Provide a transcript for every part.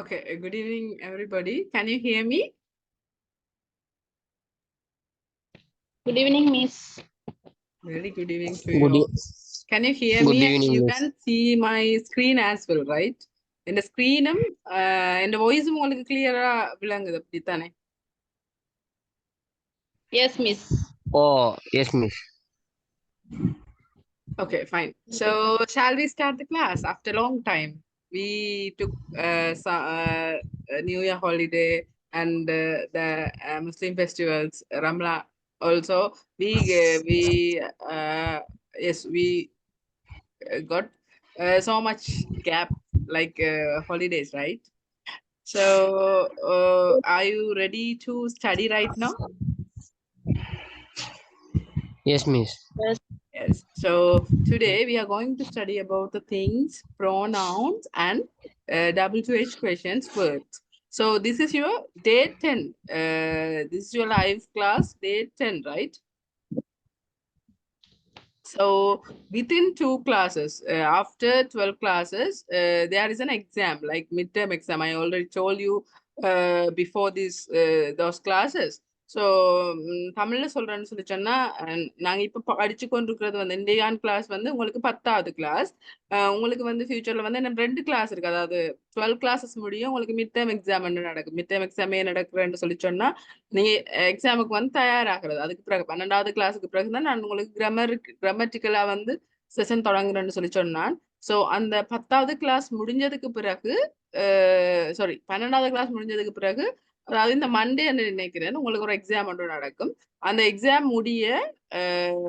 Okay, good evening, everybody. Can you hear me? Good evening, Miss. Very good evening to you Good, all. Can you hear good me? And evening, you miss. can see my screen as well, right? In the screen, in the voice, உங்களுக்கு clear-ஆ விளங்குது அப்படித்தானே? Yes, Miss. Oh, yes, miss. Okay, fine. So, shall we start the class? After a long time, we took a New Year holiday and the Muslim festivals, Ramla. Also, we yes, we got so much gap, like holidays, right? So, are you ready to study right now? Yes, miss. Yes. Yes. So today we are going to study about the things, pronouns, and W2H questions words. So this is your day 10. This is your live class, day 10, right? So within 2 classes, after 12 classes, there is an exam, like midterm exam. I already told you before those classes. So தமிழில் சொல்கிறேன்னு சொல்லி சொன்னால் நாங்கள் இப்போ படித்து கொண்டிருக்கிறது வந்து இந்தியான் class வந்து உங்களுக்கு 10வது கிளாஸ். உங்களுக்கு வந்து ஃபியூச்சரில் வந்து என்ன 2 கிளாஸ் இருக்குது. அதாவது 12 கிளாஸஸ் முடியும் உங்களுக்கு மிட் டேர்ம் எக்ஸாம் நடக்கும். மிட் டேர்ம் எக்ஸாமே நடக்குறேன்னு சொல்லி சொன்னால் நீங்கள் எக்ஸாமுக்கு வந்து தயாராகிறது. அதுக்கு பிறகு 12வது கிளாஸுக்கு பிறகு தான் நான் உங்களுக்கு கிராமட்டிக்கலாக வந்து செஷன் தொடங்குறேன்னு சொல்லி சொன்னான். ஸோ அந்த 10வது கிளாஸ் முடிஞ்சதுக்கு பிறகு சாரி 12வது கிளாஸ் முடிஞ்சதுக்கு பிறகு, அதாவது இந்த மண்டே நினைக்கிறேன் உங்களுக்கு ஒரு எக்ஸாம் ஒன்று நடக்கும். அந்த எக்ஸாம் முடிய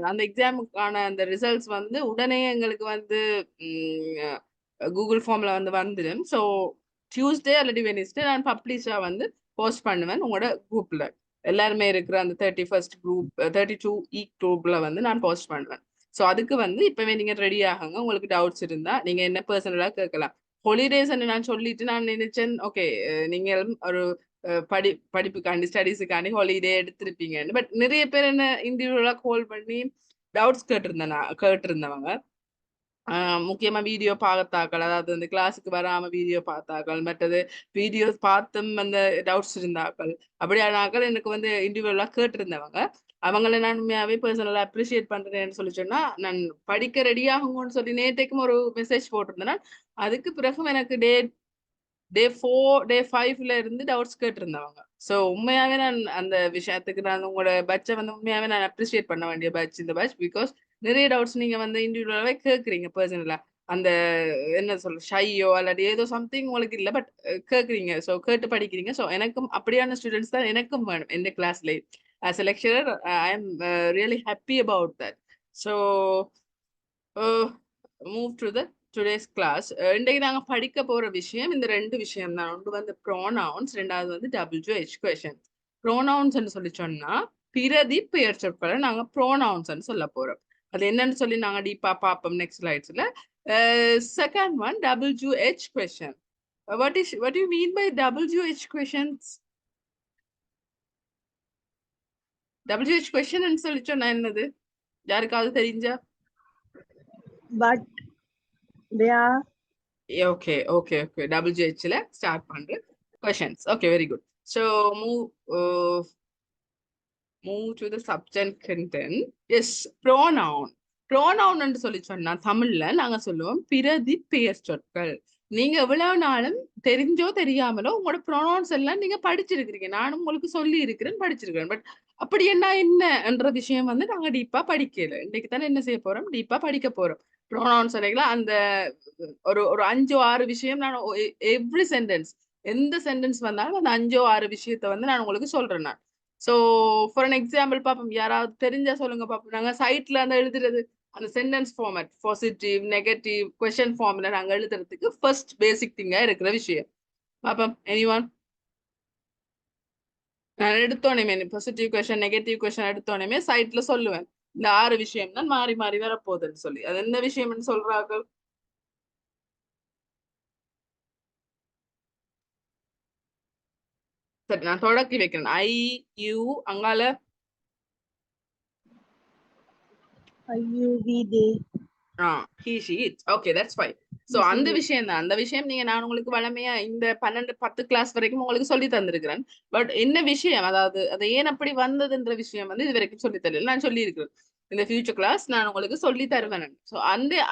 அந்த எக்ஸாமுக்கான அந்த ரிசல்ட்ஸ் வந்து உடனே எங்களுக்கு வந்து கூகுள் ஃபார்ம்ல வந்து வந்துடும். ஸோ டியூஸ்டே அல்லது வெனிஸ்டே நான் பப்ளிஷாக வந்து போஸ்ட் பண்ணுவேன் உங்களோட குரூப்ல. எல்லாருமே இருக்கிற அந்த 31st குரூப் 32E குரூப்ல வந்து நான் போஸ்ட் பண்ணுவேன். ஸோ அதுக்கு வந்து இப்பவே நீங்க ரெடி ஆகுங்க. உங்களுக்கு டவுட்ஸ் இருந்தா நீங்க என்ன பர்சனலா கேட்கலாம். ஹாலிடேஸ் நான் சொல்லிட்டு நான் நினைச்சேன் ஓகே நீங்கள் ஒரு படிப்புக்காண்டி ஸ்டடீஸுக்காண்டி ஹாலிடே எடுத்திருப்பீங்கன்னு. பட் நிறைய பேர் என்ன இண்டிவிஜுவலா கால் பண்ணி டவுட்ஸ் கேட்டிருந்தவங்க. முக்கியமா வீடியோ பார்த்தாக்கள், அதாவது அந்த கிளாஸுக்கு வராம வீடியோ பார்த்தாக்கள், மற்றது வீடியோஸ் பார்த்தும் அந்த டவுட்ஸ் இருந்தாக்கள், அப்படியானாக்கள் எனக்கு வந்து இண்டிவிஜுவலா கேட்டிருந்தவங்க. அவங்கள நான் உண்மையாவே பர்சனலா அப்ரிஷியேட் பண்றேன்னு சொல்லி சொன்னா, நான் படிக்க ரெடி ஆகுங்கன்னு சொல்லி நேற்றைக்கும் ஒரு மெசேஜ் போட்டிருந்தேன். அதுக்கு பிறகும் எனக்கு டே 4 டே 5ல இருந்து டவுட்ஸ் கேட்டிருந்தவங்க. ஸோ உண்மையாவே நான் அந்த விஷயத்துக்கு நான் உங்களோட பேட்சை வந்து உண்மையாவே நான் அப்ரிஷியேட் பண்ண வேண்டிய பேட்ச் இந்த பேட்ச். பிகாஸ் நிறைய டவுட்ஸ் நீங்க வந்து இண்டிவிஜுவலாவே கேட்குறீங்க பர்சனலா. அந்த என்ன சொல்ற ஷையோ அல்லது ஏதோ சம்திங் உங்களுக்கு இல்லை, பட் கேட்குறீங்க. ஸோ கேட்டு படிக்கிறீங்க. ஸோ எனக்கும் அப்படியான ஸ்டூடெண்ட்ஸ் தான் எனக்கும் வேணும் எந்த கிளாஸ்லேயே. As a lecturer I am really happy about that. So move to the today's class. இன்றைக்கு நாங்கள் படிக்க போகிற விஷயம் இந்த 2 விஷயம் தான். ஒன்று வந்து ப்ரோனவுன்ஸ், 2வது வந்து WH கொஷன். ப்ரோனவுன்ஸ்ன்னு சொல்லி சொன்னால் பிரதி பெயர் சொற்களை நாங்கள் ப்ரோனவுன்ஸ்ன்னு சொல்ல போகிறோம். அது என்னன்னு சொல்லி நாங்கள் டீப்பாக பார்ப்போம் நெக்ஸ்ட் ஸ்லைட்ஸில். Second one WH question. What do you mean by WH questions? WH question சொல்லி சொன்னா என்னது யாருக்காவது தெரிஞ்சா? But where? Okay. WHல ஸ்டார்ட் பண்ற questions. Okay, very good. So move to the subject content. Yes, pronoun. pronoun என்று சொல்லி சொன்னா தமிழ்ல நாங்க சொல்லுவோம் பிரதி பெயர் சொற்கள். நீங்க எவ்வளவு நாளும் தெரிஞ்சோ தெரியாமலோ உங்களோட ப்ரொனவுன்ஸ் எல்லாம் நீங்க படிச்சிருக்கிறீங்க. நானும் உங்களுக்கு சொல்லி இருக்கிறேன், படிச்சிருக்கிறேன். பட் அப்படி என்ன என்ற விஷயம் வந்து நாங்க டீப்பா படிக்கல. இன்னைக்கு தானே என்ன செய்ய போறோம், டீப்பா படிக்க போறோம். ப்ரொனவுன்ஸ் அந்த ஒரு 5-6 விஷயம் நான் எவ்ரி சென்டென்ஸ், எந்த சென்டென்ஸ் வந்தாலும் அந்த 5-6 விஷயத்த வந்து நான் உங்களுக்கு சொல்றேன் நான். ஸோ ஃபார் அன் எக்ஸாம்பிள் பார்ப்போம், யாராவது தெரிஞ்சா சொல்லுங்க பார்ப்போம். நாங்கள் சைட்ல அந்த எழுதுறது அந்த sentence format, positive negative question ஃபார்ம்ல நாங்கள் எழுதுறதுக்கு ஃபர்ஸ்ட் பேசிக் திங்கா இருக்கிற விஷயம் பார்ப்போம். எனிஒன்? நான் எடுத்தோனே பாசிட்டிவ் கொஸ்டின் நெகட்டிவ் கொஸ்டின் எடுத்தோனே சைட்ல சொல்லுவேன் இந்த 6 விஷயம் தான் மாறி மாறி வரப்போகுதுன்னு சொல்லி. அது என்ன விஷயம்னு சொல்றார்கள்? சரி, நான் தொடக்கி வைக்கிறேன். ஐ, யூ, அங்கால IUV they. he she it okay that's fine so He, she, அந்த it. விஷயம் தான் அந்த விஷயம் நீங்க நான் உங்களுக்கு வளமையா இந்த 12-10 கிளாஸ் வரைக்கும் உங்களுக்கு சொல்லி தந்திருக்கிறேன் பட் என்ன விஷயம் அதாவது அது ஏன் அப்படி வந்ததுன்ற விஷயம் வந்து இது வரைக்கும் சொல்லி தரல நான் சொல்லி இருக்கிறேன் இந்த ஃபியூச்சர் கிளாஸ் நான் உங்களுக்கு சொல்லி தருவேன் ஸோ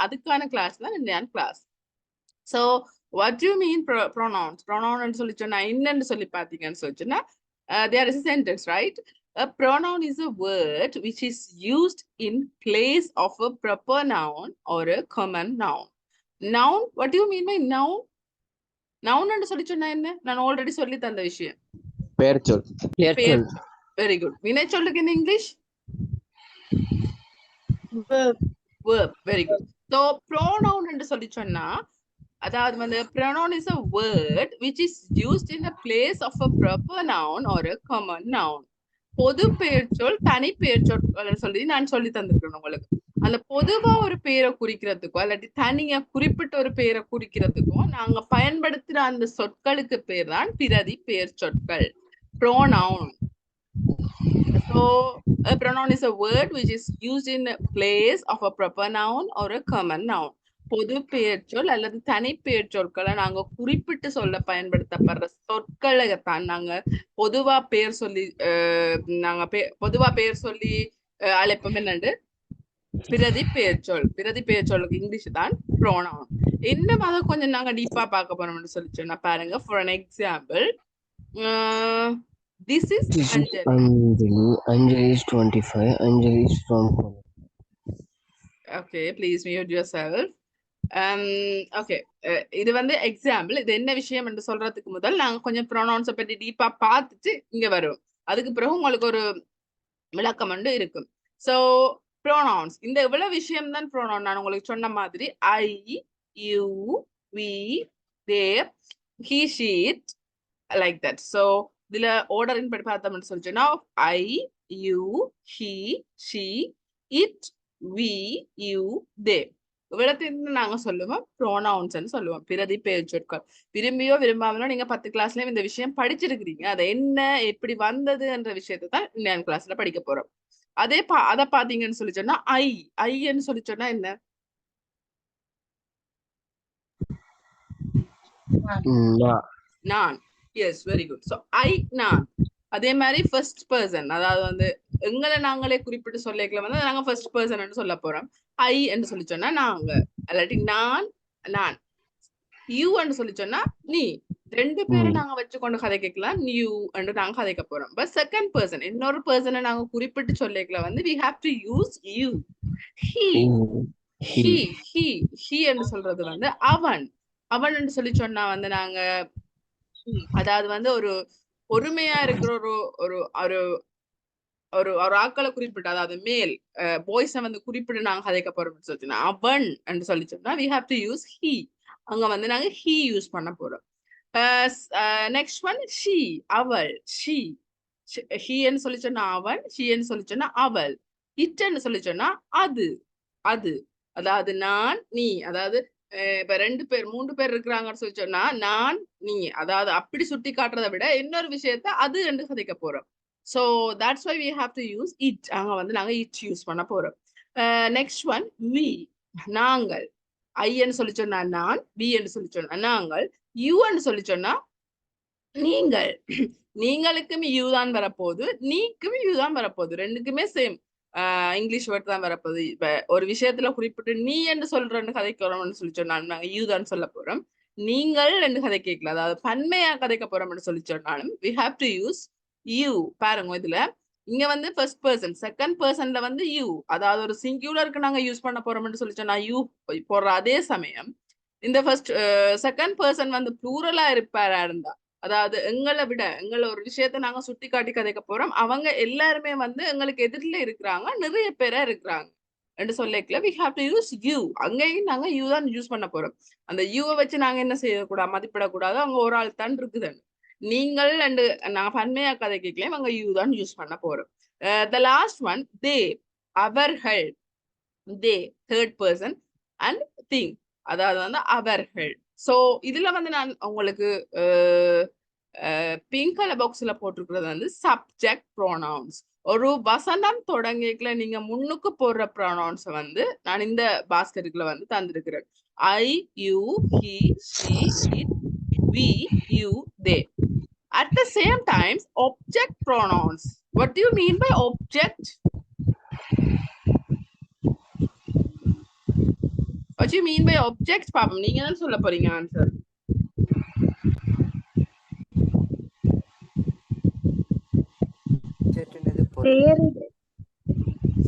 அதுக்கான கிளாஸ் தான் இந்த class so what you mean pronouns சொல்லி சொன்னா என்னன்னு சொல்லி பார்த்தீங்கன்னு சொல்லிச்சுன்னா there is a sentence right. A pronoun is a word which is used in place of a proper noun or a common noun. Noun, what do you mean by noun? Noun and சொல்லி சொன்னா என்ன நான் already சொல்லி தந்த விஷயம் பெயர்ச்சொல் பெயர் very good வினை சொல்லுக்கு in English verb very good so pronoun என்று சொல்லி சொன்னா அதாவது வந்து pronoun is a word which is used in the place of a proper noun or a common noun. பொது பெயர்ச்சொல் தனி பெயர்ச்சொல் சொல்லி நான் சொல்லி தந்திருக்கேன் உங்களுக்கு அந்த பொதுவா ஒரு பெயரை குறிக்கிறதுக்கோ இல்லாட்டி தனியா குறிப்பிட்ட ஒரு பெயரை குறிக்கிறதுக்கும் நாங்க பயன்படுத்துற அந்த சொற்களுக்கு பேர் தான் பிரதி பெயர் சொற்கள் pronoun. So a pronoun is a word which is used in place of a proper noun or a common noun. பொது பெயர்ச்சொல் அல்லது தனி பெயர்ச்சொற்களை நாங்க குறிப்பிட்டு சொல்ல பயன்படுத்தப்படுற சொற்களைத்தான் நாங்க பொதுவா பெயர் சொல்லி நாங்க பொதுவா பெயர் சொல்லி அழைப்போம் என்னண்டு பிரதி பெயர்ச்சொல்லுக்கு இங்கிலீஷ் தான் pronoun. என்ன அதை கொஞ்சம் நாங்க டீப்பா பார்க்க போறோம்னு சொல்லி சொன்னா பாருங்க for an example this is Anjali is 25 Anjali is from okay please mute yourself okay இது வந்து எக்ஸாம்பிள் இது என்ன விஷயம் என்று சொல்றதுக்கு முதல் நாங்க கொஞ்சம் ப்ரொனவுன்ஸை பற்றி டீப்பா பார்த்துட்டு இங்க வருவோம் அதுக்கு பிறகு உங்களுக்கு ஒரு விளக்கம் வந்து இருக்கும் ஸோ ப்ரோனவுன்ஸ் இந்த இவ்வளவு விஷயம் தான் ப்ரோனவுன் நான் உங்களுக்கு சொன்ன மாதிரி I you we they he she it like that so இதுல ஆர்டரின் படி பார்த்தோம்னு சொல்லிச்சோன்னா I you he she it we you they இவ்வளத்திலிருந்து நாங்க சொல்லுவோம் ப்ரோனவுன்ஸ் சொல்லுவோம் பிரதி பெயர் சொற்கள் விரும்பியோ விரும்பாமலோ நீங்க 10 கிளாஸ்லயும் இந்த விஷயம் படிச்சிருக்கிறீங்க அது என்ன எப்படி வந்தது என்ற விஷயத்தை தான் இந்த கிளாஸ்ல படிக்க போறோம் அதை பாத்தீங்கன்னு சொல்லி சொன்னா ஐன்னு சொல்லி சொன்னா என்ன நான் எஸ் வெரி குட் ஸோ நான் அதே மாதிரி ஃபர்ஸ்ட் பர்சன் அதாவது வந்து எங்களை நாங்களே குறிப்பிட்டு சொல்லிக்கல வந்து நாங்க ஃபர்ஸ்ட் பர்சன் சொல்ல போறோம் ஐ என்று சொல்லி சொன்னா நாங்க இல்லாட்டி நான் யூ என்று சொல்லி சொன்னா நீ ரெண்டு பேரும் நாங்க வச்சு கொண்டு கதை கேட்கலாம் யூ என்று நாங்க கதைக்க போறோம் பட் செகண்ட் பர்சன் இன்னொரு பர்சனை நாங்க குறிப்பிட்டு சொல்லிக்கல வந்து we have to use you he என்று சொல்றது வந்து அவன் என்று சொல்லி சொன்னா வந்து நாங்க அதாவது வந்து ஒரு பொறுமையா இருக்கிற ஒரு ஒரு ஒரு ஒரு ஆக்களை குறிப்பிட்டு அதாவது மேல் பாய்ஸை வந்து குறிப்பிட்டு நாங்க கதைக்க போறோம்னு சொல்லிச்சோன்னா அவன் என்று சொல்லி சொன்னா we have to use he அங்க வந்து நாங்க he யூஸ் பண்ண போறோம் நெக்ஸ்ட் ஒன் she அவள் he ன்னு சொல்லி சொன்னா அவன் she ன்னு சொல்லி சொன்னா அவள் இட்ன்னு சொல்லி சொன்னா அது அதாவது நான் நீ அதாவது இப்ப 2 பேர் 3 பேர் இருக்கிறாங்கன்னு சொல்லி சொன்னா நான் நீ அதாவது அப்படி சுட்டி காட்டுறதை விட இன்னொரு விஷயத்த அது என்று கதைக்க போறோம் so that's why we have to use it அங்க வந்து நாங்க இட் யூஸ் பண்ண போறோம் நெக்ஸ்ட் ஒன் வி நாங்கள் ஐன்னு சொல்லி சொன்னா நான் வி என்று சொல்லி சொன்னா நாங்கள் யூன்னு சொல்லி சொன்னா நீங்கள் நீங்களுக்கும் யூ தான் வரப்போகுது நீக்கும் யூ தான் வரப்போகுது ரெண்டுக்குமே சேம் இங்கிலீஷ் வேர்ட் தான் வரப்போகுது இப்ப ஒரு விஷயத்துல குறிப்பிட்டு நீ என்று சொல்றேன்னு கதைக்கு வரோம்னு சொல்லி சொன்னாலும் நாங்க யூ தான் சொல்ல போறோம் நீங்கள் என்று கதை கேட்கல அதாவது பன்மையா கதைக்க போறோம்னு சொல்லி சொன்னாலும் we have to use you பாருங்க இதுல இங்க வந்து ஃபர்ஸ்ட் பர்சன் செகண்ட் பர்சன்ல வந்து யூ அதாவது ஒரு சிங்குலருக்கு நாங்க யூஸ் பண்ண போறோம்னு சொல்லி சொன்னா யூ போடுற அதே சமயம் இந்த ஃபர்ஸ்ட் செகண்ட் பர்சன் வந்து ப்ளூரலா இருப்பாரா இருந்தா அதாவது எங்களை ஒரு விஷயத்த நாங்க சுட்டி காட்டி கதைக்க போறோம் அவங்க எல்லாருமே வந்து எங்களுக்கு எதிரில இருக்கிறாங்க நிறைய பேரா இருக்கிறாங்க என்று சொல்லிக்கல we have to use you அங்கேயும் நாங்க யூ தான் யூஸ் பண்ண போறோம் அந்த யூவை வச்சு நாங்க என்ன செய்யக்கூடாது மதிப்பிடக்கூடாது அவங்க ஒரு ஆள் தான் இருக்குது நீங்கள் அண்டு நான் பன்மையா கதை கேட்கலையும் அங்க யூ தான் யூஸ் பண்ண போறோம் the last one they அவர்கள் they third person and thing அதாவது வந்து அவர்கள் சோ இதுல வந்து நான் உங்களுக்கு பிங்க் கலர் பாக்ஸ்ல போட்டிருக்கிறது வந்து சப்ஜெக்ட் ப்ரோனவுன்ஸ். ஒரு வசனம் தொடங்கிக்கல நீங்க முன்னுக்கு போடுற ப்ரோனவுன்ஸ் வந்து நான் இந்த பாஸ்கெட்டுக்குள்ள வந்து தந்திருக்கிறேன். I, you, he, she, it, we, you, they. At the same time, object pronouns. What do you mean by object? What do you mean by object, பாப்போம். நீங்க தான் சொல்ல போறீங்க ஆன்சர்.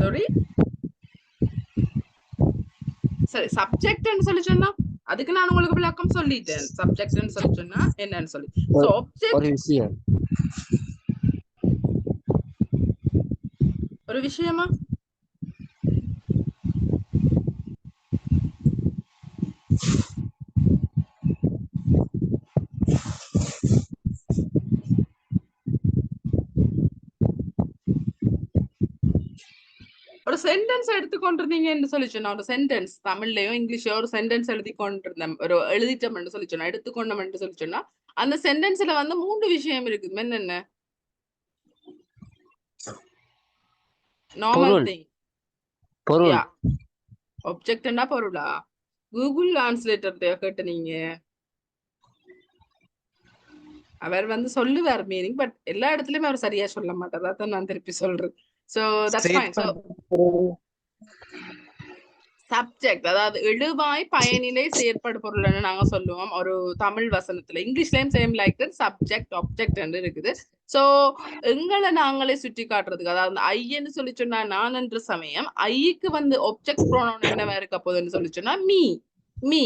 Sorry? சரி, சப்ஜெக்ட்னு சொல்லி சொன்னா அதுக்கு நான் உங்களுக்கு விளக்கம் சொல்லிட்டேன். சப்ஜெக்ட்னு சொல்லி சொன்னா என்னன்னு சொல்லி. So object ஒரு விஷயம். ஒரு விஷயமா? ஒரு சென்டென்ஸ் எடுத்துக்கொண்டிருந்தீங்கன்னு சொல்லி சொன்னா, ஒரு சென்டென்ஸ் தமிழ்லயோ இங்கிலீஷோ ஒரு சென்டென்ஸ் எழுதி கொண்டிருந்தேன், ஒரு எழுதிட்டோம்னு சொல்லி சொன்னா, எடுத்துக்கொண்டோம்னு சொல்லி சொன்னா, அந்த சென்டென்ஸ்ல வந்து 3 விஷயம் இருக்கு. என்னென்ன? Normal thing. பொருள். ஆப்ஜெக்ட்னா பொருளா? கூகுள் டிரான்ஸ்லேட்டர் கேட்ட நீங்க அவர் வந்து சொல்லுவார் மீனிங், பட் எல்லா இடத்துலயுமே அவர் சரியா சொல்ல மாட்டார். அதான் நான் திருப்பி சொல்றேன். So that's fine. So subject, அதாவது எழுவாய் பயனிலை செயற்படு பொருள்னு நாங்க சொல்லுவோம் ஒரு தமிழ் வசனத்துல. இங்கிலீஷ்லயும் same like that subject object இருக்குது. சோ எங்களை நாங்களே சுட்டி காட்டுறதுக்கு, அதாவது ஐன்னு சொல்லி சொன்னா நான் என்ற சமயம் ஐக்கு வந்து ஆப்ஜெக்ட் ப்ரோனவுன் என்னவா இருக்க போகுதுன்னு சொல்லி சொன்னா me. Me,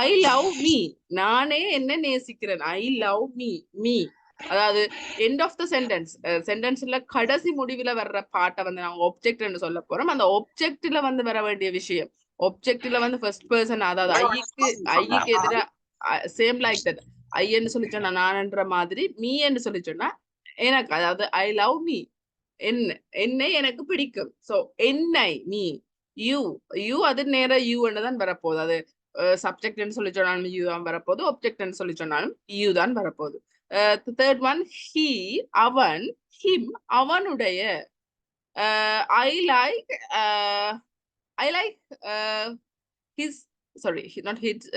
I love me, நானே என்ன நேசிக்கிறேன். I love me, me. அதாவது எண்ட் ஆஃப் த சென்டென்ஸ், சென்டென்ஸ்ல கடைசி முடிவுல வர்ற பாட்டை வந்து நாங்க ஆப்ஜெக்ட்னு சொல்ல போறோம். அந்த ஆப்ஜெக்ட்ல வந்து வர வேண்டிய விஷயம், ஆப்ஜெக்ட்ல வந்து ஃபர்ஸ்ட் பர்சன், அதாவது ஐக்கு எதிரா சேம் லைக் தட் ஐன்னு சொல்லி சொன்னா நான்ன்ற மாதிரி, மீ என்று சொல்லி சொன்னா எனக்கு, அதாவது ஐ லவ் மீ, என்னை எனக்கு பிடிக்கும். சோ என்னை, மீ. யூ, யூ அது நேர யூன்னு தான் வரப்போகுது. அது சப்ஜெக்ட்னு சொல்லி சொன்னாலும் யூ தான் வரப்போகுது, ஆப்ஜெக்ட்னு சொல்லி சொன்னாலும் யூ தான் வரப்போகுது. தேர்ட் ஒன், ஹி, அவன், ஹிம், அவனுடைய. I like his, sorry not his,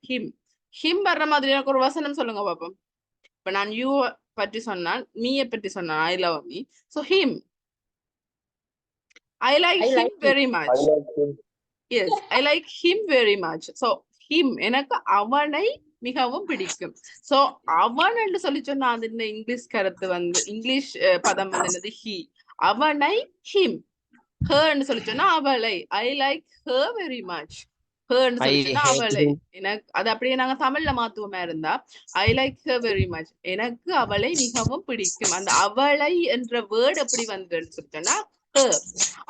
him. Him வர்ற மாதிரி எனக்கு ஒரு வசனம் சொல்லுங்க பாப்போம். இப்ப நான் யூ பற்றி சொன்னால், மீயை பற்றி சொன்னால் I love me. So him, I like him very much. Yes, I like him very much. So him, எனக்கு அவனை மிகவும் பிடிக்கும். சோ அவன் என்று சொல்லி சொன்னா அது இந்த இங்கிலீஷ் கருத்து வந்து, இங்கிலீஷ் பதம் வந்து என்னது? ஹி. அவனை ஹிம். ஹர்ன்னு சொல்லி சொன்னா அவளை. I like her very much. ஹர்ன்னு சொல்லி சொன்னா அவளை. எனக்கு அது அப்படியே நாங்க தமிழ்ல மாத்துவோமா இருந்தா I like her very much, எனக்கு அவளை மிகவும் பிடிக்கும். அந்த அவளை என்ற வேர்ட் எப்படி வந்துன்னு சொல்லி சொன்னா her.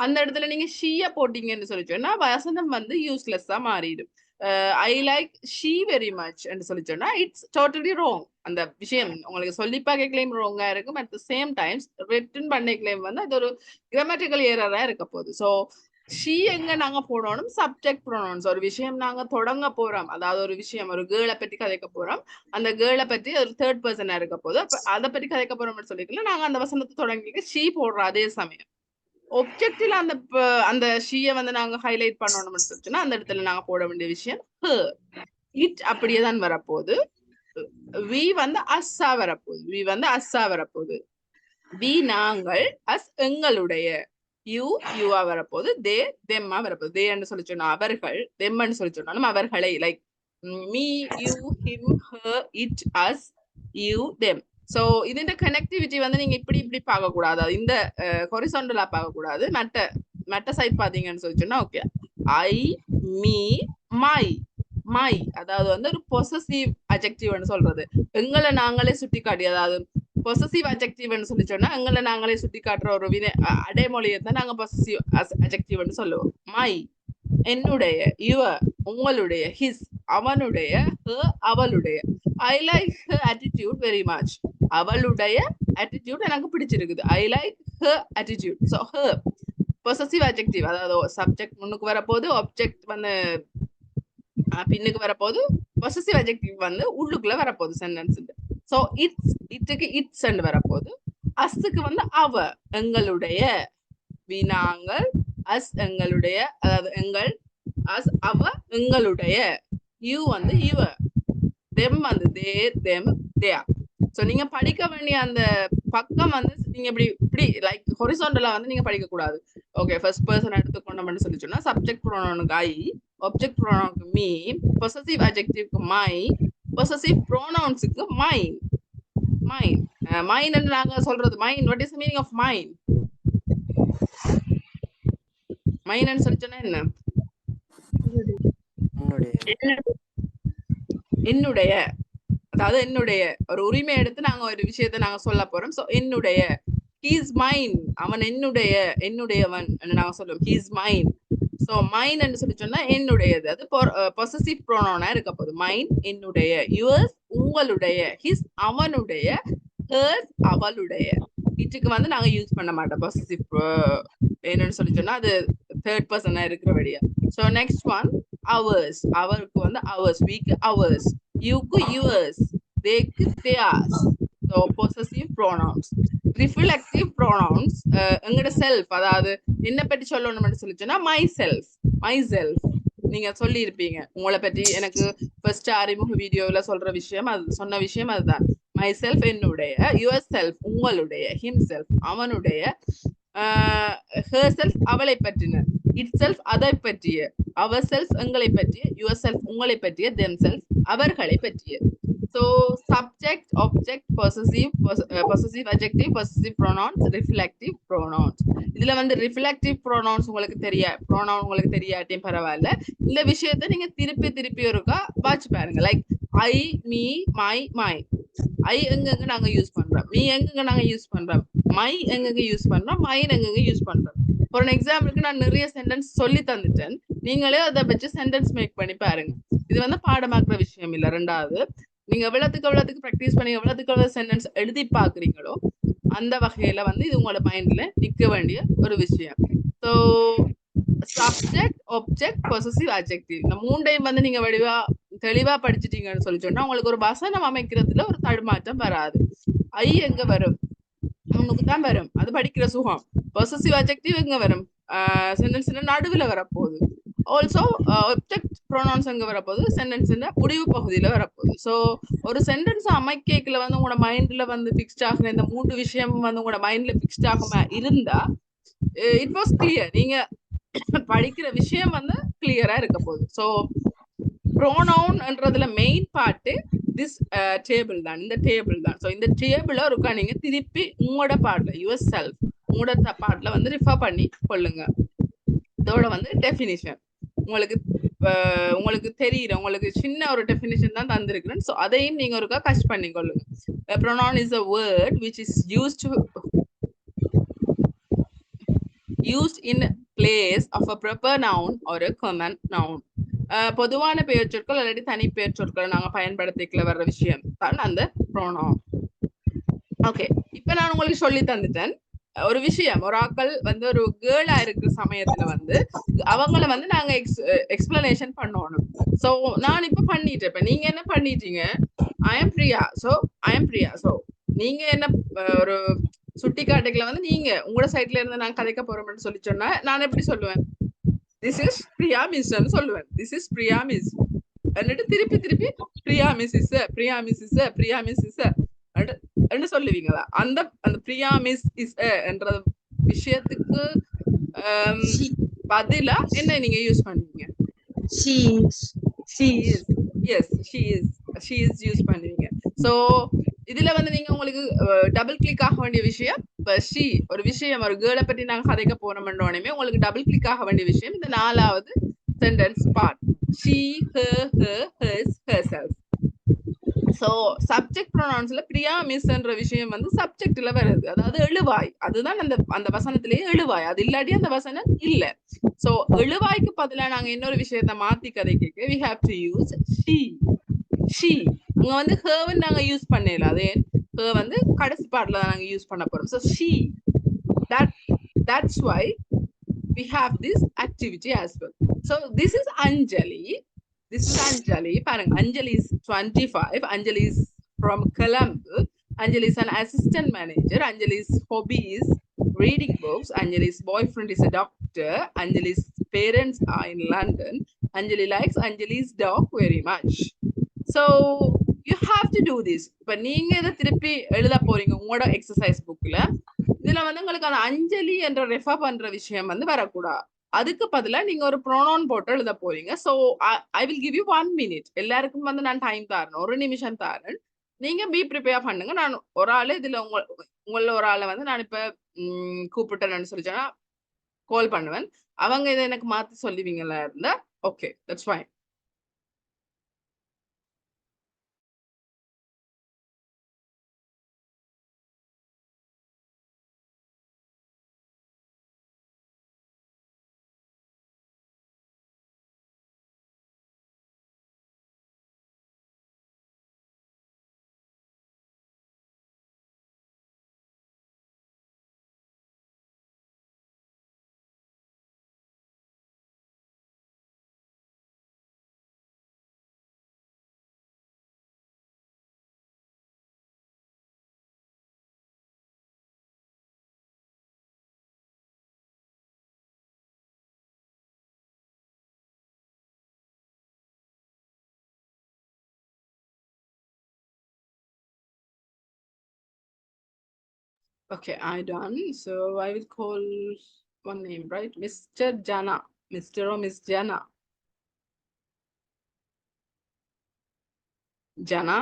அந்த இடத்துல நீங்க ஷீய போட்டீங்கன்னு சொல்லி சொன்னா வசனம் வந்து யூஸ்லெஸ்ஸா மாறிடும். I like she very much என்று சொல்லி சொன்னா இட்ஸ் டோட்டலி ராங். அந்த விஷயம் உங்களுக்கு சொல்லி பார்க்கலையும் ராங்கா இருக்கும். At the same times written பண்ணிக்கலையும் வந்து அது ஒரு கிராமட்டிக்கல் ஏரரா இருக்க போகுது. ஸோ ஷீ எங்க நாங்க போடணும்? Subject pronouns. ஒரு விஷயம் நாங்க தொடங்க போறோம், அதாவது ஒரு விஷயம், ஒரு கேர்ளை பற்றி கதைக்க போறோம், அந்த கேர்ளை பற்றி ஒரு தேர்ட் பர்சனா இருக்க போது, அப்ப அதை பற்றி கதைக்க போறோம்னு சொல்லிக்கலாம். நாங்க அந்த வசனத்தை தொடங்கி ஷீ போடுறோம். அதே சமயம் ஒப்ஜெக்டில் அந்த ஷீயை வந்து நாங்க ஹைலைட் பண்ணணும்னு சொல்லிச்சுன்னா அந்த இடத்துல நாங்க போட வேண்டிய விஷயம் ஹர். இட் அப்படியே தான் வரப்போகுது. வி வந்து அஸ்ஸா வரப்போகுது. வி வந்து அஸ்ஸா வரப்போகுது. வி நாங்கள், அஸ் எங்களுடைய. யூ யூவா வரப்போகுது. தே தெம்மா வரப்போகுது. தேன்னு சொல்லி சொன்னா அவர்கள், தெம்மன்னு சொல்லி சொன்னாலும் அவர்களை. Like me, you, him, her, it, us, you, them. So இந்த கனெக்டிவிட்டி வந்து நீங்க இப்படி இப்படி பார்க்க கூடாது, இந்த ஹொரிசாண்டலா பார்க்க கூடாது. மெட்ட சைட் பாத்தீங்கன்னு சொல்லி சொன்னா okay. I, me, my. My அதாவது வந்து ஒரு பொசசிவ் அஜெக்டிவ்னு சொல்றது, எங்களை நாங்களே சுட்டி காட்டி, அதாவது பொசசிவ் அஜெக்டிவ்னு சொல்லி சொன்னா எங்களை நாங்களே சுட்டி காட்டுற ஒரு அடைமொழியை தான் நாங்க பொசசிவ் அஜெக்டிவ்னு சொல்லுவோம். மை என்னுடைய, யுவர் உங்களுடைய, ஹிஸ் அவனுடைய, ஹர் அவளுடைய. I like her attitude very much, அவளுடைய attitude எனக்கு பிடிச்சிருக்குது. I like her attitude. So her possessive adjective, அதாவது சப்ஜெக்ட் முன்னுக்கு வரப்போது, ஆப்ஜெக்ட் வந்து பின்னுக்கு வரப்போது, பொசசிவ் அஜெக்டிவ் வந்து உள்ளுக்குள்ள வரப்போகுது சென்டென்ஸ். சோ இட்டுக்கு இட்ஸ் வரப்போகுது. அஸ்க்கு வந்து அவ எங்களுடைய, நாங்கள், அஸ் எங்களுடைய, அதாவது எங்கள், அஸ் அவ எங்களுடைய, யூ வந்து இவ, தெம் வந்து தேர் தெம் தேர். ஸோ நீங்க படிக்க வேண்டிய அந்த பக்கம் வந்து நீங்க இப்படி லைக் ஹொரிசாண்டலா வந்து நீங்க படிக்க கூடாது. ஓகே, ஃபர்ஸ்ட் பர்சன் எடுத்துக்கொண்டோம்னு சொல்லி சொன்னா சப்ஜெக்ட் ப்ரோனவுனுக்கு ஐ, ஆப்ஜெக்ட் ப்ரோனவுனுக்கு மீ, பொசசிவ் அட்ஜெக்டிவ்க்கு மை, பொசசிவ் ப்ரோனவுன்ஸுக்கு மைன். மைன் என்று நாங்க சொல்றது mine. What is meaning of mine? Mine சொல்லி சொன்னா என்ன? என்னுடைய, அதாவது என்னுடைய ஒரு உரிமை எடுத்து நாங்க ஒரு விஷயத்தை நாங்க சொல்ல போறோம். சோ என்னுடைய, ஹீஸ் மைன், அவன் என்னுடையவன் நாங்க சொல்லுவோம் ஹீஸ் மைன். சோ மைன் என்று சொல்லி சொன்னா என்னுடையது, அது பொசசிவ் ப்ரோனவுனா இருக்க போகுது. மைன் என்னுடைய, யுவர்ஸ் உங்களுடைய, ஹிஸ் அவனுடைய, ஹர்ஸ் அவளுடைய. இட்டுக்கு வந்து நாங்க யூஸ் பண்ண மாட்டோம் பொசசிவ் என்னன்னு சொல்லி சொன்னா அது தேர்ட் பர்சனா இருக்கிறபடியா. சோ நெக்ஸ்ட் ஒன் அவர்ஸ், அவருக்கு வந்து அவர்ஸ், வீக்கு அவர்ஸ், யூக்கு யுவர்ஸ், தேக்கு theirs. So possessive pronouns. Reflective pronouns எங்களோட செல்ஃப், அதாவது என்ன பற்றி சொல்லணும்னு சொல்லி சொன்னா மை செல்ஃப். நீங்க சொல்லி இருப்பீங்க உங்களை பற்றி எனக்கு ஃபர்ஸ்ட் அறிமுக வீடியோல சொல்ற விஷயம், அது சொன்ன விஷயம் அதுதான். மை செல்ஃப் என்னுடைய, யுவர் செல்ஃப் உங்களுடைய, ஹிம் செல்ஃப் அவனுடைய, ஹர் செல்ஃப் அவளை பற்றின, இட் செல்ஃப் அதை பற்றிய, அவர் செல்ஃப் எங்களை பற்றிய, யுவர் செல்ஃப் உங்களை பற்றிய, தெம் செல்ஃப் அவர்களை பற்றிய. So subject, object, possessive adjective, possessive pronouns, reflective pronouns. இதுல வந்து reflective pronouns உங்களுக்கு தெரியாட்டியும் பரவாயில்ல. இந்த விஷயத்தை நீங்க திருப்பி ஒருக்கா வாட்ச் பாருங்க. Like I, me, my, my. I எங்கெங்க நாங்க யூஸ் பண்றோம், மீ எங்கெங்க நாங்க யூஸ் பண்றோம், மை எங்கெங்க யூஸ் பண்றோம், மைன் எங்கெங்க யூஸ் பண்றோம். ஃபார் எக்ஸாம்பிளுக்கு நான் நிறைய சென்டென்ஸ் சொல்லி தந்துட்டேன், நீங்களே அதை வச்சு சென்டென்ஸ் மேக் பண்ணி பாருங்க. இது வந்து பாடமாக்குற விஷயம் இல்ல. ரெண்டாவது, நீங்க எவ்வளவுக்கு ப்ராக்டிஸ் பண்ணி எவ்வளவுக்கு சென்டென்ஸ் எழுதி பாக்குறீங்களோ அந்த வகையில வந்து இது உங்களோட மைண்ட்ல நிக்க வேண்டிய ஒரு விஷயம். So subject, object, possessive adjective, இந்த மூண்டையும் வந்து நீங்க தெளிவா படிச்சுட்டீங்கன்னு சொல்லி சொன்னா உங்களுக்கு ஒரு வசனம் அமைக்கிறதுல ஒரு தடுமாற்றம் வராது. ஐ எங்க வரும், முன்னுக்கு தான் வரும், அது படிக்கிற சுகம். பொசசிவ் அட்ஜெக்டிவ் எங்க வரும், சென்டென்ஸ் நடுவில் வரப்போகுது. ஆல்சோ ஆப்ஜெக்ட் ப்ரோனவுன்ஸ் எங்க வரப்போகுது, சென்டென்ஸ் முடிவு பகுதியில வரப்போகுது. ஸோ ஒரு சென்டென்ஸ் அமைக்கல வந்து உங்களோட மைண்ட்ல வந்து பிக்ஸ்ட் ஆகுற இந்த மூன்று விஷயம் வந்து உங்களோட மைண்ட்ல பிக்ஸ்ட் ஆகாம இருந்தா இட் வாஸ் கிளியர். நீங்க படிக்கிற விஷயம் வந்து கிளியரா இருக்க போகுது. ஸோ ப்ரோனவுன்ன்றதுல மெயின் பார்ட்டு திஸ் டேபிள் தான், இந்த டேபிள் தான். ஸோ இந்த டேபிள ஒருக்கா நீங்க திருப்பி உங்களோட பார்ட்ல, யுவர் செல்ஃப் உங்களோட பார்ட்ல வந்து ரிஃபர் பண்ணி கொள்ளுங்க. இதோட வந்து டெஃபினிஷன் உங்களுக்கு தெரியுற, உங்களுக்கு சின்ன ஒரு டெஃபினிஷன் தான் தந்திருக்கிறேன். ஸோ அதையும் நீங்க ஒருக்கா கஷ் பண்ணி கொள்ளுங்க. A pronoun is a word which is used in place of a proper noun or a common noun. பொதுவான பெயர் சொற்கள் அல்லது தனி பெயர் சொற்களை நாங்க பயன்படுத்திக்கல வர்ற விஷயம் தான் அந்த pronoun. ஓகே, இப்ப நான் உங்களுக்கு சொல்லி தந்துட்டேன் ஒரு விஷயம். ஒரு ஆக்கள் வந்து ஒரு கேர்ளா இருக்கிற சமயத்துல வந்து அவங்கள வந்து நாங்க எக்ஸ்பிளனேஷன் பண்ணணும். சோ நான் இப்ப பண்ணிட்டேன். இப்ப நீங்க என்ன பண்ணிட்டீங்க, ஐ எம் பிரியா. சோ நீங்க என்ன ஒரு சுட்டி காட்டுகளை வந்து நீங்க உங்களோட சைட்ல இருந்து நான் கதைக்க போறோம்னு சொல்லி சொன்னா நான் எப்படி சொல்லுவேன், திஸ் இஸ் பிரியா மிஸ் சொல்லுவேன். திஸ் இஸ் பிரியா மிஸ் എന്നിട്ട് திருப்பி பிரியா மிஸ் இஸ் என்று சொல்லுவீங்களா? அந்த பிரியா மிஸ் இஸ் என்ற விஷயத்துக்கு பதிலா என்ன நீங்க யூஸ் பண்ணுவீங்க? she is யூஸ் பண்ணுவீங்க. சோ இதுல வந்து நீங்க உங்களுக்கு டபுள் கிளிக் ஆக வேண்டிய விஷயம், she ஒரு விஷயம், ஒரு கேர்ளை பற்றி நாங்க கதைக்க போறோம்னோடனே உங்களுக்கு டபுள் கிளிக் ஆக வேண்டிய விஷயம் இந்த நாலாவது sentence part, she, her, hers, herself. So subject ப்ரோனவுன்ஸ்ல பிரியா மிஸ் என்ற விஷயம் வந்து சப்ஜெக்ட்ல வருது, அதாவது எழுவாய். அதுதான் அந்த வசனத்திலேயே எழுவாய், அது இல்லாட்டி அந்த வசனம் இல்ல. சோ எழுவாய்க்கு பதிலா நாங்க இன்னொரு விஷயத்த மாத்தி கதைக்க we have to use she. இங்க வந்து her நாங்க யூஸ் பண்ணல, அதே her வந்து கடைசி பார்ட்ல நாங்க யூஸ் பண்ண போறோம். So she, that's why we have this activity as well. So this is Anjali. பாருங்க, Anjali is 25, Anjali is from Colombo. Anjali is an assistant manager. Anjali's hobby is reading books. Anjali's boyfriend is a doctor. Anjali's parents are in London. Anjali likes Anjali's dog very much. So you have to do this. இப்ப நீங்க இதை திருப்பி எழுத போறீங்க உங்களோட exercise புக்ல. இதுல வந்து உங்களுக்கு அந்த அஞ்சலி என்ற ரெஃபர் பண்ற விஷயம் வந்து வரக்கூடாது. அதுக்கு பதிலா நீங்க ஒரு ப்ரோனவுன் போட்டு எழுத போறீங்க. So I will give you 1 minute. எல்லாருக்கும் வந்து நான் டைம் தரணும், 1 நிமிஷம் தரேன். நீங்க பி ப்ரிப்பேர் பண்ணுங்க. நான் ஒரு ஆளு இதுல உங்கள ஒரு ஆளை வந்து நான் இப்ப கூப்பிட்டேன்னு சொல்லிச்சேன்னா கால் பண்ணுவேன். அவங்க இதை எனக்கு மாத்தி சொல்லுவீங்களா இருந்தா okay, that's fine. Okay, I done. So I will call one name, right? Mr. Jana. Mr. or Miss Jana. Jana.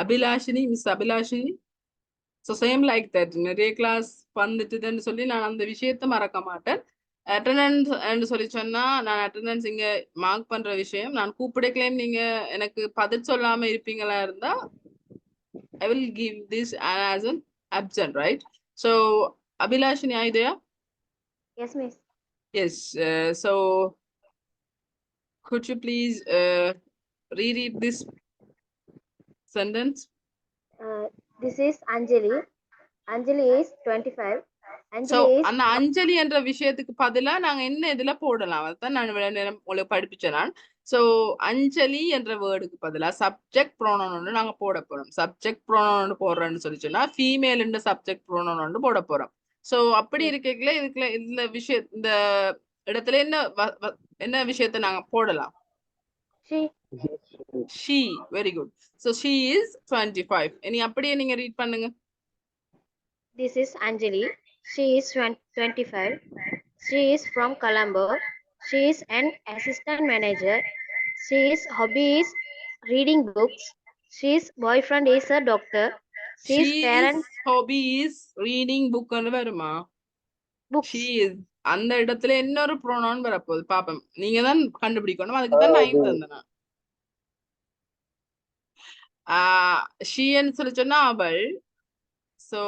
Abhilashini, Miss Abhilashini. So same like that. நிறைய கிளாஸ் வந்துட்டுதுன்னு சொல்லி நான் அந்த விஷயத்தை மறக்க மாட்டேன். அட்டெண்டன்ஸ் சொல்லி சொன்னா நான் அட்டெண்டன்ஸ் இங்க மார்க் பண்ற விஷயம் நான் கூப்பிடக்கலையும் நீங்க எனக்கு பதில் சொல்லாம இருப்பீங்களா இருந்தா I will give this as an absent, right? So Abhilashini, are you there? Yes, miss. Yes. So could you please reread this sentence? This is Anjali. Anjali is 25. So Anjali is அந்த அஞ்சலி என்ற விஷயத்துக்கு பதிலா நாங்க என்ன இதுல போடலாம் அதான் நான் இவ்வளவு நேரம் உங்களுக்கு படிப்பிச்சேன் நான். சோ அஞ்சலி என்ற வேர்டுக்கு பதிலா சப்ஜெக்ட் ப்ரோனவுன் ஒன்று நாங்க போட போறோம். சப்ஜெக்ட் ப்ரோனவுன் போடுறோம்னு சொல்லி சொன்னா ஃபீமேல் இந்த சப்ஜெக்ட் ப்ரோனவுன் ஒன்று போட போறோம். சோ அப்படி இருக்கல இதுக்குள்ள இந்த விஷயம் இந்த இடத்துல என்ன விஷயத்தை நாங்க போடலாம்? she. She. Very good. So she is 25. இனி அப்படியே நீங்க ரீட் பண்ணுங்க. This is Anjali. She is 25. She is from Colombo. She is an assistant manager. She's hobby is reading books. She's boyfriend is a doctor. She's parents hobby is reading book ன்னு வருமா? books. She is அந்த இடத்துல இன்னொரு pronoun வரப்போகுது பாப்போம். நீங்க தான் கண்டுபிடிக்கணும். அதுக்கு தான் டைம் தந்தேன். she ன்னு சொல்லி சொன்னா அவள். சோ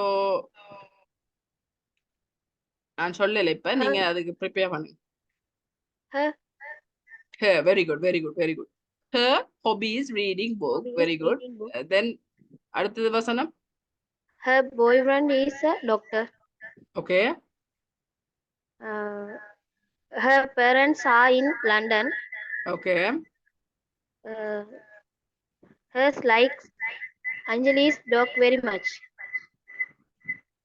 நான் சொல்லல இப்ப நீங்க அதுக்கு ப்ரிப்பேர் பண்ணுங்க. Her. Her. Very good, very good, very good. Her hobby is reading book. Hobby is Very good. reading book. Then அடுத்தது வசனம். Her boyfriend is a doctor. Okay. Her parents are in London. Okay. Hers likes Anjali's dog very much.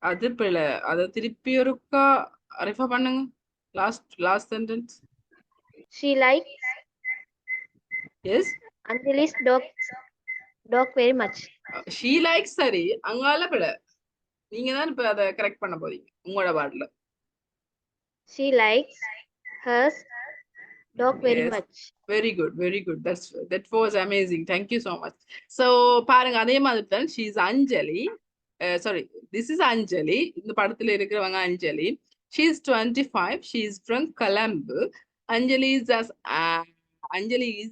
அது பிள்ளை அதை திருப்பி ஒருக்கா refer பண்ணுங்க. Last sentence. She likes Yes. Anjali's dog very much. She likes சரி அங்கால பிள்ளை. நீங்க தான் இப்ப அதை கரெக்ட் பண்ண போறீங்க உங்களோட பாட்ல. She likes hers dog very Yes. much. Very good, very good. That was amazing. Thank you so much. So பாருங்க அதே மாதிரி தான் she is Anjali. Sorry, this is Anjali. இந்த படத்துல இருக்கிறவங்க அஞ்சலி. She is 25. She is from Colombo. Anjali is Anjali is.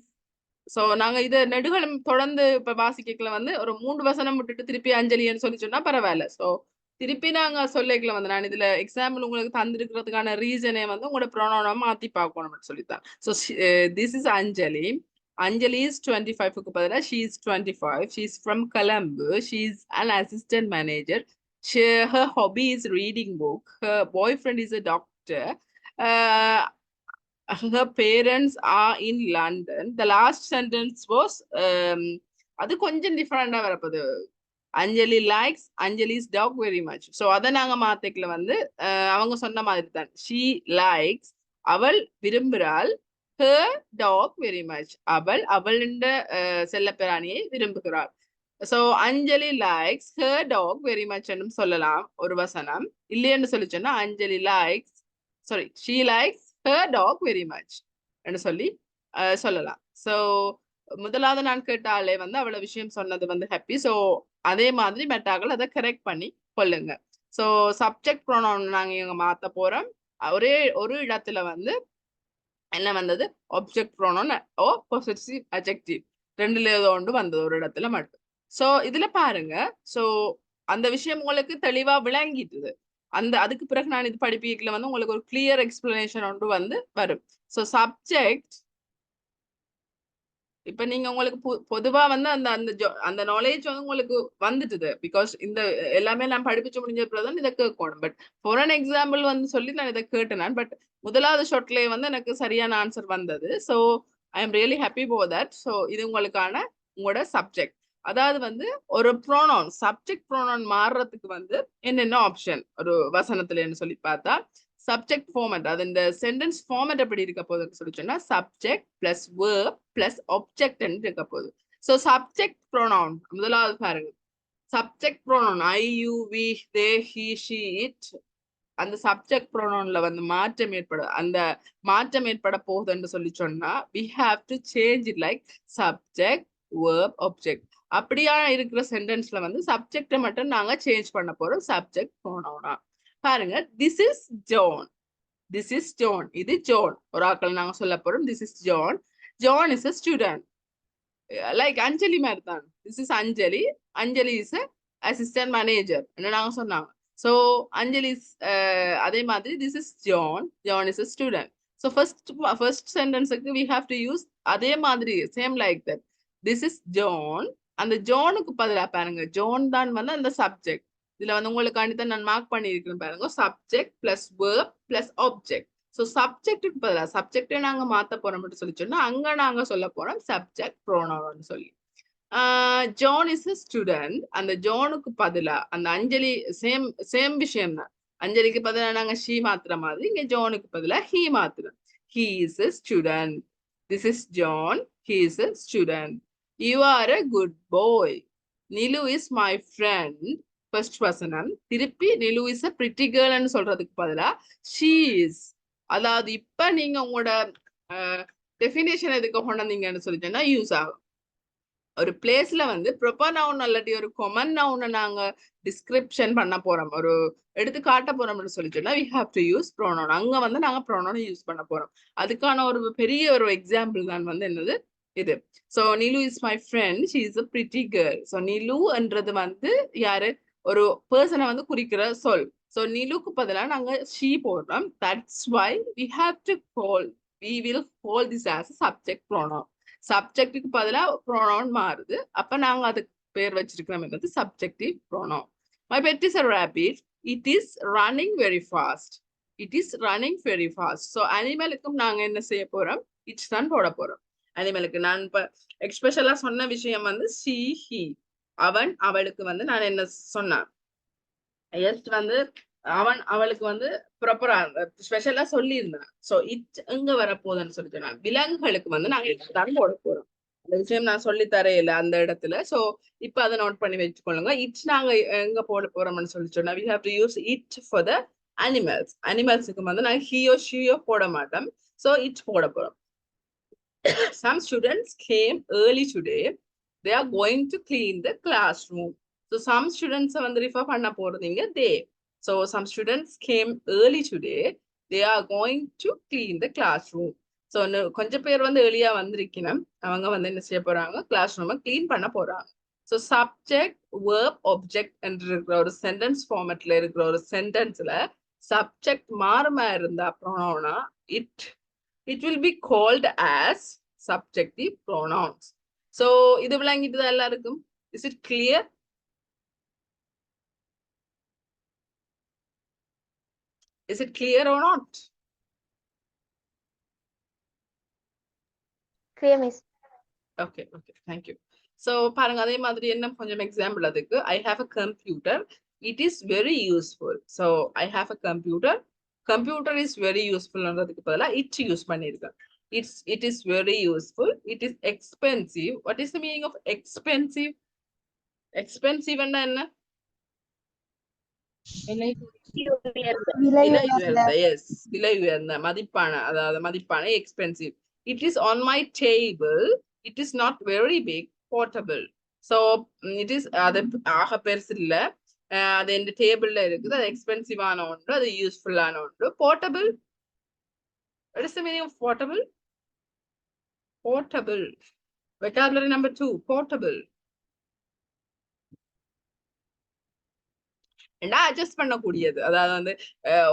So நாங்க இத நெடுகளும் தொடர்ந்து இப்ப வாசிக்கல வந்து ஒரு 3 வசனம் விட்டுட்டு திருப்பி அஞ்சலின்னு சொல்லி சொன்னா பரவாயில்ல. சோ திருப்பி நாங்க சொல்லிக்கல வந்து நான் இதுல எக்ஸாம்பிள் உங்களுக்கு தந்திருக்கிறதுக்கான ரீசனே வந்து உங்களோட ப்ரோனவுனை மாத்தி பார்க்கணும்னு சொல்லித்தான். So this is Anjali. Anjali is 25க்கு பதிலா she is 25. She is from Colombo. She is an assistant manager. Her hobby is reading book. Her boyfriend is a doctor. her parents are in London. The last sentence was அது கொஞ்சம் டிஃபரெண்டா வரப்போகுது. Anjali likes Anjali's dog very much. So அதை நாங்க மாத்திக்கல வந்து அவங்க சொன்ன மாதிரி தான். ஷீ லைக்ஸ் அவள் விரும்புகிறாள். her dog very much. அவள் அவளின் செல்லப்பிராணியை விரும்புகிறாள். ஸோ அஞ்சலி likes her dog very much என்றும் சொல்லலாம் ஒரு வசனம். இல்லையென்று சொல்லி சொன்னா அஞ்சலி likes she likes her dog very much என்று சொல்லி சொல்லலாம். ஸோ முதலாவது நான் கேட்டாலே வந்து அவ்வளவு விஷயம் சொன்னது வந்து ஹாப்பி. ஸோ அதே மாதிரி மெட்டாக்கள் அதை கரெக்ட் பண்ணி கொள்ளுங்க. ஸோ சப்ஜெக்ட் ப்ரோனவுன் நாங்க இவங்க மாத்த போறோம். ஒரு இடத்துல வந்து என்ன வந்தது, ஆப்ஜெக்ட் ப்ரோனவுன் ஓ பொசசிவ் அட்ஜெக்டிவ் ரெண்டுல ஏதோ ஒன்று வந்தது ஒரு இடத்துல மட்டும். ஸோ இதுல பாருங்க. ஸோ அந்த விஷயம் உங்களுக்கு தெளிவா விளங்கிட்டுது. அதுக்கு பிறகு நான் இது படிப்பிக்கல வந்து உங்களுக்கு ஒரு கிளியர் எக்ஸ்பிளனேஷன் ஒன்று வந்து வரும். ஸோ சப்ஜெக்ட் இப்ப நீங்க உங்களுக்கு பொதுவா வந்து அந்த நாலேஜ் வந்து உங்களுக்கு வந்துட்டுது. பிகாஸ் இந்த எல்லாமே நான் படிப்பிச்சு முடிஞ்சப்பதான் இதை கேட்கணும். பட் ஃபார் அன் எக்ஸாம்பிள் வந்து சொல்லி நான் இதை கேட்டேன். பட் முதலாவது ஷார்ட்லேயே வந்து எனக்கு சரியான ஆன்சர் வந்தது. So I am really happy for that. So இது உங்களோட சப்ஜெக்ட். அதாவது வந்து ஒரு ப்ரோனவுன் சப்ஜெக்ட் ப்ரோனவுன் மாறுறதுக்கு வந்து என்னென்ன ஆப்ஷன் ஒரு வசனத்துலன்னு சொல்லி பார்த்தா, சப்ஜெக்ட் ஃபார்மேட், அது இந்த சென்டென்ஸ் ஃபார்மேட் எப்படி இருக்க போகுதுன்னு சொல்லி சொன்னா subject plus verb plus object இருக்க போகுது. ஸோ சப்ஜெக்ட் ப்ரோனவுன் முதலாவது பாருங்க. Subject pronoun I you we they he she it. அந்த சப்ஜெக்ட் ப்ரோனவுன்ல வந்து மாற்றம் ஏற்பட போகுதுன்னு சொல்லி சொன்னா we have to change it like subject verb object. அப்படியா இருக்கிற சென்டென்ஸ்ல வந்து சப்ஜெக்டை மட்டும் நாங்க சேஞ்ச் பண்ண போறோம் சப்ஜெக்ட் ப்ரோனவுனா. பாருங்க, this is John. This is John. இது ஜான் ஒரு ஆக்கள் நாங்க சொல்ல போறோம். This is John. John is a student. Like Anjali மாதிரி தான். This is Anjali. Anjali is assistant manager என்ன நாங்க சொன்னாங்க. ஸோ அஞ்சலி அதே மாதிரி this is John. John is a student. So first சென்டென்ஸுக்கு we have to use அதே மாதிரி same like that. This is John. அந்த ஜானுக்கு பதிலாக பாருங்க, ஜான் தான் வந்து அந்த சப்ஜெக்ட். இதுல வந்து உங்களுக்காண்டி தான் நான் மார்க் பண்ணியிருக்கேன் பாருங்க. Subject plus verb plus object. So சப்ஜெக்டுக்கு பதிலாக சப்ஜெக்டை நாங்க மாத்த போறோம்னு சொல்லி சொன்னா அங்க நாங்க சொல்ல போறோம் சப்ஜெக்ட் ப்ரோனவுன் சொல்லி. John is a student. அந்த ஜானுக்கு பதிலா அந்த அஞ்சலி சேம் விஷயம் தான். அஞ்சலிக்கு பதிலா நாங்க ஷீ மாத்துற மாதிரி இங்க ஜானுக்கு பதிலா ஹீ மாத்துறோம். He is a student. This is John. He is a student. You are a good boy. Nilu is my friend. First வசனம். திருப்பி Nilu is a pretty girl ன்னு சொல்றதுக்கு பதிலா she is. அதாவது இப்ப நீங்க உங்களோட டெஃபினேஷன் எதுக்கு கொண்டு வந்தீங்கன்னு சொல்லிட்டேன்னா யூஸ் ஆகும். ஒரு பிளேஸ்ல வந்து ப்ரொப்பர் நவுன் இல்லாட்டி ஒரு கொமன் நவுனை நாங்க டிஸ்கிரிப்ஷன் பண்ண போறோம், ஒரு எடுத்து காட்ட போறோம்னு சொல்லிட்டோம்னா we have to use pronoun. அங்க வந்து நாங்க pronoun யூஸ் பண்ண போறோம். அதுக்கான ஒரு பெரிய ஒரு எக்ஸாம்பிள் தான் வந்து என்னது இது. So Nilu is my friend. She is a pretty girl. So Nilu என்றது வந்து யாரு, ஒரு பர்சனை வந்து குறிக்கிற சொல். ஸோ நிலுக்கு பதிலாக நாங்க ஷீ போடுறோம். That's why we will call this as a subject pronoun. சப்ஜெக்டுக்கு பதிலாக ப்ரோனவுன் மாறுது. அப்ப நாங்க அதுக்கு பேர் வச்சிருக்கிறோம் என்னது subjective pronoun. My pet is a rabbit. It is running very fast. It is running very fast. So அனிமலுக்கும் நாங்க என்ன செய்ய போறோம், இட்ஸ் தான் போட போறோம். அனிமலுக்கு நான் இப்ப எக்ஸ்பெஷலா சொன்ன விஷயம் வந்து she he. அவன் அவளுக்கு வந்து நான் என்ன சொன்னேன், எஸ்ட் வந்து அவன் அவளுக்கு வந்து ப்ராப்பரா ஸ்பெஷலா சொல்லியிருந்தேன். ஸோ இட் எங்க வரப்போகுதுன்னு சொல்லி சொன்னாங்க. விலங்குகளுக்கு வந்து நாங்க தான் போட போறோம். அந்த விஷயம் நான் சொல்லி தரையில அந்த இடத்துல. ஸோ இப்ப அதை நோட் பண்ணி வச்சுக்கொள்ளுங்க. இட் நாங்க எங்க போட போறோம்னு சொல்லி சொன்னா we have to use it for the animals. அனிமல்ஸுக்கு வந்து நாங்க ஹீயோ ஷீயோ போட மாட்டோம். ஸோ இட் போட போறோம். Some students came early today. They are going to clean the classroom. So some students வந்து ரிஃபர் பண்ண போறீங்க they. So some students came early today. They are going to clean the classroom. So கொஞ்சம் பேர் வந்து early-ஆ வந்திருக்கணும். அவங்க வந்து என்ன செய்ய போறாங்க, கிளாஸ் ரூமை கிளீன் பண்ண போறாங்க. ஸோ சப்ஜெக்ட் வேர்ப் ஆப்ஜெக்ட் என்று இருக்கிற ஒரு சென்டென்ஸ் ஃபார்மேட்ல இருக்கிற ஒரு சென்டென்ஸ்ல சப்ஜெக்ட் மாறுமா இருந்தா ப்ரோனவுனா it will be called as subjective pronouns. So இது விளங்கிட்டு தான் எல்லாருக்கும். Is it clear? Is it clear or not? clear, Miss. Okay, thank you. So பாருங்க அதே மாதிரி என்ன கொஞ்சம் எக்ஸாம்பிள் அதுக்கு I have a computer. It is very useful. So I have a computer. Computer is very useful ன்றதுக்கு பதிலா it use பண்ணிருக்கேன். It is very useful. It is expensive. What is the meaning of expensive? Expensive என்ன? விலை விலை உயர்ந்த. Yes, விலை உயர்ந்த மதிப்பான அதாவது மதிப்பான expensive. It is on my table. It is not very big. Portable. So it is அது ஆக பெருசு இல்ல, அது இந்த டேபிள்ல இருக்குது, அது எக்ஸ்பென்சிவ் ஆன ஒன்று, அது யூஸ்ஃபுல் ஆன ஒன்று. Portable. What is the meaning of portable? Portable. Vocabulary number 2, portable. Adjust பண்ணக்கூடியது, அதாவது வந்து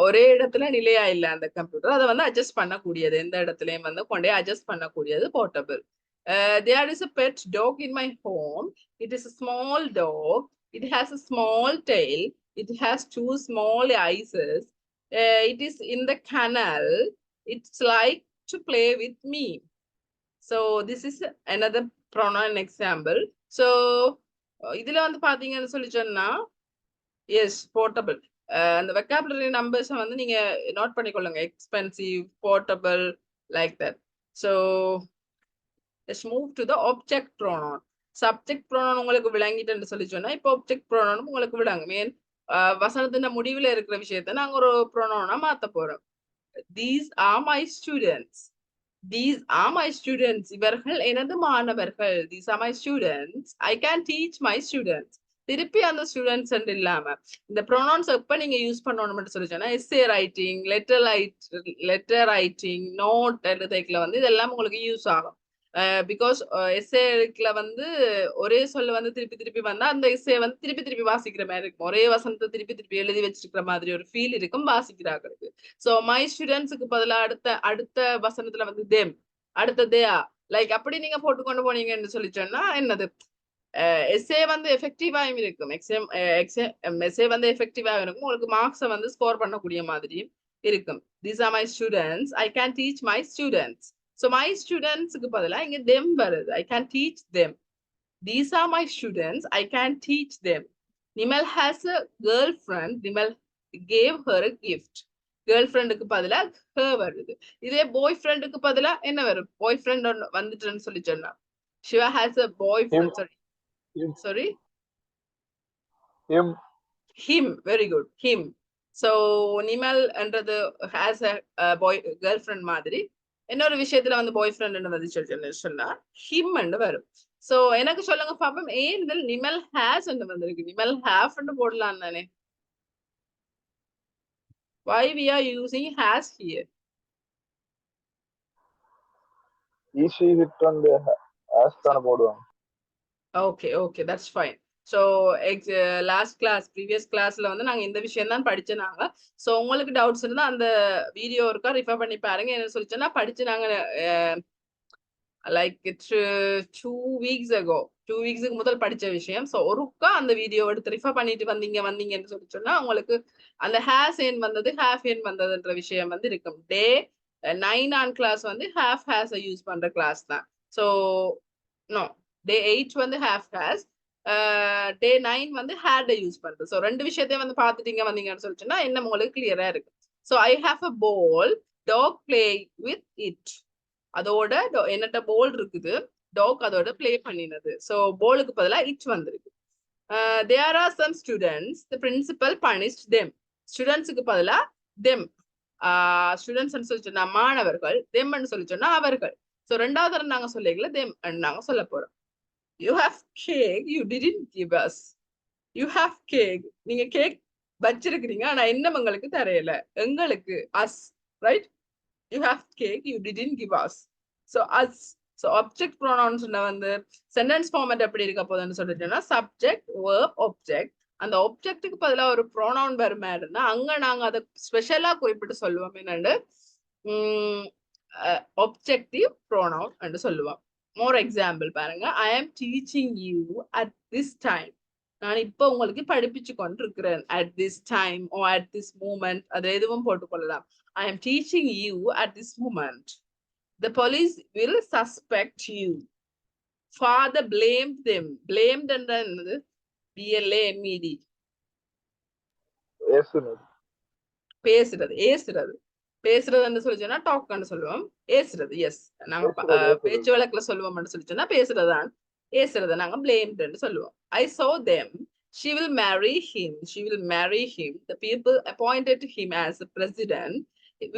ஒரே இடத்துல நிலையா இல்ல அந்த கம்ப்யூட்டர், அதை வந்து அட்ஜஸ்ட் பண்ணக்கூடியது, எந்த இடத்துலயும் வந்து கொண்டே அட்ஜஸ்ட் பண்ணக்கூடியது portable. There is a pet dog in my home. It is a small dog. It has a small tail. It has 2 small eyes. It is in the canal. It's like to play with me. So this is another pronoun example. So இதுல வந்து பாத்தீங்கன்னு சொல்லி சொன்னா yes, portable. And the vocabulary numbers வந்து நீங்க note பண்ணிக்கொள்ளுங்க. Expensive, portable, like that. So let's move to the object pronoun. Subject pronoun உங்களுக்கு விளங்கிட்டேன்னு சொல்லி சொன்னா இப்போ object pronoun உங்களுக்கு விளங்கும். மீன் வசனத்தின் முடிவுல இருக்கிற விஷயத்தை நாங்க ஒரு pronoun-ஆ மாத்த போறோம். These are my students. These are my students. இவர்கள் எனது மாணவர்கள். These are my students. I can teach my students. திருப்பி அந்த ஸ்டூடெண்ட்ஸ் இல்லாம இந்த ப்ரொனவுன்ஸ் எப்ப நீங்க யூஸ் பண்ணணும்னு சொல்லி சொன்னா essay writing, letter writing, note எழுதுறதுல வந்து இதெல்லாம் உங்களுக்கு யூஸ் ஆகும். பிகாஸ் எஸ்ஏல வந்து ஒரே சொல்ல வந்து திருப்பி திருப்பி வந்தா அந்த எஸ்ஏ வந்து திருப்பி திருப்பி வாசிக்கிற மாதிரி இருக்கும். ஒரே வசனத்தை திருப்பி திருப்பி எழுதி வச்சிருக்கிற மாதிரி ஒரு ஃபீல் இருக்கும் வாசிக்கிறாங்களுக்கு. ஸோ மை ஸ்டூடெண்ட்ஸுக்கு பதிலாக அடுத்த வசனத்துல வந்து தேம், அடுத்த தேயா, லைக் அப்படி நீங்க போட்டுக்கொண்டு போனீங்கன்னு சொல்லி சொன்னா என்னது எஸ்ஏ வந்து எஃபெக்டிவாகவும் இருக்கும். எஸ்ஏ வந்து எஃபெக்டிவாக இருக்கும், உங்களுக்கு மார்க்ஸை வந்து ஸ்கோர் பண்ணக்கூடிய மாதிரியும் இருக்கும். These are my students. I can teach my students. So my students-க்கு பதிலா இங்க them வருது. I can teach them. These are my students. I can teach them. Nimal has a girlfriend. Nimal gave her a gift. Girlfriend-க்கு பதிலா her வருது. இதே boyfriend-க்கு பதிலா என்ன வரும்? boyfriend வந்துட்டுன்னு சொல்லி சொன்னா Shiva has a boyfriend. Sorry. Him. Very good. Him. So Nimal என்றது has a girlfriend மாதிரி. இன்னொரு விஷயத்துல வந்து பாய் ஃப்ரெண்ட் வந்து சொன்னா ஹிம் என்று வரும். சோ எனக்கு சொல்லுங்க பாப்போம், ஏன் இதில் நிமல் ஹேஸ் என்று வந்திருக்கு? நிமல் ஹேவ் என்று போடலாம் தானே? Why we are using has here? Easy hit on the has தான போடுவாங்க. Okay, that's fine. So last class, previous classல வந்து நாங்க இந்த விஷயம் தான் படிச்சோம். சோ உங்களுக்கு டவுட்ஸ் இருந்தா அந்த வீடியோ இருக்கா ரெஃபர் பண்ணி பாருங்க. என்ன சொல்லிச்சேன்னா படிச்சு நாங்க like 2 weeks ago, 2 weeks-க்கு முதல் படிச்ச விஷயம். சோ ஒருக்கா அந்த வீடியோ எடுத்து ரெஃபர் பண்ணிட்டு வந்தீங்கன்னு சொல்லி சொன்னா உங்களுக்கு அந்த has ஏன் வந்தது, have ஏன் வந்ததுன்ற விஷயம் வந்து இருக்கும். டே 9 ஆன் கிளாஸ் வந்து have has யூஸ் பண்ற கிளாஸ் தான். சோ நோ, டே 8 வந்து have has, டே 9 வந்து had யூஸ் பண்றது. சோ ரெண்டு விஷயத்தையும் வந்து பார்த்துட்டீங்க வந்தீங்கன்னு சொல்லிச்சுன்னா என்ன உங்களுக்கு கிளியரா இருக்கு. So I have a ball, dog play with it. அதோட என்னட்ட பால் இருக்குது, டாக் அதோட பிளே பண்ணினது. சோ பாலுக்கு பதிலா இட் வந்திருக்கு. There are some students, the principal punished them. ஸ்டூடெண்ட்ஸுக்கு பதிலா them. ஸ்டூடெண்ட்ஸ் சொல்லி சொன்னா மாணவர்கள், them சொல்லி சொன்னா அவர்கள். சோ ரெண்டாவது தரம் நாங்க சொல்லிக்கல them நாங்க சொல்ல போறோம். You have cake, you didn't give us. You have cake. நீங்க கேக் வச்சிருக்கீங்க ஆனா என்ன உங்களுக்கு தரையில, எங்களுக்கு, us, right? You have cake, you didn't give us. So us. So object pronouns வந்து sentence format எப்படி இருக்க போகுதுன்னு சொல்லிட்டோம்னா subject, verb, object. அந்த objectக்கு பதிலா ஒரு pronoun வருமா இருந்தா அங்க நாங்க அதை ஸ்பெஷலா குறிப்பிட்டு சொல்லுவோம். என்னண்டு objective pronoun என்று சொல்லுவோம். More example பாருங்க. I am teaching you at this time. நான் இப்போ உங்களுக்கு படிப்பிச்சு கொண்டிருக்கிறேன். At this time or at this moment, அது எதுவும் போட்டுக்கொள்ளலாம். I am teaching you at this moment. The police will suspect you. Father blamed them. Blamed என்ற என்னது? BLAMED. ஏசுனது. பேசுறது, ஏசுறது. பேசுறதுன்னு சொல்லி சொன்னா டாக்னு சொல்லுவோம். ஏசுறது, எஸ். நாங்க பேச்சு வழக்குல சொல்லுவோம்னு சொல்லி சொன்னா பேசுறதுதான். ஏசுறத நாங்க blamed சொல்லுவோம். I saw them. She will marry him. She will marry him. The people appointed him as the president.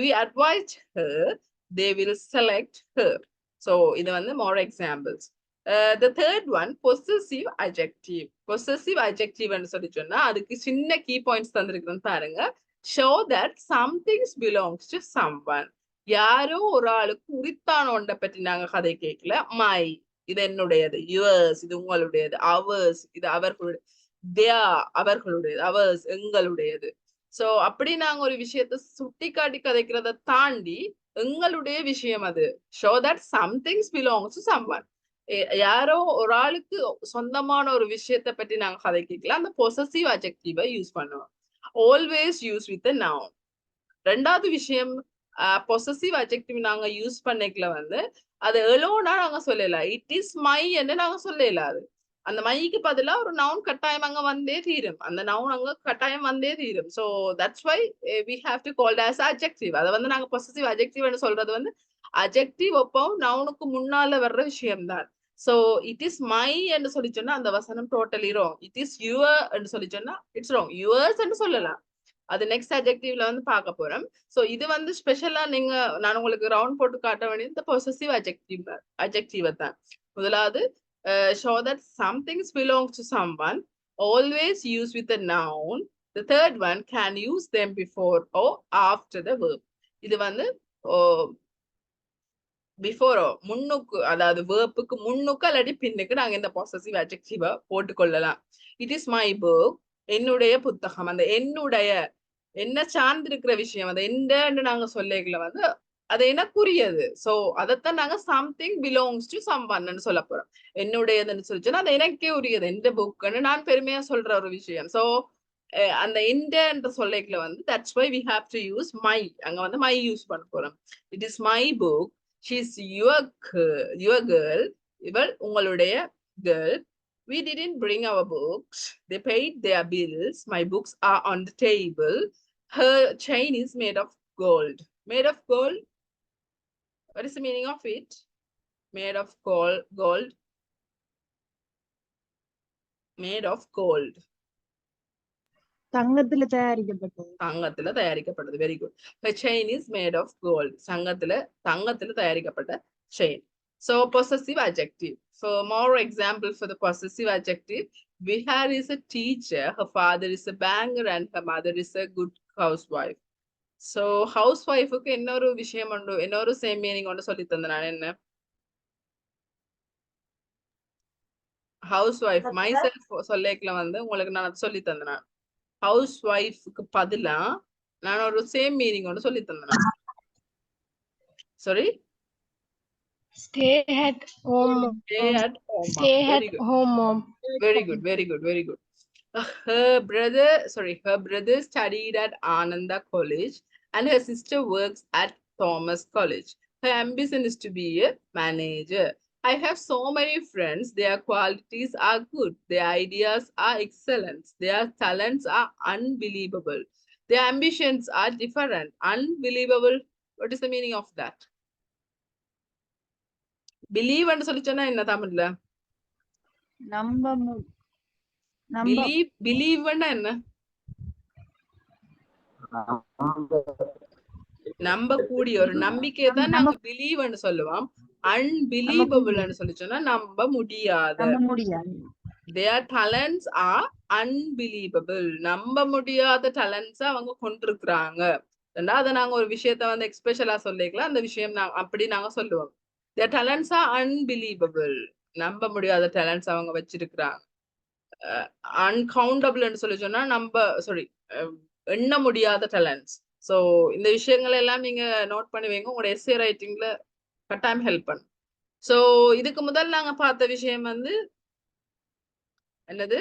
We advised her. They will select her. So இது வந்து more examples. The third one, possessive adjective. Possessive adjective ன்னு சொல்லி சொன்னா அதுக்கு சின்ன key points தந்திருக்குன்னு பாருங்க. Show that something belongs to someone. யாரோ ஒரு ஆளுக்கு உரித்தான ஒன்றை பற்றி நாங்க கதை கேட்கல. மை, இது என்னுடையது. யுவர்ஸ், இது உங்களுடையது. அவர்ஸ், இது அவர்களுடைய. தேர், அவர்களுடையது. அவர்ஸ், எங்களுடையது. சோ அப்படி நாங்க ஒரு விஷயத்தை சுட்டி காட்டி கதைக்கிறத தாண்டி எங்களுடைய விஷயம் அது. Show that somethings belongs to someone. யாரோ ஒரு ஆளுக்கு சொந்தமான ஒரு விஷயத்தை பற்றி நாங்க கதை கேட்கல. அந்த பொசசிவ் அட்ஜெக்டிவை யூஸ் பண்ணுவோம். Always use with a noun. ரெண்டாவது விஷயம், பொசசிவ் அட்ஜெக்டிவ் நாங்க யூஸ் பண்ணிக்கல வந்து அது எலோனா நாங்க சொல்லலாம். இட் இஸ் மை என்று நாங்க சொல்லலாம். அது அந்த மைக்கு பதிலா ஒரு நவுன் கட்டாயம் அங்க வந்தே தீரும். அந்த நவுன் அங்க கட்டாயம் வந்தே தீரும். So that's why we have to called as adjective. அதை வந்து நாங்க பொசசிவ் அட்ஜெக்டிவ் சொல்றது வந்து அட்ஜெக்டிவ் அப்போ நவுனுக்கு முன்னால வர்ற விஷயம்தான். So it is my என்று சொல்லி சொன்னா அந்த வசனம் totally wrong. It is your என்று சொல்லி சொன்னா இட்ஸ் ராங். யுவர்ஸ் என்று சொல்லலாம். அது நெக்ஸ்ட் அட்ஜெக்டிவ்ல வந்து பார்க்க போறோம். சோ இது வந்து ஸ்பெஷலா நீங்க நான் உங்களுக்கு ரவுண்ட் போட்டு காட்ட வேண்டியது இந்த பொசசிவ் அட்ஜெக்டிவ் தான். முதலாவது, show that something belongs to someone. Always use with a noun. The third one, can use them before or after the verb. இது வந்து பிஃபோரோ முன்னுக்கு, அதாவது வேர்ப்புக்கு முன்னுக்கு அல்லாட்டி பின்னுக்கு நாங்க இந்த பொசசிவ் அட்ஜெக்டிவ போட்டுக்கொள்ளலாம். இட் இஸ் மை புக், என்னுடைய புத்தகம். அந்த என்னுடைய என்ன சார்ந்திருக்கிற விஷயம், அதை என்னன்னு நாங்க சொல்லிக்கல வந்து அது எனக்குரியது. சோ அதைத்தான் நாங்க சம்திங் பிலாங்ஸ் டு சம்வன்னு சொல்ல போறோம். என்னுடையதுன்னு சொல்லிச்சுன்னா அது எனக்கே உரியது, எந்த புக்குன்னு நான் பெருமையா சொல்ற ஒரு விஷயம். சோ அந்த என்ற சொல்லிக்கல வந்து that's why we have to use my. அங்க வந்து மை யூஸ் பண்ண போறோம். It is my book. She's your girl. இவள் உங்களுடைய girl. We didn't bring our books. They paid their bills. My books are on the table. Her chain is made of gold. Made of gold? What is the meaning of it? Made of gold. Made of gold. தங்கத்துல தயாரிக்கப்பட்டது. தங்கத்துல தயாரிக்கப்பட்டது. Very good. Her chain is made of gold. தங்கத்துல தயாரிக்கப்பட்ட chain. So possessive adjective. So more example for the possessive adjective. Vihar is a teacher. Her father is a banker and her mother is a good housewife. So housewife க்கு இன்னொரு விஷயம் உண்டு, இன்னொரு same meaning ஒன்று சொல்லி தந்தேன் நான். என்ன ஹவுஸ் ஒய்ஃப் மை செல்ஃப் சொல்லிக்கல வந்து உங்களுக்கு நான் சொல்லி தந்தேன். ஹவுஸ் ஒய்ஃப்க்கு பதிலா நான் ஒரு சேம் மீனிங் ஒன்று சொல்லி தந்தேன். Sorry, Stay at home. stay at home. Stay at home, mom. Very good, very good, very good. Her brother studied at Ananda College and her sister works at Thomas College. Her ambition is to be a manager. I have so many friends. Their qualities are good. Their ideas are excellent. Their talents are unbelievable. Their ambitions are different. Unbelievable. What is the meaning of that? Believe and சொல்லிச்சனா என்ன தமிழ்ல? Believe ன்னா என்ன? நம்ப கூடிய ஒரு நம்பிக்கை தான் நாங்க பிலீவ் ன்னு சொல்லுவோம். அன்பிலீவபிள் ன்னு சொல்லிச்சோன்னா நம்ப முடியாத. Their talents are unbelievable. நம்ப முடியாத talents அவங்க கொண்டிருக்கிறாங்க. அதை நாங்க ஒரு விஷயத்த வந்து எக்ஸ்பெஷலா சொல்லிக்கலாம். அந்த விஷயம் அப்படி நாங்க சொல்லுவோம். Their talents are unbelievable. நம்ப முடியாத talents அவங்க வச்சிருக்கிறாங்க. uncountable ன்னு சொல்லி சொன்னா எண்ண முடியாத talents. சோ இந்த விஷயங்கள் எல்லாம் நீங்க நோட் பண்ணி வைங்க, உங்களோட எஸ்ஏ ரைட்டிங்ல கட்டாயம் ஹெல்ப் பண்ணும். சோ இதுக்கு முதல் நாங்க பார்த்த விஷயம் வந்து என்னது?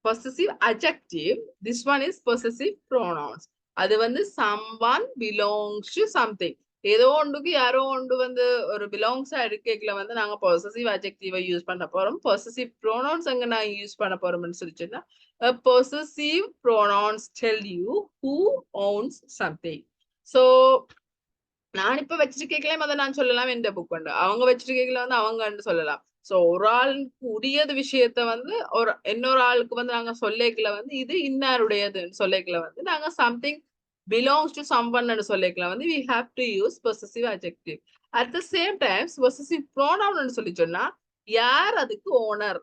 possessive adjective. This one is possessive pronouns. அது வந்து someone belongs to something. ஏதோ ஒன்றுக்கு யாரோ ஒன்று வந்து ஒரு பிலாங்ஸா எடுக்கல வந்து நாங்க பொசசிவ் அட்ஜெக்டிவை யூஸ் பண்ண போறோம். பொசசிவ் ப்ரோனவுன்ஸ் அங்க நான் யூஸ் பண்ண போறோம்னு சொல்லிச்சுன்னா possessive pronouns tell you who owns something. So நான் இப்ப வச்சுட்டு கேட்கலாம் அதை நான் சொல்லலாம் எந்த புக் வந்து அவங்க வச்சுட்டு கேட்கல வந்து அவங்கன்னு சொல்லலாம். ஸோ ஒரு ஆளுக்கு உரியது விஷயத்த வந்து ஒரு இன்னொரு ஆளுக்கு வந்து நாங்க சொல்லிக்கல வந்து இது இன்னாருடையதுன்னு சொல்லிக்கல வந்து நாங்க சம்திங் belongs to someone ன்னு சொல்லிக்கலாம் வந்து we have to use possessive adjective. At the same time possessive pronoun ன்னு சொல்லி சொன்னா யார் அதுக்கு ஓனர்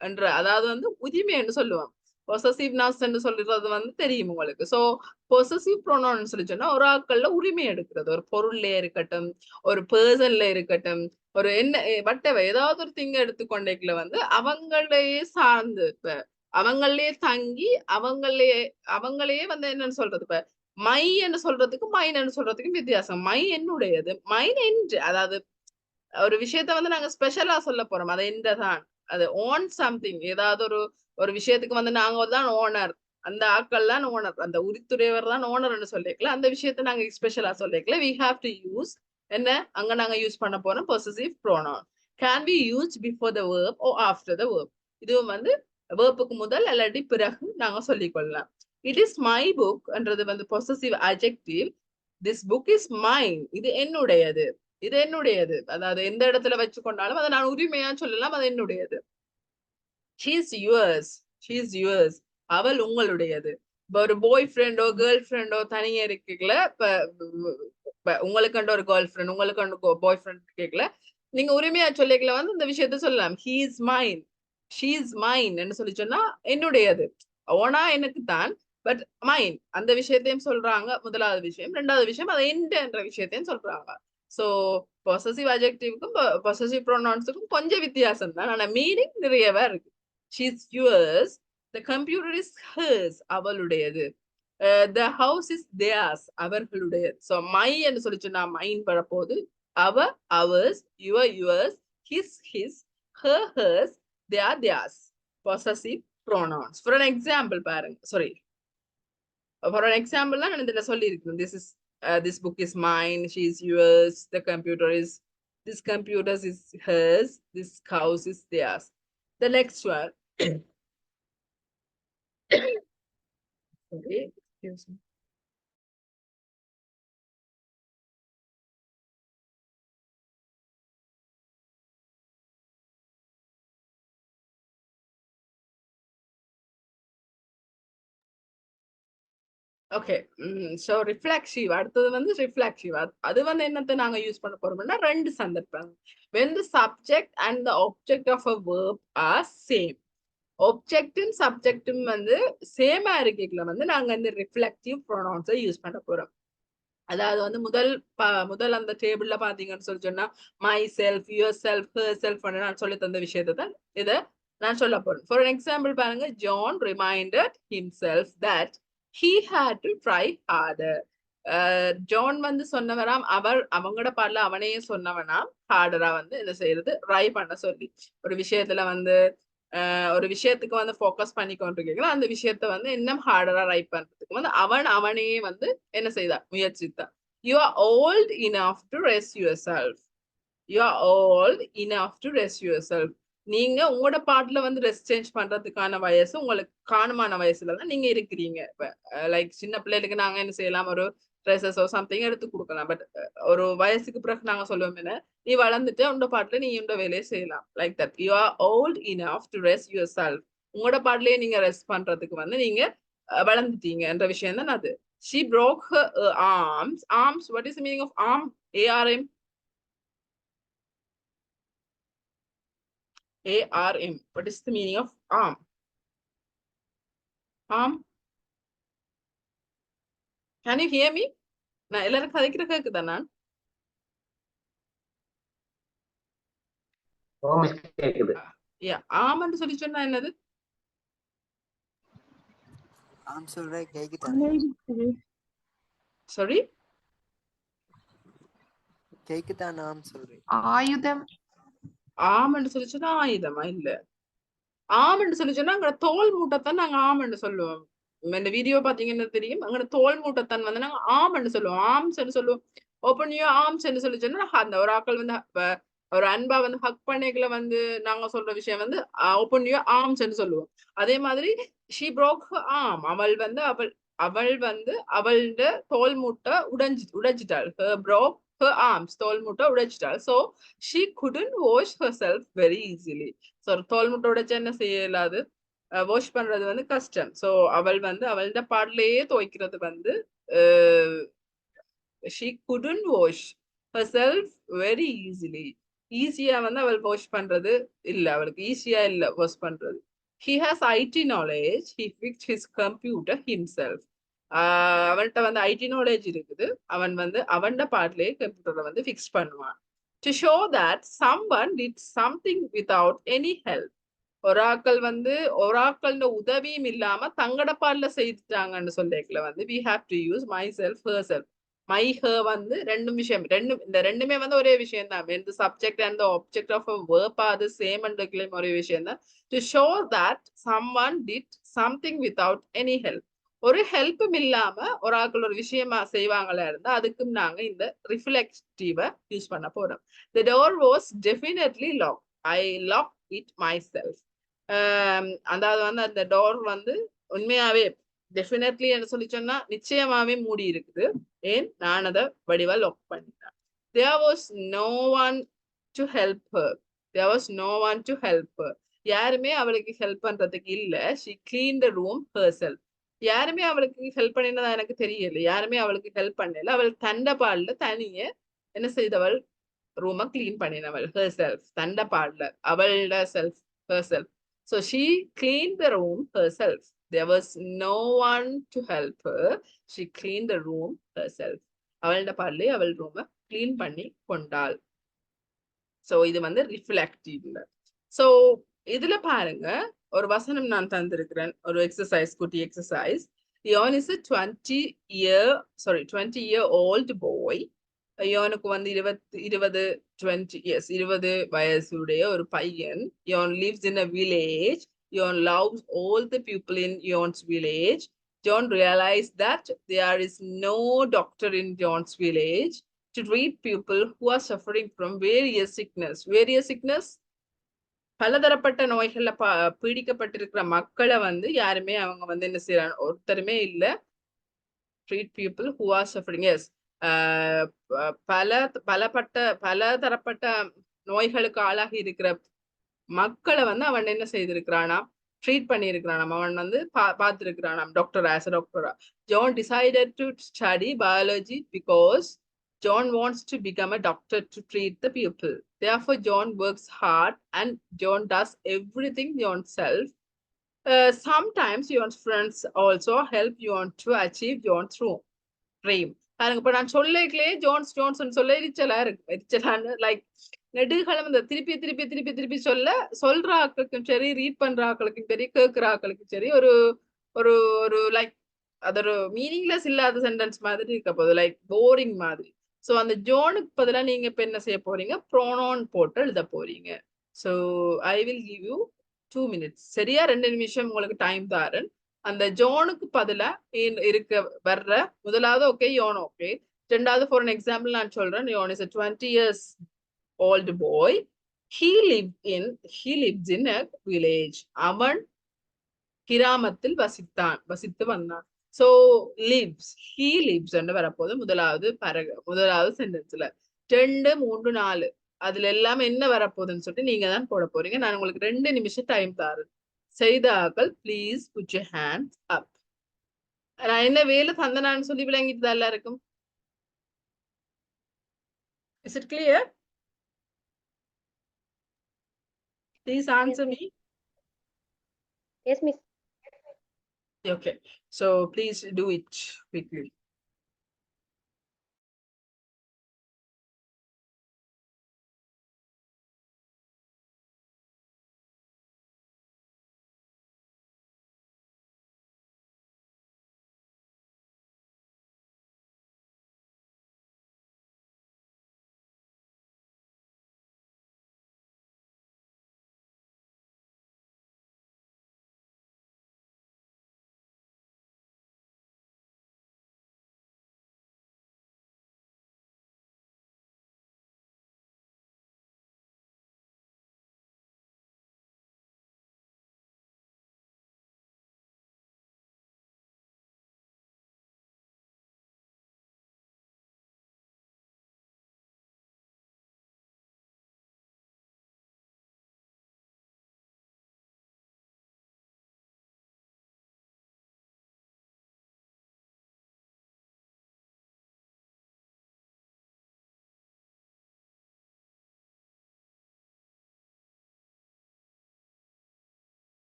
என்ற அதாவது வந்து உரிமைன்னு சொல்லுவோம். பொசசிவ்னஸ் சொல்றது வந்து தெரியும் உங்களுக்கு. சோ பொசசிவ் ப்ரோனவுன் சொல்லி சொன்னா ஒரு ஆட்கள்ல உரிமை எடுக்கிறது, ஒரு பொருள்ல இருக்கட்டும், ஒரு பர்சன்ல இருக்கட்டும், ஒரு என்ன வட்டவை ஏதாவது ஒரு திங்க எடுத்துக்கொண்டேக்கல வந்து அவங்களையே சார்ந்து இப்ப அவங்களே தங்கி அவங்களே வந்து என்னன்னு சொல்றது இப்ப மை என்று சொல்றதுக்கும் மைன்னு சொல்றதுக்கும் வித்தியாசம். மை என்னுடையது, மைன் என்று அதாவது ஒரு விஷயத்த வந்து நாங்க ஸ்பெஷலா சொல்ல போறோம். அது என்றதான் அது ஓன் சம்திங் ஏதாவது ஒரு விஷயத்துக்கு வந்து நாங்க தான் ஓனர், அந்த ஆட்கள் தான் ஓனர், அந்த உரித்துறையவர் தான் ஓனர்னு சொல்லிக்கல. அந்த விஷயத்த நாங்க ஸ்பெஷலா சொல்லிக்கல. we have to use என்ன அங்க நாங்க யூஸ் பண்ண போறோம் possessive pronoun. can be used before the verb or after the verb. இதுவும் வந்து வேர்ப்புக்கு முதல் அல்லது பிறகு நாங்க சொல்லிக்கொள்ளலாம். it is my book என்றது வந்து possessive adjective. this book is mine. இது என்னுடையது, இது என்னுடையது. அதாவது எந்த இடத்துல வச்சு கொண்டாலும் அதை நான் உரிமையா சொல்லலாம், அது என்னுடையது. she is yours, she is yours. அவள் உங்களுடையது. இப்ப ஒரு பாய் ஃப்ரெண்டோ கேர்ள் ஃப்ரெண்டோ தனியா இருக்கல, இப்ப உங்களுக்கு ஒரு கேர்ள் ஃப்ரெண்ட் உங்களுக்கு பாய் ஃப்ரெண்ட் கேட்கல, நீங்க உரிமையா சொல்லிக்கல வந்து இந்த விஷயத்த சொல்லலாம். he is mine, she is mine என்று சொல்லி சொன்னா என்னுடையது, ஓனா எனக்கு தான், பட் மைன் அந்த விஷயத்தையும் சொல்றாங்க. முதலாவது விஷயம். ரெண்டாவது விஷயம் அதை என்ற விஷயத்தையும் சொல்றாங்க. சோ பொசசிவ் அட்ஜெக்டிவ்க்கும் பொசசிவ் ப்ரோனவுன்ஸுக்கும் கொஞ்சம் வித்தியாசம் தான், ஆனா மீனிங் நிறையவே இருக்கு. she is yours, the computer is hers, அவளுடையது, the house is theirs, அவர்களுடையது. சோ மை என்று சொல்லி சொன்னா மைன் வரப்போது, our ours, yours, his, her hers, their theirs. possessive pronouns. For an example பாருங்க, sorry, for an example நான் இதுல சொல்லி இருக்கேன். this book is mine, she is yours, this computer is hers, this house is theirs. The next one sorry, excuse me. Okay, so reflexive அடுத்தது வந்து reflexive. அது வந்து என்னத்தை நாங்க யூஸ் பண்ண போறோம்னா ரெண்டு சந்தர்ப்பம். when the subject and the object of a verb are same. ஒப்ஜெக்டும் சப்ஜெக்டும் வந்து சேமா இருக்கல வந்து நாங்க இந்த ரிஃப்ளெக்டிவ் ப்ரோனவுன்ஸை யூஸ் பண்ண போறோம். அதாவது வந்து முதல் அந்த டேபிள்ல பாத்தீங்கன்னு சொல்லி சொன்னா my self, your self, her self நான் சொல்லி தந்த விஷயத்தை தான் இதை நான் சொல்ல போறேன். ஃபார் எக்ஸாம்பிள் பாருங்க, John reminded himself that he had to try harder. John வந்து சொன்னவராம், அவங்களோட பாடல அவனையே சொன்னவனாம் ஹார்டரா வந்து என்ன செய்யறது, ட்ரை பண்ண சொல்லி. ஒரு விஷயத்துல வந்து ஒரு விஷயத்துக்கு வந்து ஃபோக்கஸ் பண்ணி கொண்டிருக்கீங்களா, அந்த விஷயத்த வந்து இன்னும் ஹார்டரா ரைட் பண்றதுக்கு வந்து அவனையே வந்து என்ன செய்தா, முயற்சித்தான். you are old enough to rest yourself. you are old enough to rest yourself. நீங்க உங்களோட பாட்டுல வந்து ரெஸ்ட் சேஞ்ச் பண்றதுக்கான வயசு உங்களுக்கு காணுமான வயசுல தான் நீங்க இருக்கிறீங்க. இப்ப லைக் சின்ன பிள்ளைகளுக்கு நாங்க என்ன செய்யலாம், ஒரு ட்ரெஸ்ஸஸோ சம்திங் எடுத்து கொடுக்கலாம். பட் ஒரு வயசுக்கு பிறகு நாங்க சொல்லுவோம் என்ன, நீ வளர்ந்துட்டு உன்னோட பாட்டுல நீ இந்த வேலையை செய்யலாம். Like that you are old enough to rest yourself. உங்களோட பாட்டுலயே நீங்க ரெஸ்ட் பண்றதுக்கு வந்து நீங்க வளர்ந்துட்டீங்க என்ற விஷயம் தான் அது. she broke her arms. What is the meaning of arm? ARM. ARM. What is the meaning of arm? Arm. Can you hear me? நான் எல்லாரும் கதைக்கிற கேக்குதா? நான் ஆம் என்று சொல்லி சொன்னா என்னது? ஆம் சொல்றே கேக்குதா? சாரி, கேக்குதா? நாம் சொல்றேன் ஆயுதம். ஆம் என்று சொல்லி சொன்னா ஆயுதமா? இல்ல, ஆம் என்று சொல்லி சொன்னா அங்க தோல் மூட்டைத்தான் நாங்க ஆம் என்று சொல்லுவோம். இந்த வீடியோ பாத்தீங்கன்னா தெரியும், அங்க தோல் மூட்டைத்தான் வந்து நாங்க ஆம் என்று சொல்லுவோம். ஆம்ஸ் என்று சொல்லுவோம். ஓப்பன் யுவர் ஆர்ம்ஸ் என்று சொல்லி சொன்னா அந்த ஒரு ஆக்கள் வந்து ஒரு அன்பா வந்து ஹக் பண்ணிக்கல வந்து நாங்க சொல்ற விஷயம் வந்து ஓப்பன் யுவர் ஆர்ம்ஸ் என்று சொல்லுவோம். அதே மாதிரி ஷீ ப்ரோக் ஆர்ம், அவள் வந்து அவளோட தோல் மூட்டை உடைச்சிட்டாள். ப்ரோக் her arms, தோல் மூட்டை உடைச்சிட்டாள். So she couldn't wash herself very easily. So தோல் மூட்டை உடைச்சு என்ன செய்ய இயலாது, வாஷ் பண்றது வந்து கஷ்டம். ஸோ அவள் வந்து அவளோட பாடலையே துவைக்கிறது வந்து she couldn't wash herself very easily. ஈஸியா வந்து அவள் வாஷ் பண்றது இல்ல, அவளுக்கு ஈஸியா இல்ல வாஷ் பண்றது. he has IT knowledge, he fixed his computer himself. அவன்கிட்ட வந்து IT knowledge இருக்குது, அவன் வந்து அவன்ட பாட்லயே கம்ப்யூட்டரை வந்து ஃபிக்ஸ் பண்ணுவான். to show that someone did something without any help. Oracle உதவியும் இல்லாம தங்கட பாடல செய்துட்டாங்கன்னு சொல்லிக்கல வந்து we have to use myself, herself. My her வந்து இந்த ரெண்டுமே வந்து ஒரே விஷயம் தான். இந்த subject and object of verb அது சேம் அண்ட் ஒரே விஷயம் தான். To show that someone did something without any help. ஒரு ஹெல்ப்பும் இல்லாம ஒரு ஆக்கள் ஒரு விஷயமா செய்வாங்களா இருந்தா அதுக்கும் நாங்க இந்த ரிஃப்ளெக்டிவ யூஸ் பண்ண போறோம். The door was definitely lock, I lock it myself. அதாவது வந்து அந்த டோர் வந்து உண்மையாவே டெஃபினெட்லி என்ன சொல்லி சொன்னா நிச்சயமாவே மூடி இருக்குது. ஏன், நான் அதை வடிவா லாக் பண்ணிட்டேன். there was no one to help her. there was no one to help her. யாருமே அவளுக்கு ஹெல்ப் பண்றதுக்கு இல்ல. she cleaned the room herself. யாருமே அவளுக்கு ஹெல்ப் பண்ணினதா எனக்கு தெரியல. யாருமே அவளுக்கு ஹெல்ப் பண்ணல. அவள் தண்டபால்ல தனிய என்ன செய்தவள், ரூமை கிளீன் பண்ணினவள். herself, தண்டபால்ல அவளோட self, herself. so she cleaned the room herself. there was no one to help her. she cleaned the room herself. அவளோட பாடலே அவள் ரூமை கிளீன் பண்ணி கொண்டாள். சோ இது வந்து ரிஃப்ளெக்டிவ்ல. சோ இதுல பாருங்க, ஒரு வசனம் நான் தந்திருக்கிறேன், ஒரு எக்ஸசைஸ், குட்டி exercise. Yon is a 20-year-old boy. யோனுக்கு வந்து 20 வயசுடைய ஒரு பையன். Yon lives in a village. Yon loves all the people in Yon's village. John realized that there is no doctor in John's village to treat people who are suffering from various sickness. Various sickness, பலதரப்பட்ட நோய்கள்ல பீடிக்கப்பட்டிருக்கிற மக்களை வந்து யாருமே அவங்க வந்து என்ன செய்யறாங்க, ஒருத்தருமே இல்ல. Treat people who are suffering. Yes, பல தரப்பட்ட நோய்களுக்கு ஆளாகி இருக்கிற மக்களை வந்து அவன் என்ன செய்திருக்கிறானா, ட்ரீட் பண்ணியிருக்கிறானாம். அவன் வந்து பார்த்திருக்கிறானாம் டாக்டரா, ஆஸ் அ டாக்டரா. John decided to study biology because John wants to become a doctor to treat the people. Therefore, John works hard and John does everything himself. Sometimes John's friends also help John to achieve John's dream. பாருங்க, இப்ப நான் சொல்லிக்கலே Jones சொல்ல எரிச்சலான்னு like நெடுகளம் இந்த திருப்பி சொல்ற ஆக்களுக்கும் சரி, read பண்ற ஆக்களுக்கும் சரி, கேட்கிற ஆக்களுக்கும் சரி, ஒரு ஒரு ஒரு லைக் அது ஒரு மீனிங்லெஸ் இல்லாத சென்டென்ஸ் மாதிரி இருக்க போகுது, லைக் போரிங் மாதிரி. ஸோ அந்த ஜோனுக்கு பதிலாக நீங்க இப்ப என்ன செய்ய போறீங்க, ப்ரோனோன் போட்டு எழுத போறீங்க. So I will give you 2 minutes. சரியா 2 நிமிஷம் உங்களுக்கு டைம் தாரன். அந்த ஜோனுக்கு பதிலா இருக்க வர்ற முதலாவது ஓகே, யோன் ஓகே. ரெண்டாவது ஃபார் an எக்ஸாம்பிள் நான் சொல்றேன். யோன் is a 20-year-old boy. he lives in a village. அவன் கிராமத்தில் வசித்து வந்தான். So lives, he lives என்று வரப்போது முதலாவது சென்டென்ஸ்ல 2, 3, 4 அதுல எல்லாம் என்ன வரப்போகுதுன்னு சொல்லிட்டு நீங்க தான் போட போறீங்க. நான் உங்களுக்கு 2 நிமிஷம் டைம் தரேன். செய்த ஆக்கள் please put your hands up. நான் என்ன வேலை தந்தனான்னு சொல்லி விளங்கிட்டு தான் எல்லாருக்கும். Is it clear? Please answer me. Yes, Miss. Okay, so please do it quickly.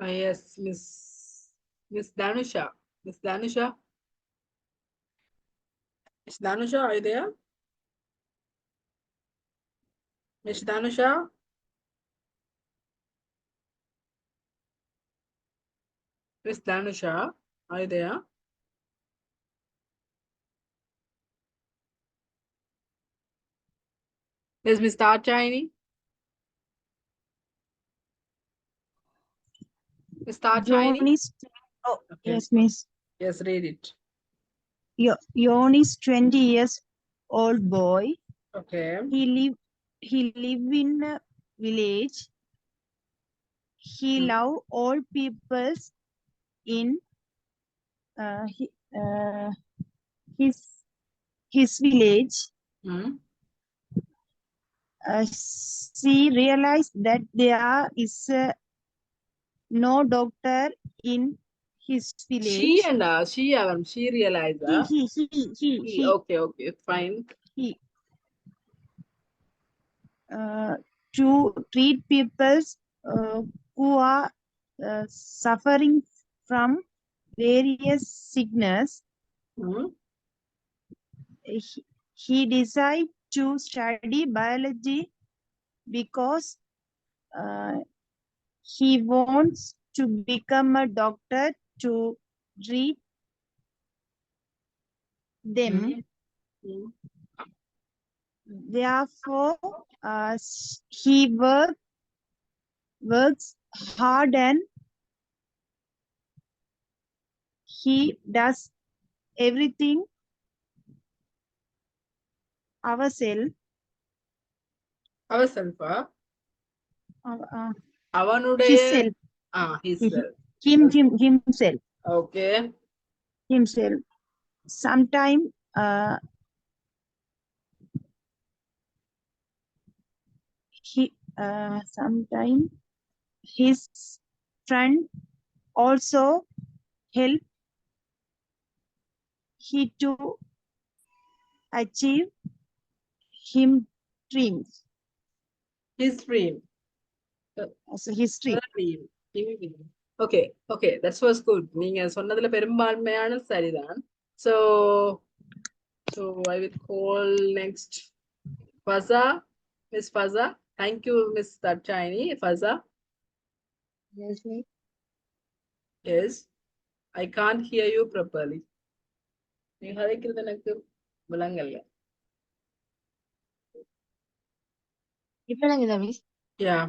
Yes, Miss Danusha. Miss Danusha. Miss Danusha, are you there? Miss Danusha? Miss Danusha, are you there? Is Miss Tarchini? Miss John Tarchini? is, oh, Okay. yes, Miss. Yes, read it. John is 20 years old boy. Okay. He live in a village. He Hmm. love all peoples in uh, he, uh, his village. Hmm. She realized that there is no doctor in his She village. and she realized he, He, okay, fine. he to treat people who are suffering from various sickness. Hmm. He decided to study biology because uh, he wants to become a doctor to treat them. Hmm. Therefore, he works hard and he does everything ourselves. Ourself, அவனுடைய Himself. his Himself. okay. Himself. Sometime sometime his friend also help he to achieve him dreams. His dream. So his dream. Dream. Okay, that was good. நீங்க சொன்னதுல பெரும்பான்மையான சரிதான். So I will call next Faza. Miss Faza. Thank you, Miss Tarchini. Faza. Yes, Miss. Yes. I can't hear you properly. நீ கதைக்கிறது எனக்கு விளங்கல. Miss. Yeah.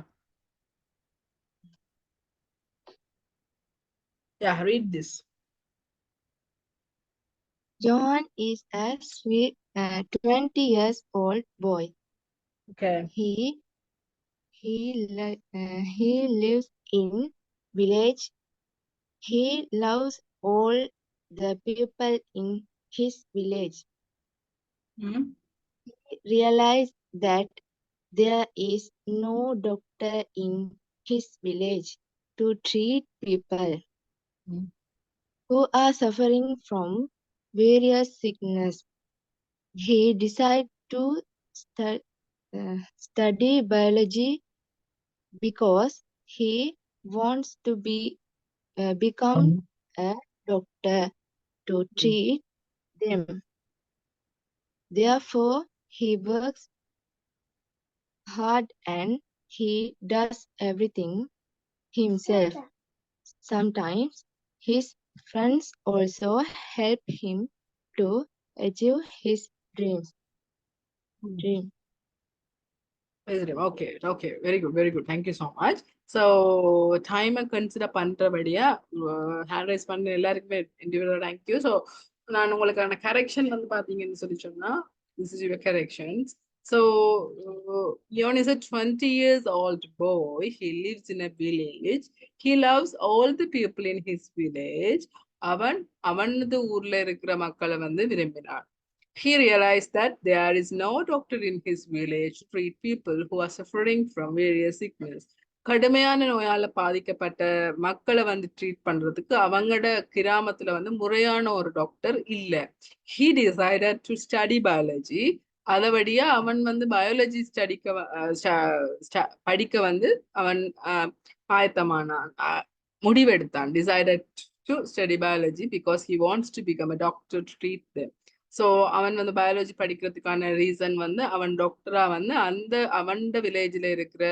Yeah, read this. John is a sweet 20 years old boy. Okay. He lives in village. He loves all the people in his village. Hmm. He realized that there is no doctor in his village to treat people Hmm. who are suffering from various sickness. He decided to study biology because he wants to become a doctor to treat them. Therefore, he works hard and he does everything himself. Sometimes his friends also help him to achieve his dream. Okay. Very good. Thank you so much. So, time consider பண்றபடியா hand raise பண்ண எல்லாருக்குமே individual thank you. So நான் உங்களுக்கான correction வந்து பார்த்தீங்கன்னு சொல்லி சொன்னா this is your corrections. So, Leon is a 20 years old boy. He lives in a village. He loves all the people in his village. அவனது ஊர்ல இருக்கிற மக்களை வந்து விரும்பினான். He realized that there is no doctor in his village to treat people who are suffering from various sickness. கடுமையான நோயால பாதிக்கப்பட்ட மக்களை வந்து ட்ரீட் பண்றதுக்கு அவங்களோட கிராமத்துல வந்து முறையான ஒரு டாக்டர் இல்ல. He decided to study biology. அதபடியா அவன் வந்து பயாலஜி படிக்க வந்து அவன் ஆயத்தமானான். முடிவெடுத்தான், decided to study biology because he wants to become a doctor to treat them. So அவன் வந்து பயாலஜி படிக்கிறதுக்கான ரீசன் வந்து அவன் டாக்டரா வந்து அந்த அவன்ட வில்லேஜில் இருக்கிற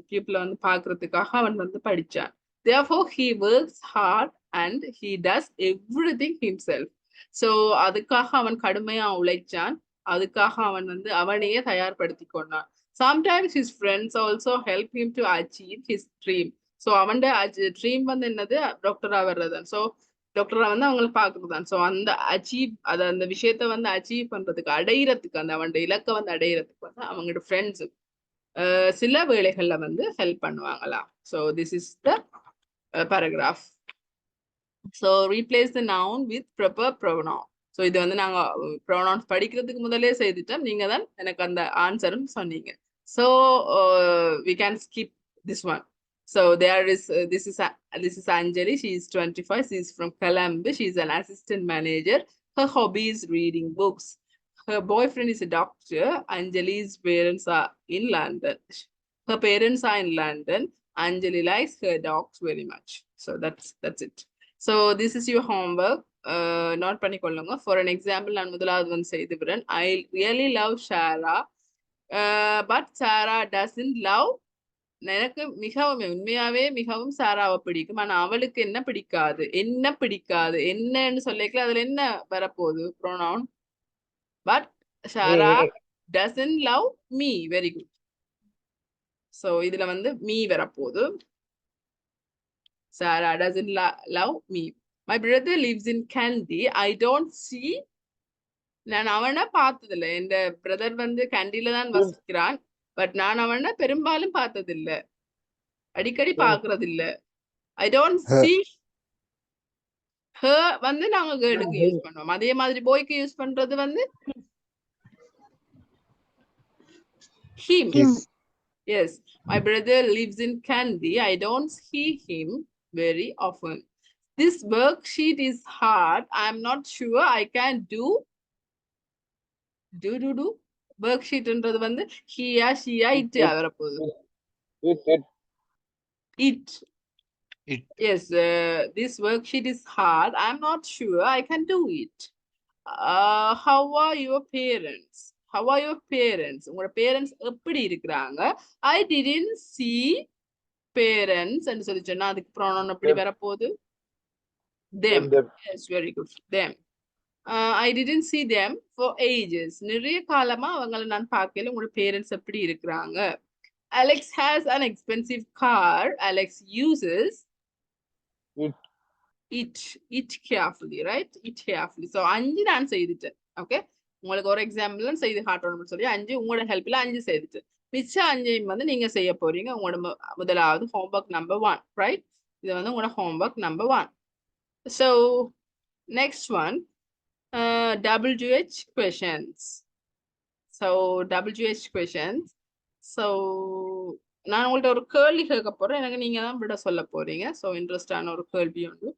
பீப்புளை வந்து பார்க்கறதுக்காக அவன் வந்து படிச்சான். Therefore he works hard and he does everything himself. So அதுக்காக அவன் கடுமையா உழைச்சான், அதுக்காக அவன் வந்து அவனையே தயார்படுத்தி கொண்டான். Sometimes his friends also help him to achieve his dream. So அவன் ட்ரீம் வந்து என்னது, டாக்டரா வர்றதுதான். ஸோ டாக்டரா வந்து அவங்களை பார்க்கறதுதான். ஸோ அந்த அந்த விஷயத்த வந்து அச்சீவ் பண்றதுக்கு, அடையிறதுக்கு, அந்த அவன் இலக்கை வந்து அடையிறதுக்கு வந்து அவங்களோட ஃப்ரெண்ட்ஸ் சில வேளைகள்ல வந்து ஹெல்ப் பண்ணுவாங்களாம். So this is the paragraph. So replace the noun with proper pronoun. So இது வந்து நாங்க ப்ரொனவுன்ஸ் படிக்கிறதுக்கு முதலே செய்துட்டோம், நீங்க தான் எனக்கு அந்த ஆன்சரும் சொன்னீங்க. So we can skip this one. So there is this is Anjali. She is 25. She is from Colombo. She is an assistant manager. Her hobby is reading books. Her boyfriend is a doctor. Anjali's parents are in London. Her parents are in London. Anjali likes her dogs very much. So that's it. So this is your homework. Not பண்ணிக்கொள்ளுங்க. For an example, நான் முதலாவது வந்து செய்து விடுறேன். I really love Sarah, but Sarah doesn't love. எனக்கு மிகவும் உண்மையாவே மிகவும் சாராவை பிடிக்கும், ஆனா அவளுக்கு என்ன பிடிக்காது, என்னன்னு சொல்லிக்கல, அதுல என்ன வரப்போகுது, pronoun. But Sara doesn't love me. Very good. So இதுல வந்து me வரப்போகுது. Sarah doesn't love me. My brother lives in Kandy. I don't see. நான் அவனை பார்த்ததில்லை. என் பிரதர் வந்து கண்டியில தான் வசிக்கிறான், பட் நான் அவனை பெரும்பாலும் பார்த்ததில்லை, அடிக்கடி பார்க்கறது இல்ல. ஐ டோன்ட் see her வந்து நாங்க கேர்ளுக்கு யூஸ் பண்ணுவோம். அதே மாதிரி பாய்க்கு யூஸ் பண்றது வந்து him. Yes, my brother lives in Kandy. I don't see him very often. This worksheet is hard. I'm not sure I can do worksheet என்றது வந்து ஹியா ஷியா இட் வரப்போகுது. It. Yes, this worksheet is hard. I'm not sure I can do it. How are your parents? உங்களோட parents எப்படி இருக்கிறாங்க? I didn't see parents and சொல்லி சொன்னா அதுக்கு pronoun எப்படி வரப்போகுது? Them. Yes, very good. Them. I didn't see them for ages. நிறைய காலமா அவங்களை நான் பார்க்கல. உங்களோட parents எப்படி இருக்கிறாங்க? Alex has an expensive car. Alex uses it carefully, right? It carefully. So அஞ்சு நான் செய்துட்டேன். ஓகே, உங்களுக்கு ஒரு எக்ஸாம்பிள் செய்து காட்டணும்னு சொல்லி அஞ்சு உங்களோட ஹெல்ப்ல அஞ்சு செய்துட்டேன். மிச்சம் அஞ்சையும் வந்து நீங்க செய்ய போறீங்க. உங்களோட முதலாவது ஹோம்ஒர்க் நம்பர் 1, ரைட்? இது வந்து உங்களோட homework number 1. So next one, WH questions. So WH questions. So நான் உங்கள்ட்ட ஒரு கேள்வி கேட்க போறேன், எனக்கு நீங்க தான் விட சொல்ல போறீங்க. ஸோ இன்ட்ரெஸ்டான ஒரு கேள்வி உண்டு.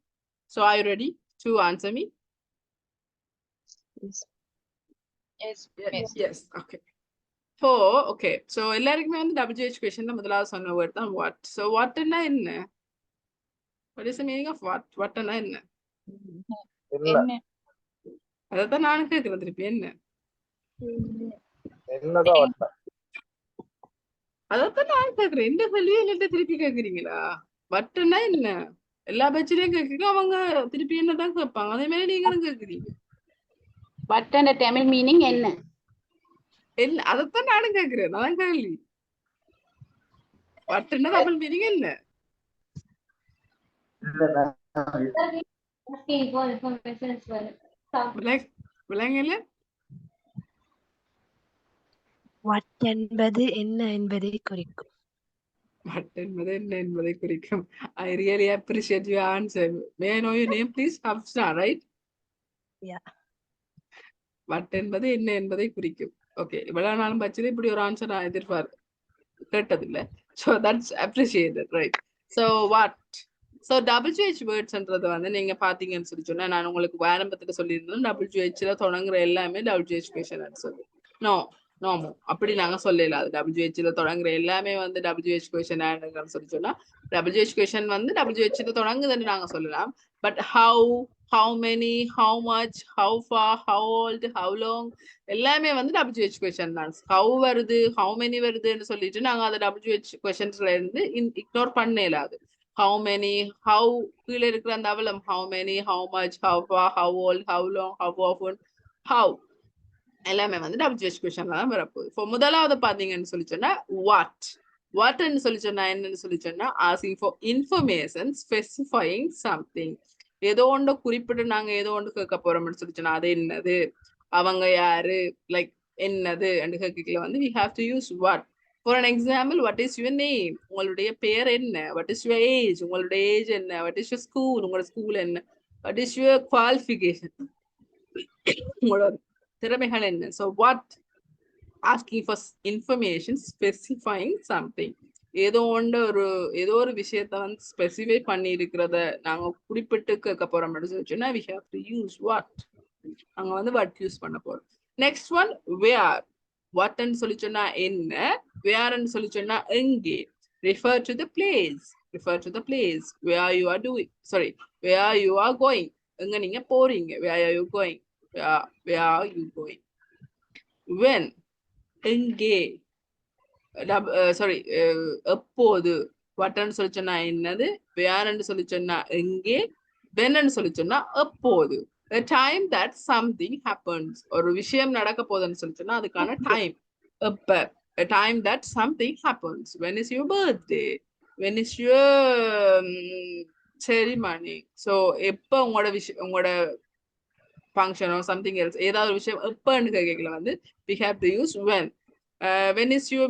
So are you ready to answer me? Yes. Okay. Okay. So எல்லாருக்குமே வந்து WH questionல முதலாவது சொன்ன வேர்ட் தான் what. So what ன்னா என்ன? What is the meaning of what? What ன்னா என்ன? அதான் நானும் கேட்கிறேன் திருப்பி, என்ன? அதான் நான் கேட்கிறேன். எந்த கேள்வியும் என்கிட்ட திருப்பி கேட்குறீங்களா? வட்டுன்னா என்ன? எல்லா பேச்சிலையும் கேட்குறீங்க, அவங்க திருப்பி என்னதான் கேட்பாங்க, அதே மாதிரி நீங்களும் கேட்குறீங்க. வட்டோட தமிழ் மீனிங் என்ன? அதைத்தான் நானும் கேட்கிறேன். அதான் கேள்வி. வட்டுன்னா தமிழ் மீனிங் என்ன? விளங்கல? வட் என்பது என்ன என்பதை குறிக்கும். வட் என்பது என்ன என்பதை குறிக்கும். I really appreciate your answer. May I know your name, please? Hafsa, right? Yeah. வட் என்பது என்ன என்பதை குறிக்கும். ஓகே, இவ்வளவு நாளும் பட்சது இப்படி ஒரு ஆன்சர் நான் கேட்டதில்லை. So that's appreciated, right? So what? So WH வேர்ட்ஸ்ன்றது வந்து நீங்க பாத்தீங்கன்னு சொல்லி சொன்னா, நான் உங்களுக்கு ஆரம்பத்துல சொல்லியிருந்தேன் WH ல தொடங்குற எல்லாமே WH கொஸ்டின் ஆன்சர். No, நோமோ அப்படி நாங்க சொல்லல. அது WH தொடங்குற எல்லாமே வந்து WH கொஷன் சொல்லி சொன்னா WH கொஷன் வந்து WH தொடங்குதுன்னு நாங்க சொல்லலாம். But how many, how much, how far, how old, how long எல்லாமே வந்து WH கொஷன் தான். how வருது, how many வருதுன்னு சொல்லிட்டு நாங்க அதை WH கொஷன்ஸ்ல இருந்து இக்னோர் பண்ணலாது. how many, how கீழே இருக்கிற அந்த அவலம் how many, how much, how far, how old, how long, how often, how எல்லாமே வந்து WH கொஷன்ல தான் வரப்போகுது. இப்போ முதலாவது பாத்தீங்கன்னு சொல்லி சொன்னா வாட்ன்னு சொல்லி சொன்னா என்னன்னு சொல்லி சொன்னா asking for information specifying something. ஏதோ ஒன்று குறிப்பிட்டு நாங்க ஏதோ ஒன்று கேட்க போறோம்னு சொல்லி சொன்னா அது என்னது, அவங்க யாரு, லைக் என்னது கேட்கல வந்து we have to use what. For an example, what is your name, உங்களுடைய பேர் என்ன, what is your age, உங்களுடைய ஏஜ் என்ன, what is your school, உங்களோட ஸ்கூல் என்ன, what is your qualification, உங்களோட திறமைகள் என்ன. So what, asking for information specifying something. ஏதோ ஒரு விஷயத்த வந்து ஸ்பெசிஃபை பண்ணி இருக்கிறத நாங்க குறிப்பிட்டு கேட்க போறோம் சொன்னா we have to use what. நாங்க வந்து what யூஸ் பண்ண போறோம். Next one where. whatன்னு சொல்லி சொன்னா என்ன, whereன்னு சொல்லி சொன்னா எங்கே. refer to the place, where you are doing, where you are going, எங்க நீங்க போறீங்க, where are you going, where are you going. when, எங்கே, எப்போது. whatன்னு சொல்லி சொன்னா என்னது, whereன்னு சொல்லி சொன்னா எங்கே, whenன்னு சொல்லி சொன்னா எப்போது. a time that something happens, ஒரு விஷயம் நடக்க போகுதுன்னு சொல்லி சொன்னா அதுக்கான டைம் எப்ப. a time that something happens. when is your birthday, when is your ceremony. so எப்ப உங்களோட function or something else, ஏதாவது ஒரு விஷயம் எப்பன்னு கேட்கல வந்து we have to use when. when is your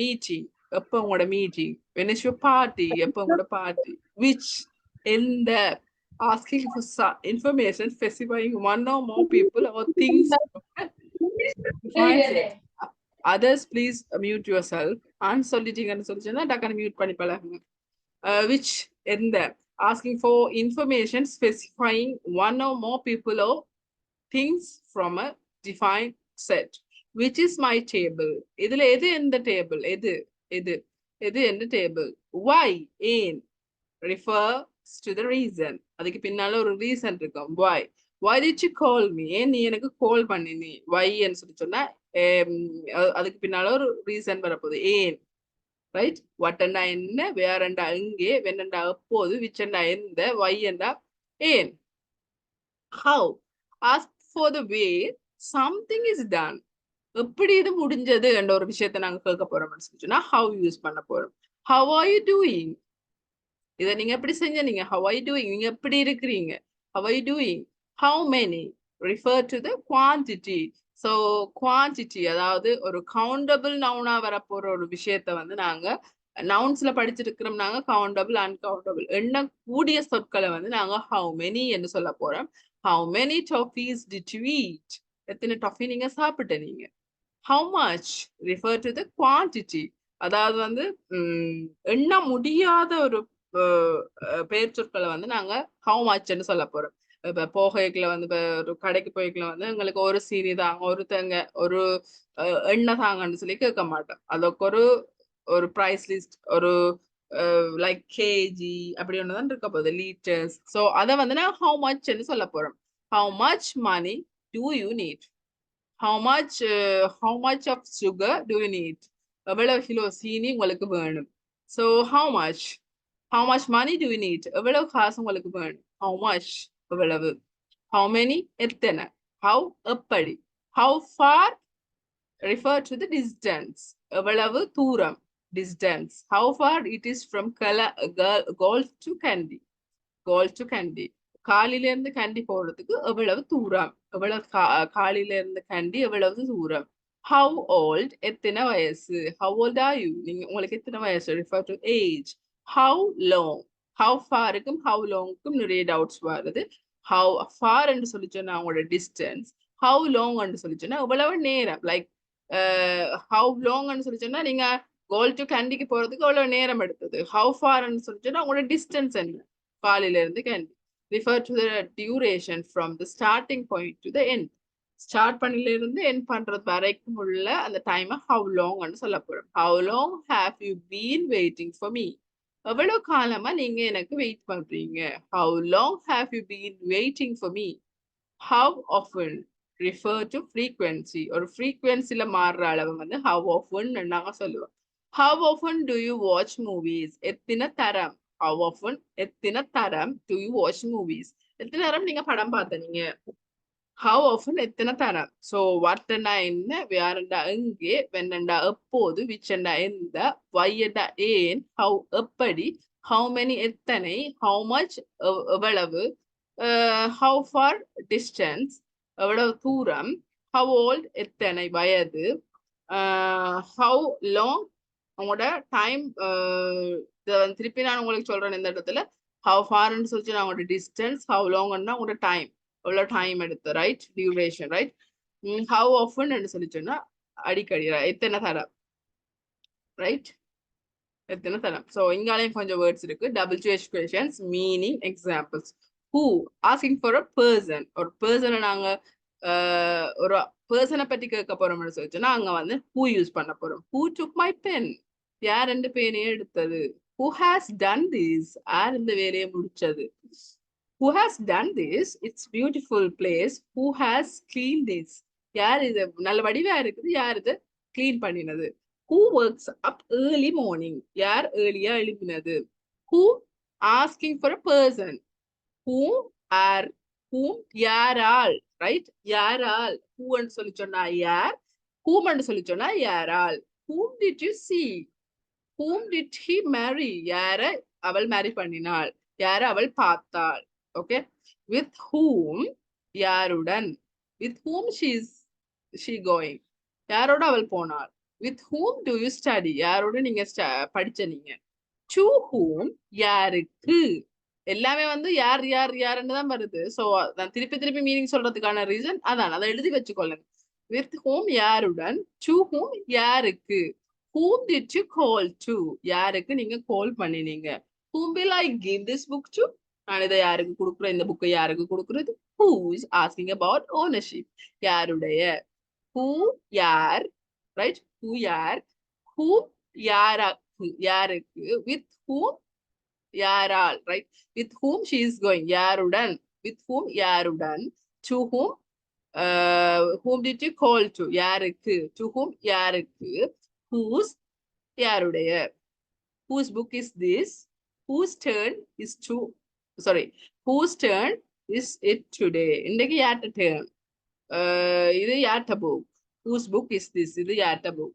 meeting, எப்ப உங்களோட meeting. when is your party, எப்ப உங்களோட party. which, எந்த. asking for information specifying one or more people or things. others please mute yourself. சொல்லிட்டீங்கன்னு சொல்லிச்சுன்னா டக்குனு மியூட் பண்ணி பழகுங்க. which, எந்த. asking for information specifying one or more people or things from a defined set. which is my table. இதுல எது எந்த table, எது எந்த டேபிள். why, ஏன். refers to the reason. அதுக்கு பின்னால ஒரு ரீசன் இருக்கும். why did you call me, ஏன் நீ எனக்கு கால் பண்ணினி. why ன்னு சொல்லி சொன்னா அதுக்கு பின்னால ஒரு ரீசன் வரப்போகுது, ஏன். ரைட். what என்றா என்ன, where என்றா எங்கே, when என்றா எப்போது, which என்றா எந்த, why என்றா ஏன். how, ask for the way something is done. எப்படி இது முடிஞ்சது என்ற ஒரு விஷயத்தை நாங்க கேட்க போறோம்னு சொல்லிச்சுன்னா how யூஸ் பண்ண போறோம். how are you doing, இதை நீங்க எப்படி செஞ்சீங்க. how are you doing, நீங்க எப்படி இருக்கிறீங்க. how are you doing. how many, refer to the quantity. so quantity அதாவது ஒரு கவுண்டபிள் நவுனா வரப்போற ஒரு விஷயத்த வந்து நாங்க நவுன்ஸ்ல படிச்சிருக்கிறோம். நாங்க கவுண்டபிள், அன்கவுண்டபிள் எண்ண கூடிய சொற்களை வந்து நாங்க how many என்று சொல்ல போறோம். how many toffees did you eat, எத்தனை டாஃபி நீங்க சாப்பிட்டீங்க. how much, refer to the quantity. அதாவது வந்து எண்ண முடியாத ஒரு பெயர் சொற்களை வந்து நாங்க how muchன்னு சொல்ல போறோம். இப்ப போகைக்குள்ள வந்து ஒரு கடைக்கு போய்க்குள்ள வந்து எங்களுக்கு ஒரு சீனி தாங்க, ஒரு தேங்க, ஒரு எண்ணெய் தாங்கன்னு சொல்லி கேட்க மாட்டோம். அதுக்கு ஒரு பிரைஸ் லிஸ்ட், ஒரு லைக் கேஜி அப்படி ஒண்ணுதான் இருக்க போகுது, லீட்டர்ஸ். ஸோ அதை வந்து நான் how muchன்னு சொல்ல போறோம். how much money do you need. how much of sugar do you need, எவ்வளவு கிலோ சீனி உங்களுக்கு வேணும். so how much money do you need, எவ்வளவு காசு உங்களுக்கு வேணும். how much, எவ்வளவு. how many, எத்தனை. how, எப்படி. how far, refer to the distance, எவ்வளவு தூரம், distance. how far it is from Galle to Kandy. காலில இருந்து கண்டி போறதுக்கு எவ்வளவு தூரம், எவ்வளவு காலில இருந்து கண்டி எவ்வளவு தூரம். how old, எத்தனை வயசு. how old are you, நீங்க உங்களுக்கு எத்தனை வயசு. refer to age. how long, how farக்கும் how longக்கும் நிறைய டவுட்ஸ் வருது. how far என்று சொல்லிச்சோன்னா அவங்களோட டிஸ்டன்ஸ். how long என்று சொல்லிச்சோன்னா எவ்வளவு நேரம், லைக் how long என்று சொல்லிச்சோன்னா நீங்க கோல் டு கண்டிக்கு போறதுக்கு எவ்வளவு நேரம் எடுத்தது. how far என்று சொல்லிச்சோன்னா அவங்களோட டிஸ்டன்ஸ் என்ன, காலில இருந்து கண்டி. refer to the duration from the starting point to the end. Start பண்ணில இருந்து என் பண்றது வரைக்கும் உள்ள அந்த டைமை how long சொல்ல போறோம். How long have you been waiting for me? எவ்வளவு காலமா நீங்க எனக்கு வெயிட் பண்றீங்க? How long have you been waiting for me? How often refer to frequency. ஒரு frequencyல மாறுற அளவு வந்து how often நாங்க சொல்லுவோம். How often do you watch movies? எத்தனை தரம்? How often எத்தனை தரம் do you watch movies? எத்தனை தரம் நீங்க படம் பார்த்தீங்க? How often எத்தனை தரம்? So what ண்டா என்ன, where ண்டா எங்கே, when ண்டா எப்போது, which ண்டா எந்த, why ண்டா ஏன், how எப்படி, how many எத்தனை, how much எவ்வளவு, how far distance எவ்வளவு தூரம், how old எத்தனை வயது, how long உங்களோட டைம். திருப்பி நான் உங்களுக்கு சொல்றேன் இந்த இடத்துல how far ன்னு சொல்லி நான் உங்களோட டிஸ்டன்ஸ், how long ன்னா உங்களோட டைம் எவ்வளோ டைம் எடுத்து, right, duration, right. how often ன்னு சொல்லி சொன்னா அடிக்கடி, எத்தனை தரம், ரைட், எத்தனை தரம். ஸோ இங்காலையும் கொஞ்சம் வேர்ட்ஸ் இருக்கு. WH questions, meaning, examples. who asking for a person. ஒரு பர்சனை நாங்க ஒரு பர்சனை பற்றி கேட்க போறோம்னு சொல்லிச்சோன்னா அங்க வந்து who யூஸ் பண்ண போறோம். who took my pen? யார் ரெண்டு பேனையும் எடுத்தது? who has done this? யார் இந்த வேலையை முடிச்சது? who has done this? It's beautiful place. who has cleaned this? யார் இது நல்ல வடிவா இருக்குது, யார் இது கிளீன் பண்ணினது? who works up early morning? யார் ஏர்லியா எழுப்பினது? who asking for a person? whom are, whom யாரால், ரைட், யாரால். who ன்னு சொல்லி சொன்னா யார், whom ன்னு சொல்லி சொன்னா யாரால். whom did you see? whom did he marry? யார அவள் மேரி பண்ணினாள், யார அவள் பார்த்தாள். ஓகே. with whom யாருடன், with whom she going, யாரோட அவள் போனாள். with whom do you study? யாரோட நீங்க படிச்ச நீங்க. to whom யாருக்கு. எல்லாமே வந்து யார் யார் யாருன்னு தான் வருது. ஸோ நான் திருப்பி திருப்பி மீனிங் சொல்றதுக்கான ரீசன் அதான், அதை எழுதி வச்சுக்கொள்ளுங்க. with whom யாருடன், to whom யாருக்கு. whom did you call to? யாருக்கு நீங்க கால் பண்ணினீங்க. whom will I give this book to? நான் இதை யாருக்கு கொடுக்குறேன், இந்த புக்கை யாருக்கு கொடுக்குறது. who is asking about ownership? யாருடைய. who யார், ரைட், who யார். whom யாராக்கு, யாருக்கு. with whom யாரால், right. with whom she is going, யாருடன். with whom யாருடன். to whom did you call to? யாருக்கு. to whom யாருக்கு. whose யாருடைய. whose book is this? whose turn is to, sorry, whose turn is it today? இன்றைக்கு யார்ட்ட turn? இது யார்ட்ட book? whose book is this? இது யார்ட்ட book?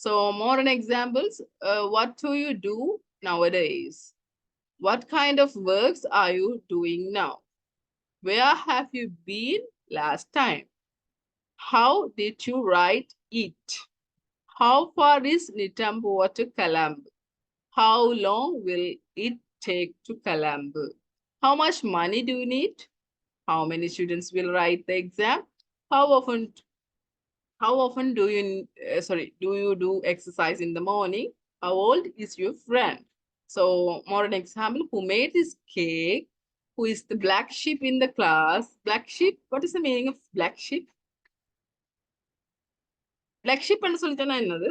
So more an examples. What do you do nowadays? What kind of works are you doing now? Where have you been last time? How did you write it? How far is Nitambua to Colombo? How long will it take to Colombo? How much money do you need? How many students will write the exam? How often do you do exercise in the morning? How old is your friend? So more an example. Who made this cake? Who is the black sheep in the class? Black sheep. What is the meaning of black sheep? Black sheep ன்னு சொல்லிட்டேன்னா என்னது?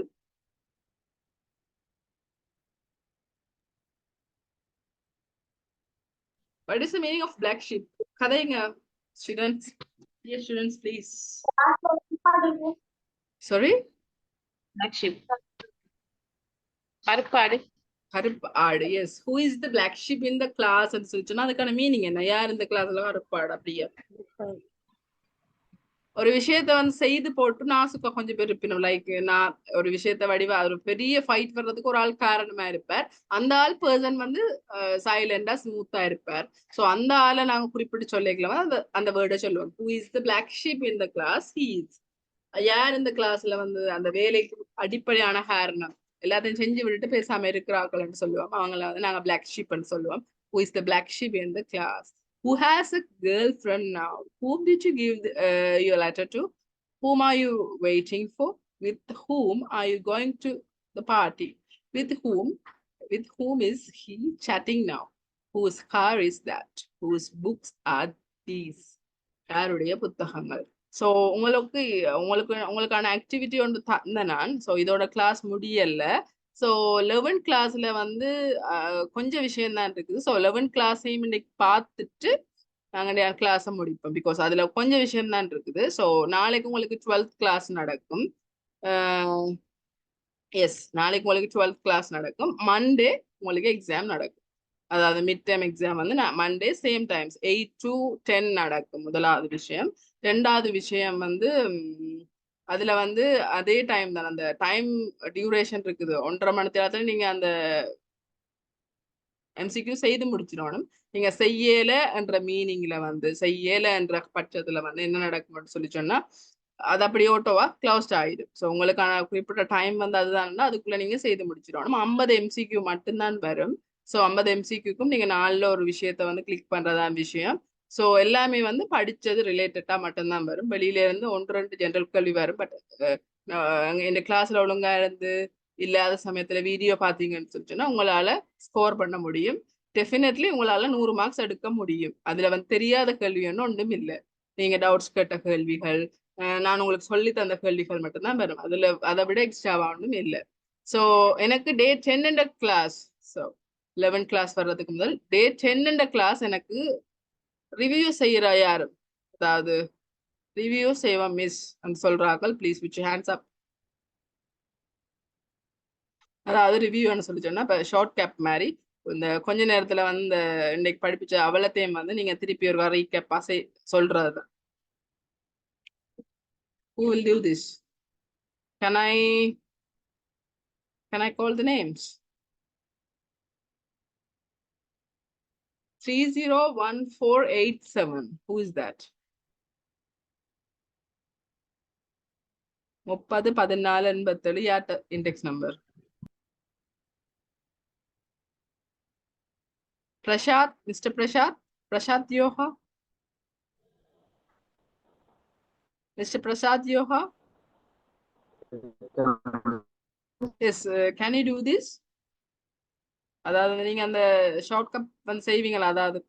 What is the meaning of black sheep? கதைங்க students. Yes, students, please. Sorry? Black sheep. கருப்பாடு. கருப்பு ஆடு. Yes. Who is the black sheep in the class? ன்னு சொல்லிட்டோம்னா அதுக்கான meaning என்ன? யார் இந்த கிளாஸ்ல கருப்பாடு? அப்படியே ஒரு விஷயத்த வந்து செய்து போட்டு நாசுக்கா கொஞ்சம் பேர் இருப்பினும். லைக் நான் ஒரு விஷயத்த வடிவா ஒரு பெரிய ஃபைட் வர்றதுக்கு ஒரு ஆள் காரணமா இருப்பார். அந்த ஆள் பர்சன் வந்து சைலண்டா ஸ்மூத்தா இருப்பார். ஸோ அந்த ஆளை நாங்க குறிப்பிட்டு சொல்லிக்கலாம், அந்த வேர்டை சொல்லுவோம். who is the black sheep in the class? he is. யார் இந்த கிளாஸ்ல வந்து அந்த வேலைக்கு அடிப்படையான காரணம், எல்லாத்தையும் செஞ்சு விட்டுட்டு பேசாம இருக்கிறார்கள்னு சொல்லுவோம். அவங்கள வந்து நாங்க black sheep ன்னு சொல்லுவோம். who is the black sheep in the class? Who has a girlfriend now? Whom did you give your letter to? Whom are you waiting for? With whom are you going to the party? With whom is he chatting now? Whose car is that? Whose books are these? யாருடைய புத்தகங்கள்? So உங்களுக்கான activity ஒன்று தந்தேன் நான். So இதோட class முடியல. So 11th கிளாஸ்ல வந்து கொஞ்சம் விஷயம் தான் இருக்குது. ஸோ 11th கிளாஸையும் இன்னைக்கு பார்த்துட்டு நாங்கள் கிளாஸை முடிப்போம். பிகாஸ் அதுல கொஞ்சம் விஷயம் தான் இருக்குது. ஸோ நாளைக்கு உங்களுக்கு 12th கிளாஸ் நடக்கும். எஸ், நாளைக்கு உங்களுக்கு 12th கிளாஸ் நடக்கும். மண்டே உங்களுக்கு எக்ஸாம் நடக்கும். அதாவது மிட் டேர்ம் எக்ஸாம் வந்து மண்டே சேம் டைம்ஸ் 8 to 10 நடக்கும். முதலாவது விஷயம். ரெண்டாவது விஷயம் வந்து அதுல வந்து அதே டைம் தான், அந்த டைம் டியூரேஷன் இருக்குது. 1.5 மணி நேரத்துல நீங்க அந்த எம்சிக்யூ செய்து முடிச்சிடணும். நீங்க செய்யல என்ற மீனிங்ல வந்து செய்யல என்ற பட்சத்துல வந்து என்ன நடக்கும்னு சொல்லி சொன்னா அது அப்படியே ஓட்டோவா க்ளோஸ்ட் ஆயிடும். ஸோ உங்களுக்கான குறிப்பிட்ட டைம் வந்து அதுதான், அதுக்குள்ள நீங்க செய்து முடிச்சிடணும். 50 எம்சிக்யூ மட்டும்தான் வரும். ஸோ 50 எம்சிக்யூக்கும் நீங்க நாளில் ஒரு விஷயத்த வந்து கிளிக் பண்றதான் விஷயம். ஸோ எல்லாமே வந்து படிச்சது ரிலேட்டடா மட்டும்தான் வரும். வெளியில இருந்து 1-2 ஜென்ரல் கல்வி வரும். பட் இந்த கிளாஸ்ல ஒழுங்கா இருந்து இல்லாத சமயத்துல வீடியோ பார்த்தீங்கன்னு சொல்லிச்சுன்னா உங்களால ஸ்கோர் பண்ண முடியும். டெஃபினெட்லி உங்களால 100 மார்க்ஸ் எடுக்க முடியும். அதுல வந்து தெரியாத கேள்வி ஒன்றும் இல்லை. நீங்க டவுட்ஸ் கேட்ட கேள்விகள், நான் உங்களுக்கு சொல்லி தந்த கேள்விகள் மட்டும்தான் வரும். அதுல அதை விட எக்ஸ்ட்ராவா ஒன்றும் இல்லை. ஸோ எனக்கு டே 10 கிளாஸ், ஸோ 11 கிளாஸ் வர்றதுக்கு முதல் டே 10 கிளாஸ் எனக்கு ரிவ்யூ செய்யற யாரு, அதாவது ரிவ்யூ செய்வா மிஸ் அந்த சொல்றார்கள், ப்ளீஸ் விச் ஹேண்ட்ஸ் அப். அதாவது ரிவ்யூன்னு சொல்லி சொன்னா இப்போ ஷார்ட் கேப் மாதிரி இந்த கொஞ்ச நேரத்துல வந்து இன்னைக்கு படிப்பிச்ச அவலத்தையும் வந்து நீங்க திருப்பி ஒரு ரீகேப்பா சொல்றது தான். Who will do this? Can I call the names? 301487. Who is that? 301487 யார்ட்ட index number? Prashad, Mr. Prashad? Prashad Yoha? Mr. Prasad Yoha? Yes, can you do this? அதாவது நீங்க அந்த ஷார்ட் கட் வந்து செய்வீங்களா? அதாவது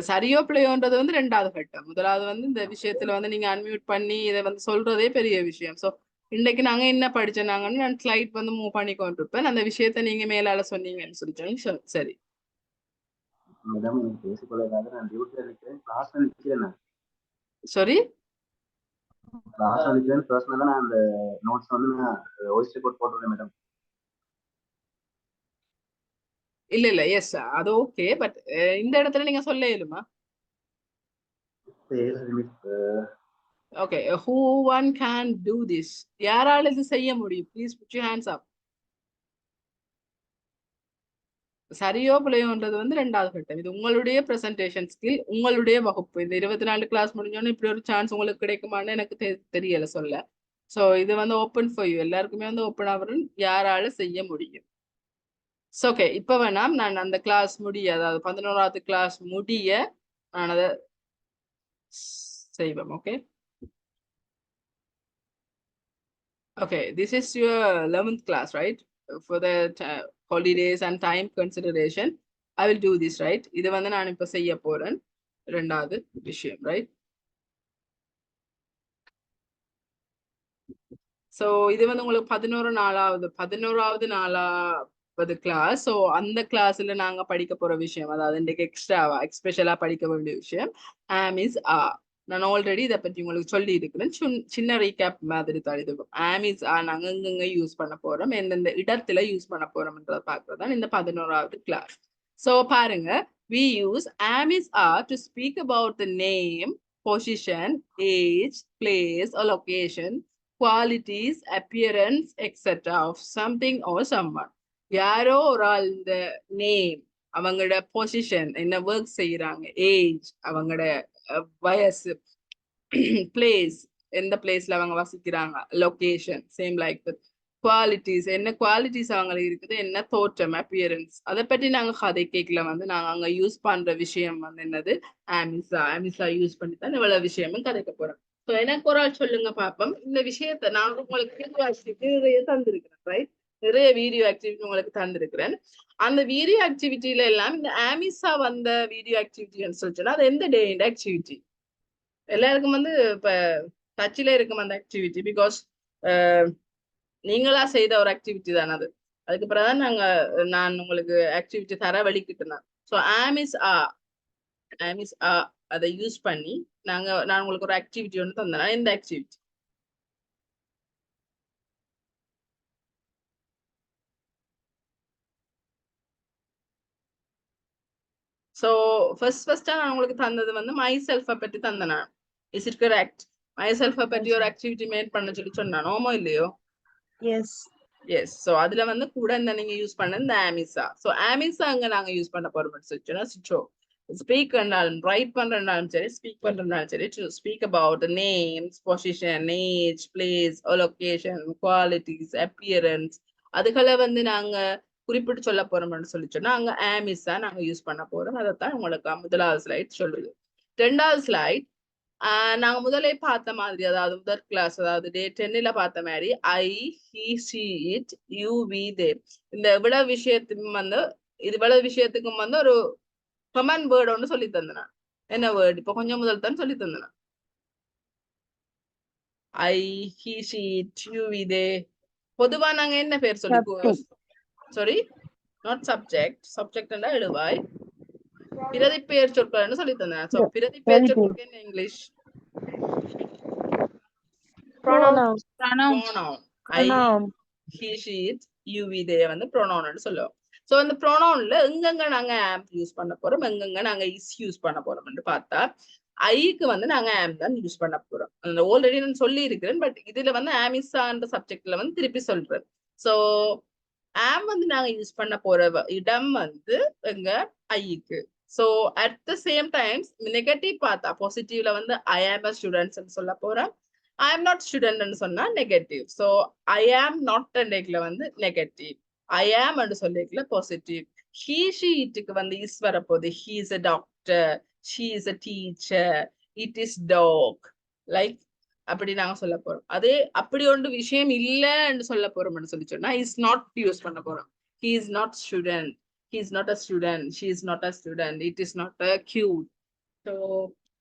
சரியோ பிள்ளையோன்றது வந்து ரெண்டாவது கட்டம். முதலாவது வந்து இந்த விஷயத்துல வந்து நீங்க அன்மியூட் பண்ணி இதை வந்து சொல்றதே பெரிய விஷயம். ஸோ இன்னைக்கு நாங்க என்ன படிச்சோன்னாங்கன்னு நான் ஸ்லைட் வந்து மூவ் பண்ணி கொண்டிருப்பேன். அந்த விஷயத்த நீங்க மேலால சொன்னீங்கன்னு சொல்லிச்சோங்க. சரி சாரி இல்ல எஸ் அது ஓகே. பட் இந்த இடத்துல நீங்க சொல்ல இயலுமா? Okay, who one can do this? யாரால இது செய்ய முடியும்? Please put your hands up. சரியோ பிள்ளையோன்றது வந்து ரெண்டாவது கட்டம். இது உங்களுடைய பிரசன்டேஷன் ஸ்கில், உங்களுடைய வகுப்பு. இந்த 24 கிளாஸ் முடிஞ்சோன்னு இப்படி ஒரு சான்ஸ் உங்களுக்கு கிடைக்குமான்னு எனக்கு தெரியல சொல்ல. ஸோ இது வந்து ஓப்பன் ஃபார் யூ, எல்லாருக்குமே வந்து ஓப்பன் ஆகணும், யாரால செய்ய முடியும். ஸோ ஓகே, இப்போ வேணாம் நான் அந்த கிளாஸ் முடிய, அதாவது 11வது கிளாஸ் முடிய நான் அதை செய்வேன். Okay okay, this is your 11th class, right? For the holidays and time consideration I will do this, right? இது வந்து நான் இப்ப செய்ய போறேன் ரெண்டாவது விஷயம், right? So இது வந்து உங்களுக்கு 11வது நாளாவது கிளாஸ். ஸோ அந்த கிளாஸ்ல நாங்க படிக்க போற விஷயம், அதாவது இன்றைக்கு எக்ஸ்ட்ராவா எக்ஸ்பெஷலா படிக்க வேண்டிய விஷயம் ஆம் இஸ் ஆர். நான் ஆல்ரெடி இதை பற்றி உங்களுக்கு சொல்லி இருக்கிறேன். சின்ன ரீகேப் மாதிரி தான் இது. ஆம் இஸ் ஆர் நாங்க எங்கெங்க யூஸ் பண்ண போறோம், எந்தெந்த இடத்துல யூஸ் பண்ண போறோம்ன்றதை பார்க்கறது தான் இந்த 11வது கிளாஸ். ஸோ பாருங்க, we use am is are to speak about the name, position, age, place or location, qualities, appearance, etc. of something or someone. யாரோ ஒரு ஆள் இந்த நேம், அவங்களோட பொசிஷன், என்ன ஒர்க் செய்யறாங்க, ஏஜ், அவங்களோட வயசு, பிளேஸ், எந்த பிளேஸ்ல அவங்க வசிக்கிறாங்க, லொகேஷன், சேம் லைக் குவாலிட்டிஸ், என்ன குவாலிட்டிஸ் அவங்களுக்கு இருக்குது, என்ன தோற்றம், அப்பியரன்ஸ், அதை பற்றி நாங்க கதை கேட்கல வந்து நாங்க அங்க யூஸ் பண்ற விஷயம் வந்து என்னது ஆமிசா யூஸ் பண்ணி தான் இவ்வளவு விஷயமும் கதைக்க போறோம். ஸோ எனக்கு ஒரு ஆள் சொல்லுங்க பாப்போம். இந்த விஷயத்த நான் உங்களுக்கு நிறைய தந்திருக்கிறேன், ரைட்? நிறைய வீடியோ ஆக்டிவிட்டி உங்களுக்கு தந்திருக்கிறேன். அந்த வீடியோ ஆக்டிவிட்டியில எல்லாம் இந்த ஆமிசா வந்த வீடியோ ஆக்டிவிட்டின்னு சொல்லிச்சுன்னா அது எந்த டே ஆக்டிவிட்டி? எல்லாருக்கும் வந்து இப்ப டச்சில் இருக்கும் அந்த ஆக்டிவிட்டி. பிகாஸ் நீங்களா செய்த ஒரு ஆக்டிவிட்டி தானே அது. அதுக்கு பிறகு தான் நான் உங்களுக்கு ஆக்டிவிட்டி தர வலிக்கிட்டேன். ஸோ ஆம் இஸ் அதை யூஸ் பண்ணி நான் உங்களுக்கு ஒரு ஆக்டிவிட்டி ஒன்று தந்தேன். இந்த ஆக்டிவிட்டி ஸோ ஃபர்ஸ்டா நான் உங்களுக்கு தந்தது வந்து மை செல்ஃபை பற்றி தந்தேன். Is it correct? மை செல்ஃபை பற்றி ஒரு ஆக்டிவிட்டி மேட் பண்ண சொல்லி சொன்னா நோமோ இல்லையோ? Yes. எஸ். ஸோ அதுல வந்து கூட இந்த நீங்க யூஸ் பண்ண இந்த ஆமிசா. ஸோ ஆமிசா அங்க நாங்க யூஸ் பண்ண போறோம்னு சொல்லிச்சோன்னா சிச்சோ ஸ்பீக் பண்ணாலும் ரைட் பண்றதுனாலும் சரி ஸ்பீக் பண்றதுனாலும் சரி to speak about names, position, age, place, location, qualities, appearance அதுகளை வந்து நாங்க குறிப்பிட்டு சொல்ல போறோம்னு சொல்லி சொன்னா அங்க ஆமிஸா நாங்க யூஸ் பண்ண போறோம். அதைத்தான் உங்களுக்கு முதலாவது ஸ்லைட் சொல்லுது. ரெண்டாவது ஸ்லைட் நாங்க முதலே பார்த்த மாதிரி, அதாவது முதல் கிளாஸ், அதாவது டே 10ல பார்த்த மாதிரி I, he, she, it, you, we, they இந்த இவ்வளவு விஷயத்துக்கும் வந்து இவ்வளவு விஷயத்துக்கும் வந்து ஒரு கமன் வேர்டு ஒன்று சொல்லி தந்தேன். என்ன வேர்டு? இப்போ கொஞ்சம் முதல் தான் சொல்லி தந்தேன். I, he, she, it, you, we, they பொதுவா நாங்க என்ன பேர் சொல்லி சாரி நாட் சப்ஜெக்ட். சப்ஜெக்ட் எழுவாய் பிரதி பெயர் சொற்கள்னு சொல்லி தந்தேன். சோ பிரதி பெயர் சொற்களுக்கு என்ன English? Pronouns. pronoun. I, he, she, it, you, we, they வந்து pronoun சொல்லுவோம். சோ அந்த ப்ரோனவுன்ல எங்கெங்க நாங்க ஆம் யூஸ் பண்ண போறோம், எங்கெங்க நாங்க இஸ் யூஸ் பண்ண போறோம்னு பார்த்தா ஐக்கு வந்து நாங்க ஆம் தான் யூஸ் பண்ண போறோம். ஆல்ரெடி நான் சொல்லி இருக்கிறேன். பட் இதுல வந்து ஆமிசான்ற சப்ஜெக்ட்ல வந்து திருப்பி சொல்றேன். சோ ஆம் வந்து நாங்க யூஸ் பண்ண போற இடம் வந்து எங்க ஐக்கு. So at the same times negative பார்த்தா பாசிட்டிவ்ல வந்து ஐ ஆம் அ ஸ்டூடெண்ட்ஸ் சொல்ல போறேன். ஐ ஆம் நாட் ஸ்டூடெண்ட் சொன்னா negative. So I am not வந்து நெகட்டிவ். ஐ ஆம் சொல்லிக்கல பாசிட்டிவ். ஹீ, ஷி, இட்டுக்கு வந்து இஸ் வரப்போகுது. He is a doctor, she is a teacher, it is dog, like அப்படி நாங்க சொல்ல போறோம். அதே அப்படி ஒன்று விஷயம் இல்லைன்னு சொல்ல போறோம்னு சொல்லி சொன்னா இஸ் நாட் யூஸ் பண்ண போறோம். He is not student, he is not a student, she is not a student, it is not a cute. So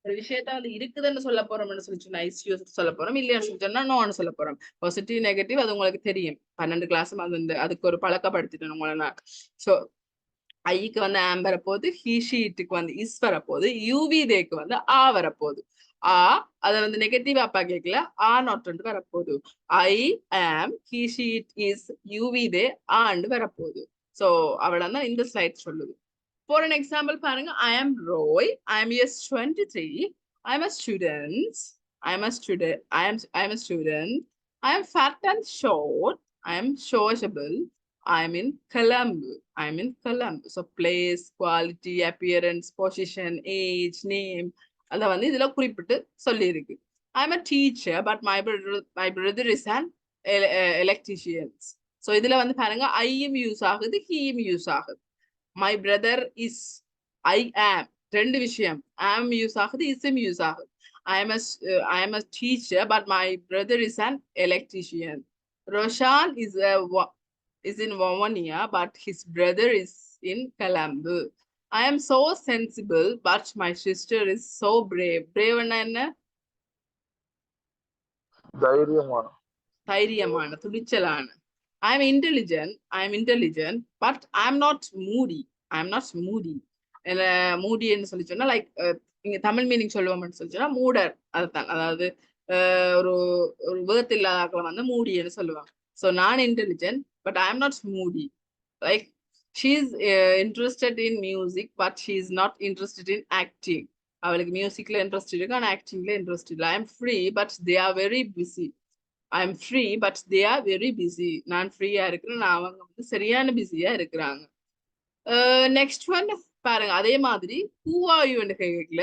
ஒரு விஷயத்த வந்து இருக்குதுன்னு சொல்ல போறோம்னு சொல்லி சொன்னா இஸ் யூஸ் சொல்ல போறோம். இல்லையான்னு சொல்லி சொன்னா நோன்னு சொல்ல போறோம். பாசிட்டிவ் நெகட்டிவ் அது உங்களுக்கு தெரியும். 12 கிளாஸும் அது வந்து அதுக்கு ஒரு பழக்கப்படுத்திட்டேன் உங்களை நான். ஸோ ஐக்கு வந்து ஆம் வரப்போகுது, ஹீ, ஷி, இட்டுக்கு வந்து இஸ் வரப்போகுது, யூவி, தேக்கு வந்து ஆ வரப்போகுது. அதை வந்து நெகட்டிவ் அப்பா கேட்கல, நாட் வந்து வரப்போகுது. I am, he, she, it, is, you we, they ஆண்டு வரப்போகுது. ஸோ அவ்வளவுதான் இந்த ஸ்லைட் சொல்லுது. For an example பாருங்க, I am Roy, I am year 23, I am a student, I am a student, I am a student, I am fat and short, I am sociable, I am in Colombo, I am in Colombo. So place, quality, appearance, position, age, name அத வந்து இதுல குறிப்பிட்டு சொல்லி இருக்கு. I am a teacher but my brother is an electrician. So இதுல வந்து பாருங்க ஐயும் யூஸ் ஆகுது, ஹீயும் யூஸ் ஆகுது. My brother is, I am ரெண்டு விஷயம். am யூஸ் ஆகுது, isம் யூஸ் ஆகுது. I am a teacher but my brother is an electrician. Roshan is in Vavania but his brother is in Colombo. I am so sensible but my sister is so brave. Brave என்ன? தைரியமான, துணிச்சலான. I am intelligent but I am not moody. மூடின்னு சொல்லி சொன்னா like இங்க Tamil meaning சொல்லுவோம்னு சொல்லி சொன்னா மூடர். அதுதான், அதாவது ஒரு வேர்த் இல்லாத ஆக்களை வந்து மூடின்னு சொல்லுவாங்க. ஸோ நான் intelligent but I am not moody. Like she is interested in music but she is not interested in acting. அவளுக்கு மியூசிக்ல இன்ட்ரெஸ்ட் இருக்கு ஆனால் ஆக்டிங்ல இன்ட்ரெஸ்ட் இல்லை. I am free but they are very busy. I am free but they are very busy. நான் ஃப்ரீயா இருக்கிறேன், அவங்க வந்து சரியான பிஸியா இருக்கிறாங்க. நெக்ஸ்ட் ஒன் பாருங்க, அதே மாதிரி who are you ன்னு கேட்கல.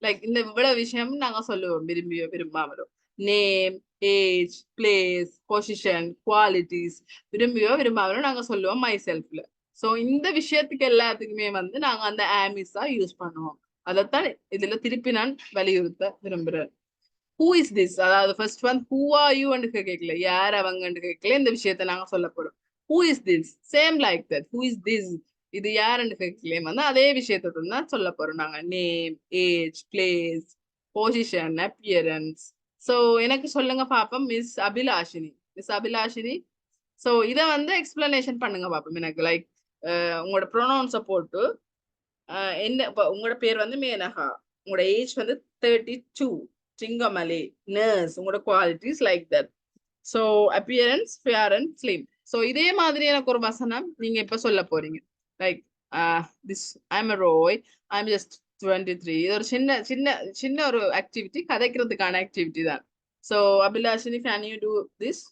லைக் இந்த இவ்வளவு விஷயம் நாங்க சொல்லுவோம், விரும்பியோ விரும்பாமலோ. Name, age, place, position, qualities விரும்பியோ விரும்பாமலோ நாங்க சொல்லுவோம் மை செல்ஃப்ல. ஸோ இந்த விஷயத்துக்கு எல்லாத்துக்குமே வந்து நாங்க அந்த ஆமிஸா யூஸ் பண்ணுவோம். அதைத்தான் இதுல திருப்பி நான் வலியுறுத்த விரும்புறேன். ஹூ இஸ் திஸ், அதாவது ஃபர்ஸ்ட் ஒன் ஹூ ஆர் யூன்னு கேட்கல, யார் அவங்கன்னு கேட்கல. இந்த விஷயத்த நாங்க சொல்ல போறோம். Who is this, same like that. Who is this, இது யாருன்னு கேட்கலையே வந்து அதே விஷயத்தை தான் சொல்ல போறோம் நாங்க. Name, age, place, position, appearance, so எனக்கு சொல்லுங்க பாப்போம் miss Abhilashini. Miss Abhilashini, so இதை வந்து எக்ஸ்பிளனேஷன் பண்ணுங்க பாப்போம். எனக்கு லைக் உங்களோட ப்ரொனவுன்ஸை போட்டு என்ன இப்போ உங்களோட பேர் வந்து மேனகா, உங்களோட ஏஜ் வந்து 32, சிங்கமலை, நர்ஸ், உங்களோட qualities like that. So appearance fair and slim. So இதே மாதிரி எனக்கு ஒரு வசனம் நீங்க இப்ப சொல்ல போறீங்க. Like this I'm Roy, I'm just 23. இது ஒரு சின்ன சின்ன சின்ன ஒரு ஆக்டிவிட்டி, கதைக்கிறதுக்கான ஆக்டிவிட்டி தான். So Abhilashini, can you do this?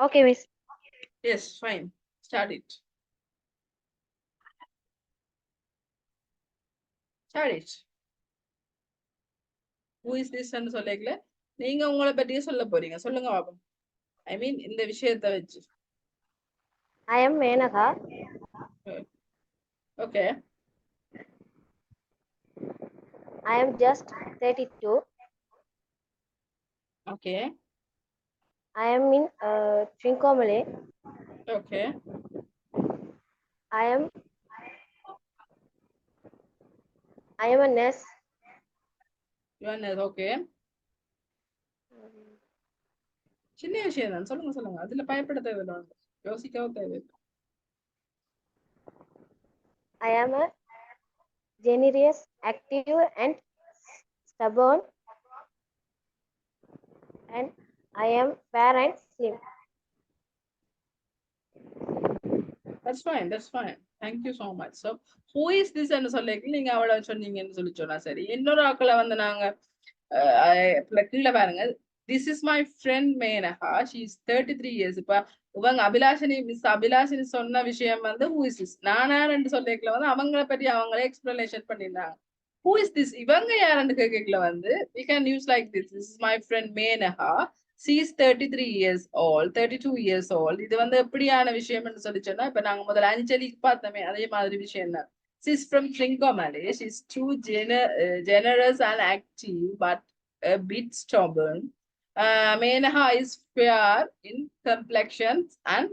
Okay, miss. Yes, fine. Start it. Start it. Who is this ன்னு சொல்லிக்கல, நீங்க உங்களை பற்றியே சொல்ல போறீங்க. சொல்லுங்க பாப்போம். ஐ மீன் இந்த விஷயத்தை வச்சு. I am Menaka. Okay. I am just 32. Okay. I am in Trincomalee. Okay. I am a nurse. You are nurse. Okay. சின்ன விஷயம் தான், சொல்லுங்க சொல்லுங்க. அதுல பயப்பட தேவையில்லை, யோசிக்கவும் தேவையில்லை. I am a generous, active, and stubborn. And I am fair and slim. That's fine. That's fine. Thank you so much. So, who is this ன்னு சொல்லிக்கல, நீங்க அவளை சொன்னீங்கன்னு சொல்லி சொன்னா சரி. இன்னொரு ஆக்களை வந்து நாங்க கீழே பாருங்க. This is my friend Menaha. She is 33 years. இப்ப இவங்க அபிலாஷினி, மிஸ் அபிலாஷினி சொன்ன விஷயம் வந்து who is this, நானான்னு சொல்லிக்கல வந்து அவங்களை பற்றி அவங்களே எக்ஸ்பிளனேஷன் பண்ணிருந்தாங்க. Who is this, இவங்க யாருன்னு கேட்கல வந்து we can use like this. This is my friend Menaha. She is 33 years old, 32 years old. இது வந்து எப்படியான விஷயம்னு சொல்லி சொன்னா, இப்ப நாங்க முதல்ல அஞ்சலிக்கு பார்த்தோமே அதே மாதிரி விஷயம் தான். She is from Trincomalee. She is too generous and active, but a bit stubborn. Menaha is fair in complexion and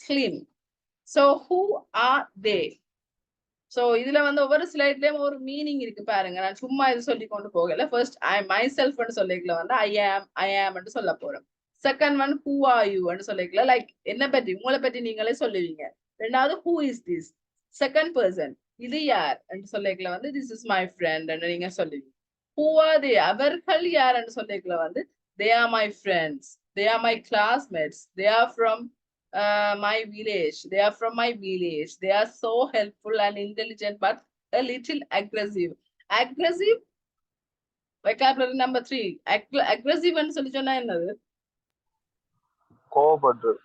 slim. So who are they? So இதுல வந்து ஒவ்வொரு ஸ்லைட்லயும் ஒரு மீனிங் இருக்கு பாருங்க. நான் சும்மா இது சொல்லி கொண்டு போகல. ஃபர்ஸ்ட் ஐ மை செல்ஃப் சொல்லிக்கல வந்து ஐ ஆம் சொல்ல போறோம். Second one who are you சொல்லிக்கல, லைக் என்ன பற்றி, உங்களை பற்றி நீங்களே சொல்லுவீங்க. ரெண்டாவது who is this, second person, இது யார் என்று சொல்லிக்கல வந்து this is my friend என்று நீங்க சொல்லுவீங்க. who are they, அவர்கள் யார் என்று சொல்லிக்கல வந்து they are my friends, they are my classmates, they are from my village, they are from my village, they are so helpful and intelligent but a little aggressive. Aggressive, vocabulary number 3. Aggressive ன்னு சொல்லி சொன்னா என்னது? கோவப்படுறது.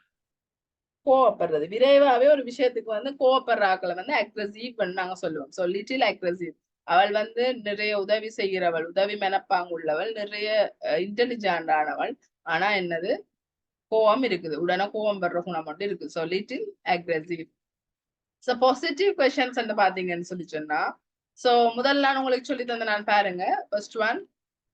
கோவப்படுறது, விரைவாவே ஒரு விஷயத்துக்கு வந்து கோவப்படுற ஆக்களை வந்து அக்ரெசிவ் நாங்க சொல்லுவோம். So little aggressive. அவள் வந்து நிறைய உதவி செய்கிறவள், உதவி மெனப்பாங்க உள்ளவள், நிறைய இன்டெலிஜென்ட் ஆனவள். ஆனா என்னது, கோவம் இருக்குது, உடனே கோவம் வர்ற குணம் மட்டும் இருக்கு. So little aggressive. So positive questions பாத்தீங்கன்னு சொல்லி சொன்னா, ஸோ முதல்ல நான் உங்களுக்கு சொல்லி தந்த நான் பாருங்க. ஃபர்ஸ்ட் ஒன்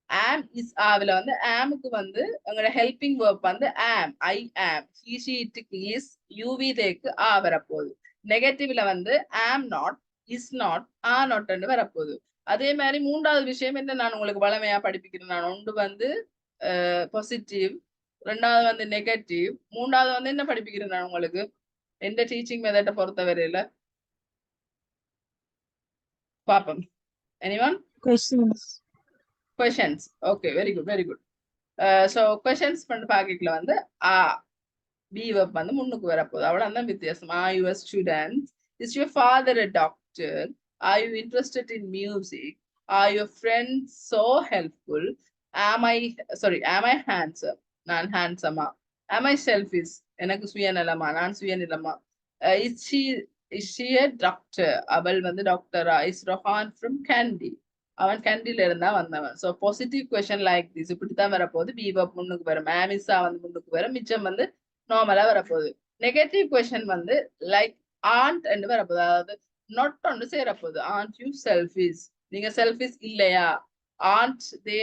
am is ஆவில வந்து ஆமுக்கு வந்து உங்களோட ஹெல்பிங் வேர்ப் வந்து am, I am, he she it is, you we தேக்கு ஆ வரப்போகுது. நெகட்டிவ்ல வந்து am not, is not, are not வரப்போகுது. அதே மாதிரி மூன்றாவது விஷயம் என்ன, நான் உங்களுக்கு வளமையா படிப்பிக்கிறேன். நான் ஒன்று வந்து பாசிட்டிவ், ரெண்டாவது வந்து நெகட்டிவ், மூன்றாவது வந்து என்ன படிப்பிக்கிறேன் நான் உங்களுக்கு எந்த டீச்சிங் மெத்தட்டை பொறுத்தவரையில பாப்போம். Anyone questions? Okay, very good, very good. So questions பண்ணி பாக்கல வந்து be verb வந்து முன்னுக்கு வரப்போகுது. அவ்வளவுதான் வித்தியாசம். Are you a student? Is your father a doctor? Are you interested in music? Are your friends so helpful? Am I handsome? நான் handsome-ஆ? Am I selfish? எனக்கு சுயநலமா? நான் சுயநலமா? Is she a doctor? அவள் வந்து டாக்டரா? Is Rohan from Kandy? அவன் கேண்டில இருந்தா வந்தவன். So positive question like this இப்படித்தான் வரப்போகுது. பி வெர்ப் முன்னுக்கு வரும், ஆமிஸா வந்து முன்னுக்கு வரும், மிச்சம் வந்து நார்மலா வரப்போகுது. நெகட்டிவ் கொஸ்டின் வந்து லைக் ஆண்ட் என்று வரப்போகுது, அதாவது நாட் ஒன்று சேரப்போகுது. ஆண்ட் யூ செல்ஃபிஷ், நீங்க செல்ஃபிஷ் இல்லையா? ஆண்ட் தே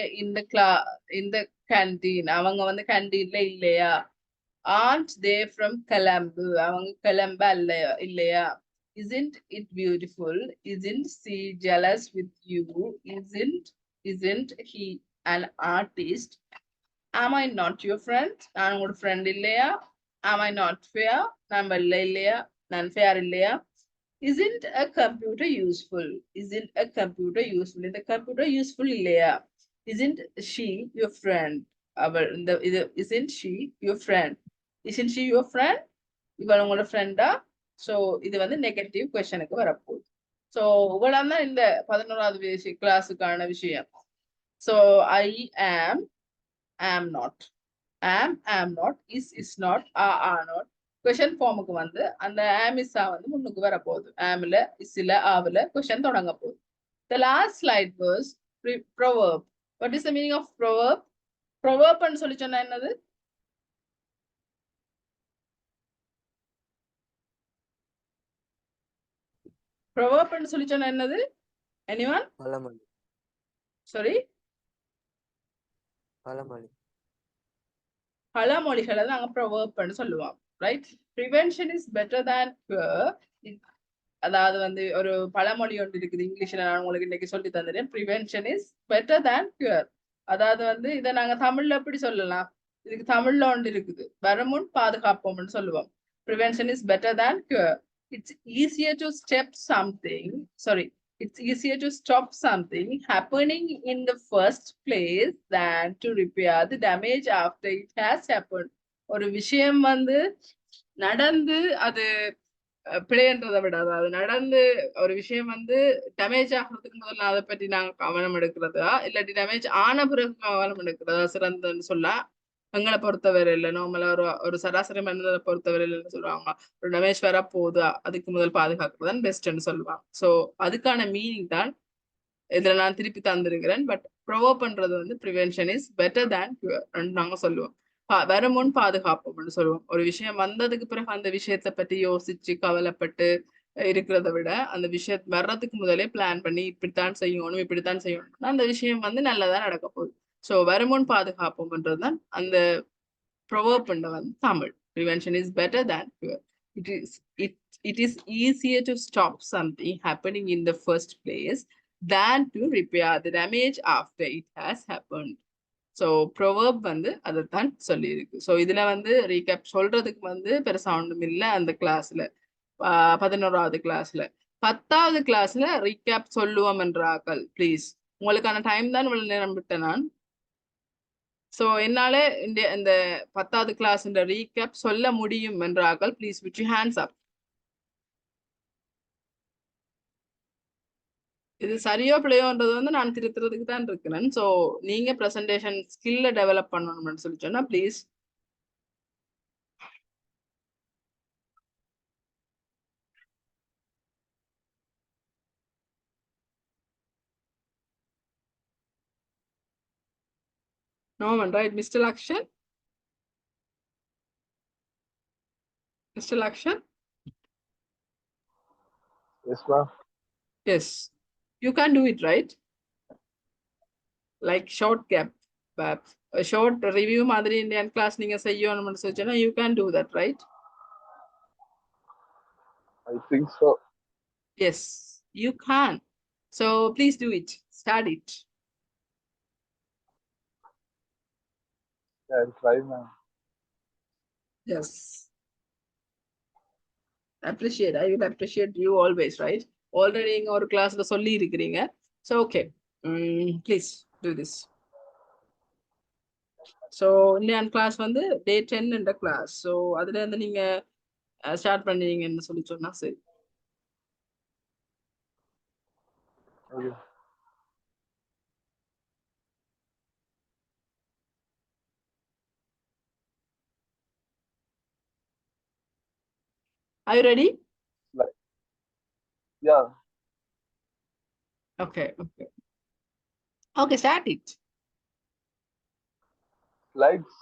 இந்த கேண்டீன், அவங்க வந்து கேண்டீன்ல இல்லையா? ஆண்ட் தே ஃப்ரம் கொலம்பு, அவங்க கொலம்பா இல்லையா? Isn't it beautiful? Isn't she jealous with you? Isn't he an artist? Am I not your friend? நான் உங்களோட friend இல்லையா? Am I not fair? நான் வெள்ளை இல்லையா? நான் fair இல்லையா? Isn't a computer useful? Isn't a computer useful? இந்த computer useful இல்லையா? Isn't she your friend? அவள் இது isn't she your friend? Isn't she your friend? இவள் உங்களோட ஃப்ரெண்டா? ஸோ இது வந்து நெகட்டிவ் கொஸ்டனுக்கு வரப்போகுது. ஸோ இவ்வளவு தான் இந்த 11வது கிளாஸுக்கான விஷயம். So I am not, am not, is not, are not. Question ஃபார்முக்கு வந்து அந்த am is வந்து முன்னுக்கு வர போகுது. amல isல ஆவல கொஸ்டின் தொடங்க போகுது. The last slide was proverb. What is the meaning of proverb? Proverb ன்னு சொல்லி சொன்னா என்னது? Proverb ன்னு சொல்லி சொன்னா என்னது? Anyone? பழமொழி. Sorry? பழமொழி. பழமொழிகளை நாங்க proverb ன்னு சொல்லுவோம். Right? Prevention is better than cure. அதாவது வந்து ஒரு பழமொழி ஒன்று இருக்குது இங்கிலீஷ்ல, நான் உங்களுக்கு இன்னைக்கு சொல்லி தந்துட்டேன். Prevention is better than cure. அதாவது வந்து இதை நாங்க தமிழ்ல எப்படி சொல்லலாம்? இதுக்கு தமிழ்ல ஒன்று இருக்குது, வருமுன் பாதுகாப்போம்னு சொல்லுவோம். Prevention is better than cure. It's easier to stop something happening in the first place than to repair the damage after it has happened. ஒரு விஷயம் வந்து நடந்து அது பிழைன்றதை விட, அதாவது நடந்து ஒரு விஷயம் வந்து டேமேஜ் ஆகிறதுக்கு முதல்ல அதை பற்றி நாங்க கவனம் எடுக்கிறதா, இல்லாட்டி டேமேஜ் ஆன பிறகு கவனம் எடுக்கிறதா சிறந்தன்னு சொல்ல எங்களை பொறுத்தவரை இல்லை. நார்மலா ஒரு சராசரி மனிதரை பொறுத்தவரை இல்லைன்னு சொல்லுவாங்க. ஒரு டேமேஜ் வர போகுதா அதுக்கு முதல் பாதுகாக்கிறது தான் பெஸ்ட்ன்னு சொல்லுவாங்க. ஸோ அதுக்கான மீனிங் தான் இதுல நான் திருப்பி தந்திருக்கிறேன். பட் ப்ரொவோக் பண்றது வந்து prevention is better than cure நாங்க சொல்லுவோம். வருமுன் பாதுகாப்போம்னு சொல்லுவோம். ஒரு விஷயம் வந்ததுக்கு பிறகு அந்த விஷயத்தை பத்தி யோசிச்சு கவலைப்பட்டு இருக்கிறத விட அந்த விஷயம் வர்றதுக்கு முதலே பிளான் பண்ணி இப்படித்தான் செய்யணும் அந்த விஷயம் வந்து நல்லதா நடக்க போகுது. ஸோ வருமுன் பாதுகாப்போம்ன்றதுதான் அந்த ப்ரொவர்ப் வந்து Tamil. Prevention is better than cure. It is easier to stop something happening in the first place than to repair the damage after it has happened. So proverb வந்து அதைத்தான் சொல்லியிருக்கு. ஸோ இதுல வந்து ரீகேப் சொல்றதுக்கு வந்து பெருசா ஒன்றும் இல்லை. அந்த கிளாஸ்ல 11வது கிளாஸ்ல 10வது கிளாஸ்ல ரீகேப் சொல்லுவோம் என்றாக்கள் ப்ளீஸ். உங்களுக்கான டைம் தான் இவ்வளவு நேரம் விட்டேன் நான். ஸோ என்னால இந்த 10வது கிளாஸ் ரீகேப் சொல்ல முடியும் என்றாக்கள் please with you hands up. இது சரியோ பிள்ளையோன்றது வந்து நான் திருத்துறதுக்கு தான் இருக்கிறேன். ஸோ நீங்க ப்ரெசன்டேஷன் ஸ்கில்ல டெவலப் பண்ணணும்னு சொல்லி சொன்னா please. No one, right? Mr. Lakshan? Mr. Lakshan? Yes, ma'am. Yes. You can do it, right? Like short gap. A short review மாதிரி Indian class நீங்க செய்யணும்னு சொல்லிச்சேன்னா you can do that, right? I think so. Yes, you can. So please do it. Start it. Yeah, I'll try, ma'am. Yes. I will appreciate you always, right? Already in our class the சொல்லி இருக்கிறீங்க. So okay. Please do this. So Indian class வந்து day 10 என்ற class. So அதுல இருந்து நீங்க start பண்ணீங்கன்னு சொல்லி சொன்னா சரி. Okay. Are you ready? Yeah. Okay. Okay, start it. Slides.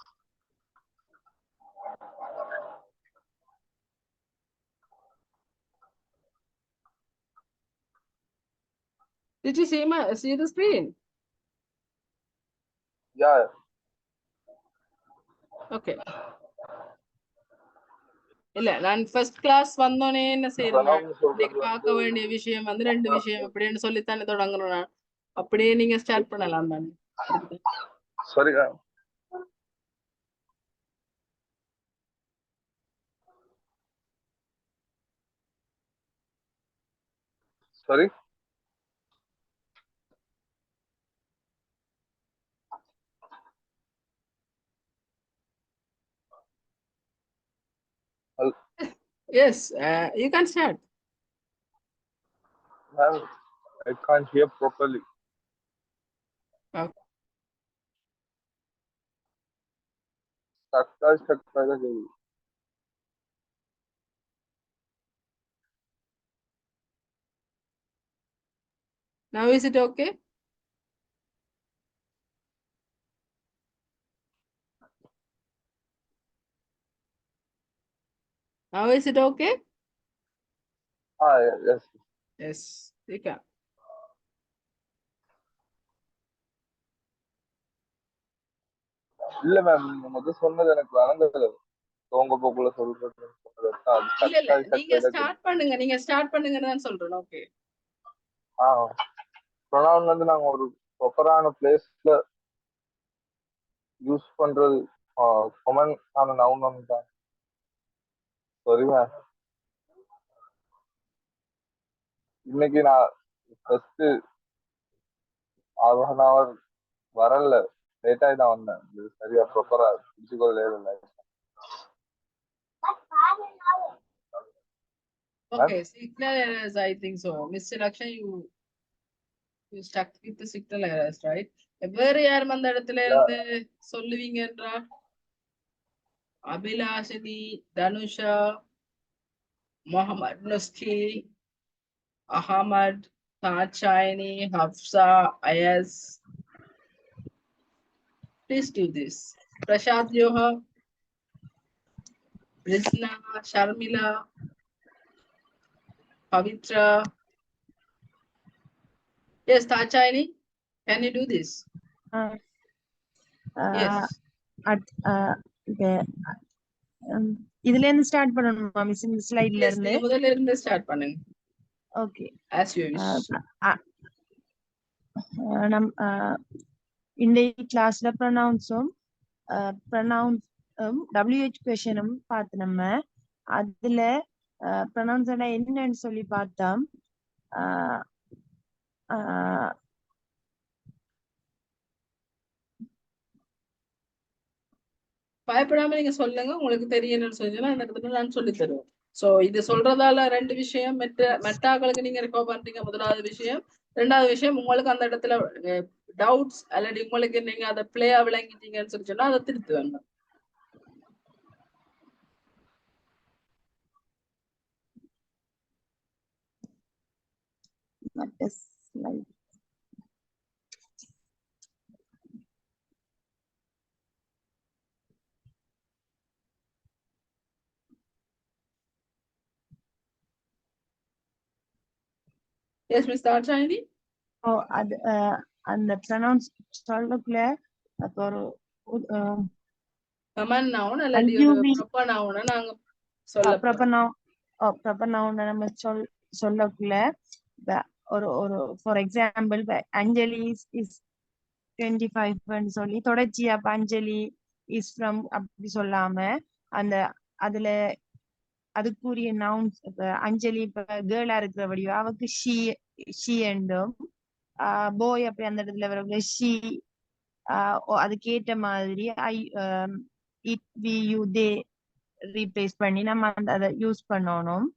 Did you see the screen? Yeah. Okay. இல்ல நான் ஃபர்ஸ்ட் கிளாஸ் வந்தோனே என்ன செய்யறேன் pronoun இன்னைக்கு சொல்றது பார்க்க வேண்டிய விஷயம் வந்து 2 விஷயம் அப்படின்னு சொல்லித்தானே தொடங்குறோம் நான். அப்படியே நீங்க ஸ்டார்ட் பண்ணலாம் தானே. sorry sorry Yes, you can start. ma'am, I can't hear properly. Okay. Stuck ஆகுது. Now is it okay? Now is it okay? Yes. Yes, you can. இல்ல மேம் நீங்க முதல் சொன்னது எனக்கு வழங்கல. உங்க போக்குல சொல்றது இல்ல இல்ல நீங்க ஸ்டார்ட் பண்ணுங்க, நீங்க ஸ்டார்ட் பண்ணுங்கன்னு தான் சொல்றேன். ஓகே. ப்ரொனவுன் வந்து நாங்க ஒரு ப்ராப்பரான பிளேஸ்ல யூஸ் பண்றது காமன் ஆன நவுன் ஒன்று தான். சாரி மேம், இன்னைக்கு நான் ஃபர்ஸ்ட் ½ hour வரல, லேட் ஆகி தான் வந்தேன். இது சரியா ப்ராப்பரா பிடிச்சிக்கொள்ள இல்லை. Okay, signal errors, I think so. Mr. Lakshan, you stuck with the signal errors, right? வேற யாரும் அந்த இடத்துல இருந்து சொல்லுவீங்கன்றா? அபிலாஷினி, தனுஷா, Mohammed Nuski, Ahmed, Dakshayani, Hafsa, அயஸ். Please do this. Prashad Yoha, Rizna, Sharmila, Pavitra. Yes, Tachayani, can you do this? Yes. இதுல இருந்து ஸ்டார்ட் பண்ணணுமா miss? இந்த ஸ்லைட்ல Yes, இருந்து நீங்க முதல்ல இருந்து ஸ்டார்ட் பண்ணுங்க. ஓகே. As you wish. நம் இந்த கிளாஸ்ல ப்ரொனவுன்ஸும் WH கொஷனும் பார்த்து நம்ம அதுல ப்ரொனவுன்ஸ் என்னன்னு சொல்லி பார்த்தோம். பயப்படாம நீங்க சொல்லுங்க, உங்களுக்கு தெரியணும்னு சொன்னீங்கன்னா அந்த இடத்துல நான் சொல்லி தருவேன். சோ இது சொல்றதால 2 விஷயம், மெட்டாக்களுக்கு நீங்க ரெக்கவர் பண்றீங்க. முதலாவது விஷயம். 2வது விஷயம், உங்களுக்கு அந்த இடத்துல டவுட்ஸ் அல்லது உங்களுக்கு நீங்க அதை பிளேயா விளங்கிட்டீங்கன்னு சொல்லி சொன்னா அதை திருத்து வேணும். Yes, Miss Tachayani. அது அந்த ப்ரொனவுன்ஸ் சொல்லக்குள்ள அப்போ ஒரு கமன் நவுன் அல்லது ஒரு ப்ராப்பர் நவுனை நாங்க சொல்ல ப்ராப்பர் நவுன் நம்ம சொல்லக்குள்ள ஒரு ஃபார் எக்ஸாம்பிள் அஞ்சலி இஸ் 25 சொல்லி தொடர்ச்சியா அஞ்சலி இஸ் ஃப்ரம் அப்படி சொல்லாம அந்த அதுல அதுக்குரிய நவுன்ஸ் அஞ்சலி இப்ப கேர்ளா இருக்கிறபடியோ அவக்கு ஷி என்றும் போய் அப்படி அந்த இடத்துல வரக்குள்ள ஷி அதுக்கேற்ற மாதிரி it we you they replace பண்ணி நம்ம அதை யூஸ் பண்ணணும்.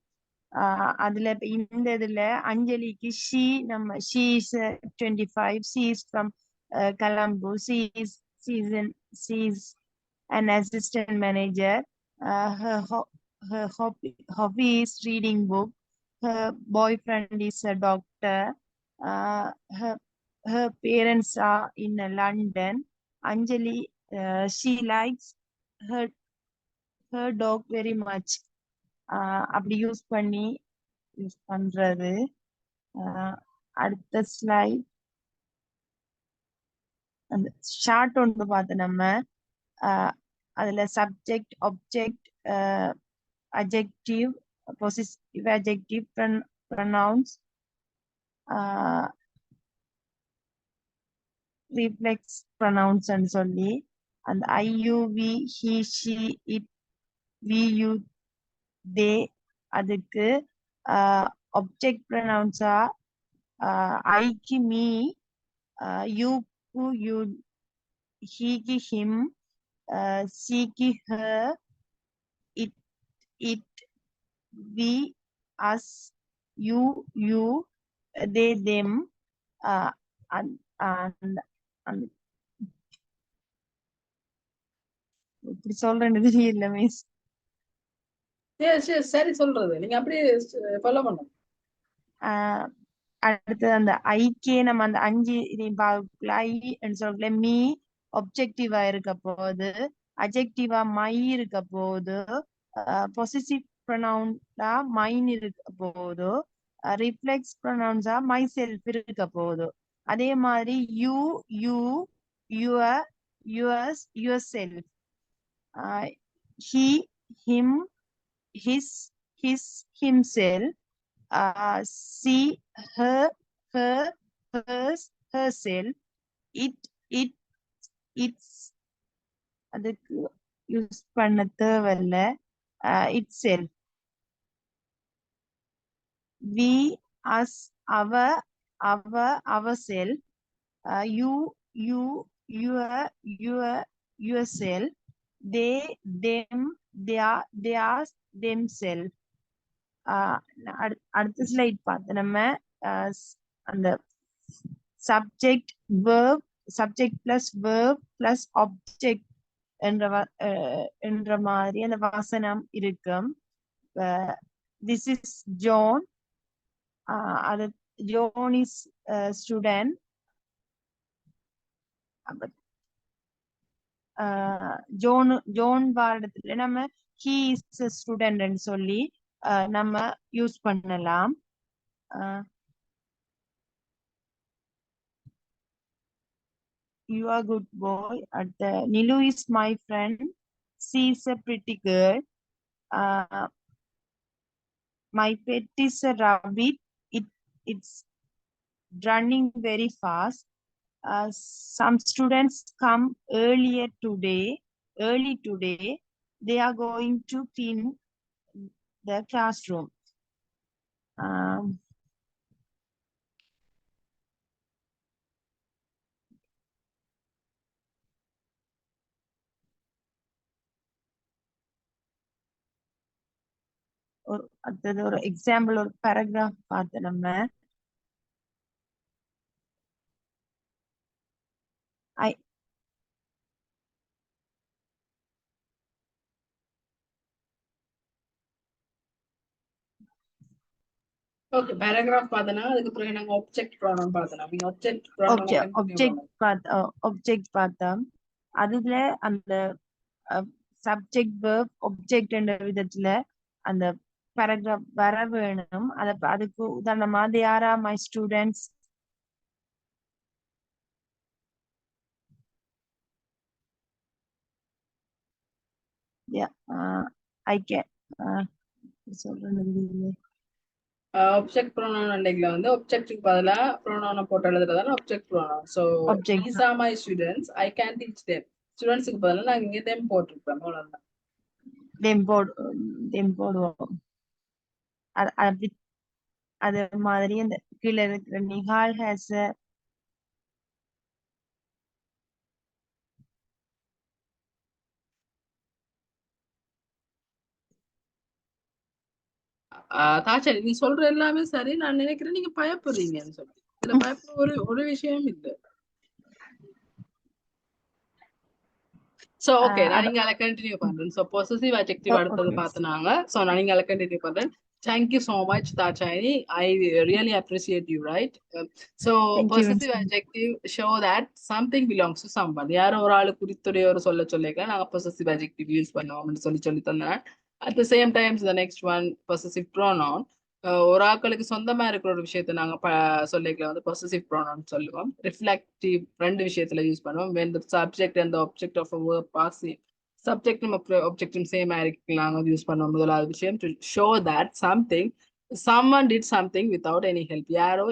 அதுல இந்த இதுல அஞ்சலிக்கு she is 25, she is from Colombo, she is an assistant manager. Her hobby is reading book. Her boyfriend is a doctor. Her parents are in London. Anjali, she likes her dog very much. அப்படி use பண்றது. அடுத்த slide அந்த short ஒன்று பார்த்து நம்ம அதுல subject, object, adjective, possessive adjective pronouns, reflex pronouns and சொல்லி அந்த I, you, we, he, she, it, we, you, they அதுக்கு object pronouns Iக்கு me, youக்கு you, heக்கு him, sheக்கு her, it, we, us, you, they, them, and இப்படி சொல்றேன்னு தெரியல miss. S S சரி சொல்றது நீங்க அப்படியே ஃபாலோ பண்ணுங்க. அடுத்து அந்த ஐக்கே நம்ம அந்த 5 இதையும் பார்க்கல. ஐன்னு சொல்லல மீ ஒப்ஜெக்டிவா இருக்க போகுது, அஜெக்டிவா மை இருக்க போகுது, பொசிசிவ் ப்ரொனவுன்ஸா மைன் இருக்க போகுது, ரிஃப்ளெக்ஸ் ப்ரொனவுன்ஸா மை செல்ஃப் இருக்க போகுது. அதே மாதிரி you, your, yours, your self, he, him, his, himself, she, her, hers, herself, its அதுக்கு யூஸ் பண்ண தேவையில்ல, itself, we, us, our, ourself, you, yourself, they, them, theirs, themselves. அடுத்த ஸ்லைட் பார்த்து நம்ம அந்த subject verb, subject plus verb plus object என்ற மாதிரி அந்த வசனம் இருக்கும். திஸ் இஸ் ஜோன், அது ஜோன் இஸ் ஸ்டூடெண்ட், ஜோன் பாடத்துல நம்ம he is a student ன்னு சொல்லி நம்ம யூஸ் பண்ணலாம். You are good boy. At the Nilu is my friend. She is a pretty girl. My pet is a rabbit. It's running very fast. Some students come early today. They are going to clean the classroom. அடுத்தது ஒரு example, ஒரு paragraph பார்த்து நம்ம okay paragraph பார்த்தனா அதுக்கு பிறகு நாங்க object pronoun பார்த்தோம். நீங்க ஆப்ஜெக்ட் ப்ரோனவுன் ஆப்ஜெக்ட் பார்த்தோம். அதுல அந்த சப்ஜெக்ட் verb ஆப்ஜெக்ட் என்ற விதத்துல அந்த பேராகிராஃப் வர வேணும். அதுக்கு உதாரணமா they are my students, I can சொல்றேன். ஆப்ஜெக்ட் ப்ரோனவுன் அன்னைக்குல வந்து ஆப்ஜெக்ட்டுக்கு பதிலா ப்ரோனவுனை போட்டு எழுதுறதால object pronoun. So these are my students, I can teach them. ஸ்டூடெண்ட்ஸுக்கு பதிலா நாங்க இங்க them போட்டிருப்போம். அவ்வளவுதான். them போடுவோம். அது மாதிரி அந்த கீழே இருக்கிற நிகால் ஹேஸ் தாச்சா நீ சொல்ற எல்லாமே சரி. நான் நினைக்கிறேன் நீங்க பயப்படுறீங்கன்னு சொல்லி. இதுல பயப்பட ஒரு விஷயம் இல்லை. சோ ஓகே நான் இங்க கண்டினியூ பண்றேன். சோ பொசசிவ் அட்ஜெக்டிவ் அடுத்தது பார்த்தனாங்க. சோ நான் இங்க கண்டினியூ பண்றேன். Thank you so much, Tachani. I really appreciate you, right? So possessive adjective show that something belongs to someone. யாரோ ஒரு ஆளு குறித்துடைய ஒரு சொல்லிக்கலாம் நாங்க possessive adjective யூஸ் பண்ணுவோம்னு சொல்லி தந்தேன். At the same time, the next one, possessive pronoun. ஒரு ஆட்களுக்கு சொந்தமா இருக்கிற ஒரு விஷயத்தை நாங்க சொல்லிக்கலாம் வந்து possessive pronoun சொல்லுவோம். Reflective ரெண்டு விஷயத்துல யூஸ் பண்ணுவோம். When the subject and the object of a verb are சப்ஜெக்டும் objectum சேம் ஆயிருக்கலாம் யூஸ் பண்ண முதலாவது விஷயம் to show that something someone did something without any help. யாரோ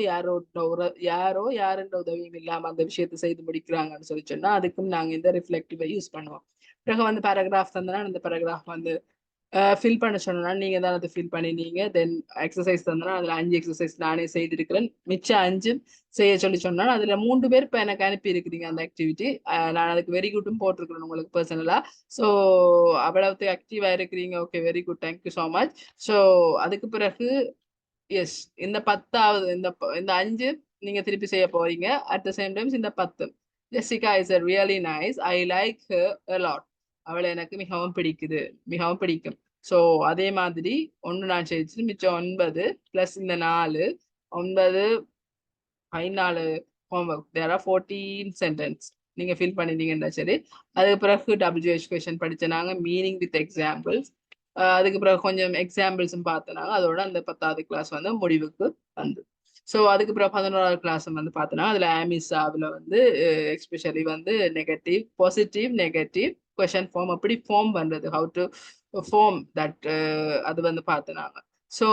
யாருன்ற உதவியும் இல்லாம அந்த விஷயத்தை செய்து முடிக்கிறாங்கன்னு சொல்லி சொன்னா அதுக்கும் நாங்க இந்த ரிஃப்ளெக்டிவை யூஸ் பண்ணுவோம். பிறகு வந்து பேராகிராஃப் தந்தனா அந்த பேராகிராஃப் வந்து ஃபில் பண்ண சொன்னா நீங்க தான் அதை ஃபில் பண்ணினீங்க. தென் எக்ஸசைஸ் தந்தனா அதுல 5 எக்ஸசைஸ் நானே செய்திருக்கிறேன். மிச்சம் 5 செய்ய சொல்லி சொன்னா அதுல 3 பேர் இப்ப எனக்கு அனுப்பி இருக்கிறீங்க அந்த ஆக்டிவிட்டி. நான் அதுக்கு வெரி குட்டும் போட்டிருக்கிறேன் உங்களுக்கு பர்சனலா. ஸோ அவ்வளவு ஆக்டிவா இருக்கிறீங்க. Okay, very good, thank you so much. So அதுக்கு பிறகு எஸ் இந்த 10வது இந்த 5 நீங்க திருப்பி செய்ய போறீங்க. அட் த சேம் டைம்ஸ் இந்த 10 Jessica is really nice, I like her a lot. அவளை எனக்கு மிகவும் பிடிக்கும். ஸோ அதே மாதிரி 1 நான் செய்து மிச்சம் 9 பிளஸ் இந்த 4 9 14 ஹோம்ஒர்க். தேர் ஆர் 14 சென்டென்ஸ் நீங்க ஃபில் பண்ணிட்டீங்கன்னா சரி. அதுக்கு பிறகு WH கொஷன் படிச்ச நாங்க மீனிங் வித் எக்ஸாம்பிள்ஸ். அதுக்கு பிறகு கொஞ்சம் எக்ஸாம்பிள்ஸும் பார்த்தனாங்க. அதோட அந்த 10வது கிளாஸ் வந்து முடிவுக்கு வந்து. ஸோ அதுக்கு பிறகு 11வது கிளாஸ் வந்து பார்த்தோன்னா அதில் ஆமிசாவில் வந்து எஸ்பெஷலி வந்து negative, positive, negative question form அப்படி ஃபார்ம் பண்ணுறது, ஹவு டு ஃபார்ம் தட் அது வந்து பார்த்தனாங்க. ஸோ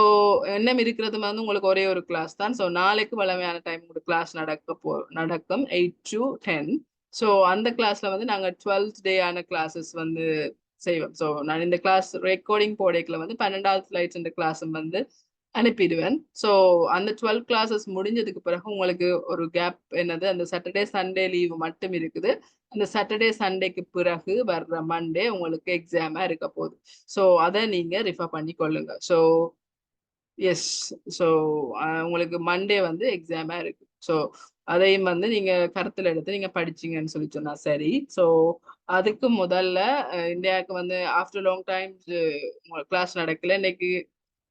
என்ன இருக்கிறது வந்து உங்களுக்கு ஒரே ஒரு கிளாஸ் தான். ஸோ நாளைக்கு வளமையான டைம் உங்களுக்கு கிளாஸ் நடக்கும் 8 to 10. ஸோ அந்த கிளாஸ்ல வந்து நாங்கள் 12th டே ஆன கிளாஸஸ் வந்து செய்வோம். ஸோ நான் இந்த கிளாஸ் ரெக்கார்டிங் போடைக்குள்ள வந்து 12வது ஸ்லைட்ஸ் இந்த கிளாஸும் வந்து அனுப்பிடுவேன். ஸோ அந்த 12 கிளாஸஸ் முடிஞ்சதுக்கு பிறகு உங்களுக்கு ஒரு கேப் என்னது, அந்த சாட்டர்டே சண்டே லீவு மட்டும் இருக்குது. அந்த சாட்டர்டே சண்டேக்கு பிறகு வர்ற மண்டே உங்களுக்கு எக்ஸாமா இருக்க போகுது. ஸோ அதை நீங்க ரிஃபர் பண்ணி கொள்ளுங்க. ஸோ எஸ், ஸோ உங்களுக்கு மண்டே வந்து எக்ஸாமா இருக்கு. ஸோ அதையும் வந்து நீங்க கருத்துல எடுத்து நீங்க படிச்சீங்கன்னு சொல்லி சொன்னா சரி. ஸோ அதுக்கு முதல்ல இந்தியாவுக்கு வந்து ஆஃப்டர் லாங் டைம் கிளாஸ் நடக்கல. இன்னைக்கு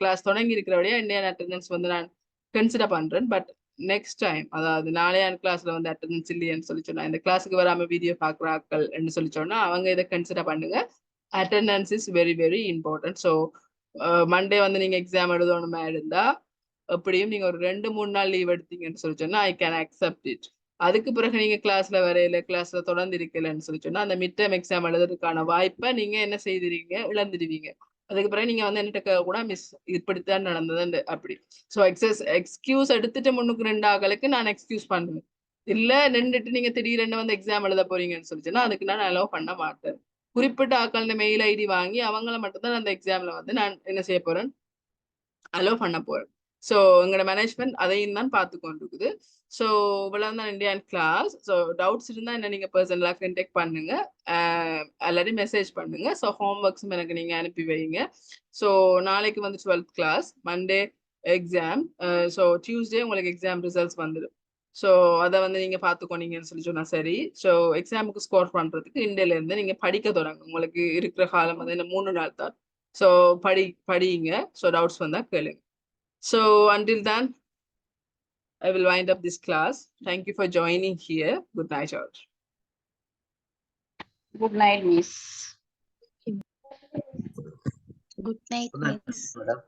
கிளாஸ் தொடங்கி இருக்கிறபடியா இந்தியன் அட்டெண்டன்ஸ் வந்து நான் கன்சிடர் பண்றேன். பட் நெக்ஸ்ட் டைம், அதாவது நாளையான கிளாஸ்ல வந்து அட்டெண்டன்ஸ் இல்லைன்னு சொல்லி சொன்னா, இந்த கிளாஸுக்கு வராம வீடியோ பார்க்குற ஆட்கள் சொல்லி சொன்னா அவங்க இதை கன்சிடர் பண்ணுங்க. Attendance is very very important. So Monday வந்து நீங்க எக்ஸாம் எழுதணுமா இருந்தா எப்படியும் நீங்க ஒரு 2-3 நாள் லீவ் எடுத்தீங்கன்னு சொல்லி சொன்னா ஐ கேன் அக்செப்ட் இட். அதுக்கு பிறகு நீங்க கிளாஸ்ல வரையில, கிளாஸ்ல தொடர்ந்து இருக்கலன்னு சொல்லி சொன்னா அந்த மிட் டேர்ம் எக்ஸாம் எழுதுறதுக்கான வாய்ப்பை நீங்க என்ன செய்திருவீங்க, இழந்துடுவீங்க. அதுக்கு பிறகு நீங்க வந்து என்கிட்ட கூட மிஸ் இப்படித்தான் நடந்தது அப்படி. ஸோ எக்ஸ்கியூஸ் எடுத்துட்டு முன்னுக்கு 2 ஆகளுக்கு நான் எக்ஸ்கியூஸ் பண்ணுவேன். இல்ல நின்றுட்டு நீங்க திடீர்னு வந்து எக்ஸாம் எழுத போறீங்கன்னு சொல்லிச்சுன்னா அதுக்கு நான் அலோவ் பண்ண மாட்டேன். குறிப்பிட்ட ஆட்கள் மெயில் ஐடி வாங்கி அவங்கள மட்டும்தான் அந்த எக்ஸாம்ல வந்து நான் என்ன செய்ய போறேன், அலோவ் பண்ண போறேன். ஸோ எங்களோட மேனேஜ்மெண்ட் அதையும் தான் பார்த்து கொண்டு இருக்குது. ஸோ இவ்வளவு தான் இந்தியன் கிளாஸ். ஸோ டவுட்ஸ் இருந்தால் என்ன நீங்கள் பர்சனலாக கான்டாக்ட் பண்ணுங்க, எல்லாரையும் மெசேஜ் பண்ணுங்க. ஸோ ஹோம்ஒர்க்ஸும் எனக்கு நீங்கள் அனுப்பி வைங்க. ஸோ நாளைக்கு வந்து 12th class, Monday exam. So Tuesday உங்களுக்கு எக்ஸாம் ரிசல்ட்ஸ் வந்துடும். ஸோ அதை வந்து நீங்கள் பார்த்துக்கோனீங்கன்னு சொல்லி சொன்னால் சரி. ஸோ எக்ஸாமுக்கு ஸ்கோர் பண்ணுறதுக்கு இந்தியிலேருந்து நீங்கள் படிக்க தொடங்க. உங்களுக்கு இருக்கிற காலம் வந்து இந்த 3 நாள் தான். ஸோ படிங்க. ஸோ டவுட்ஸ் வந்தால் கேளுங்க. So until then, I will wind up this class. Thank you for joining here. Good night, all. Good night, miss. Good night, miss. madam.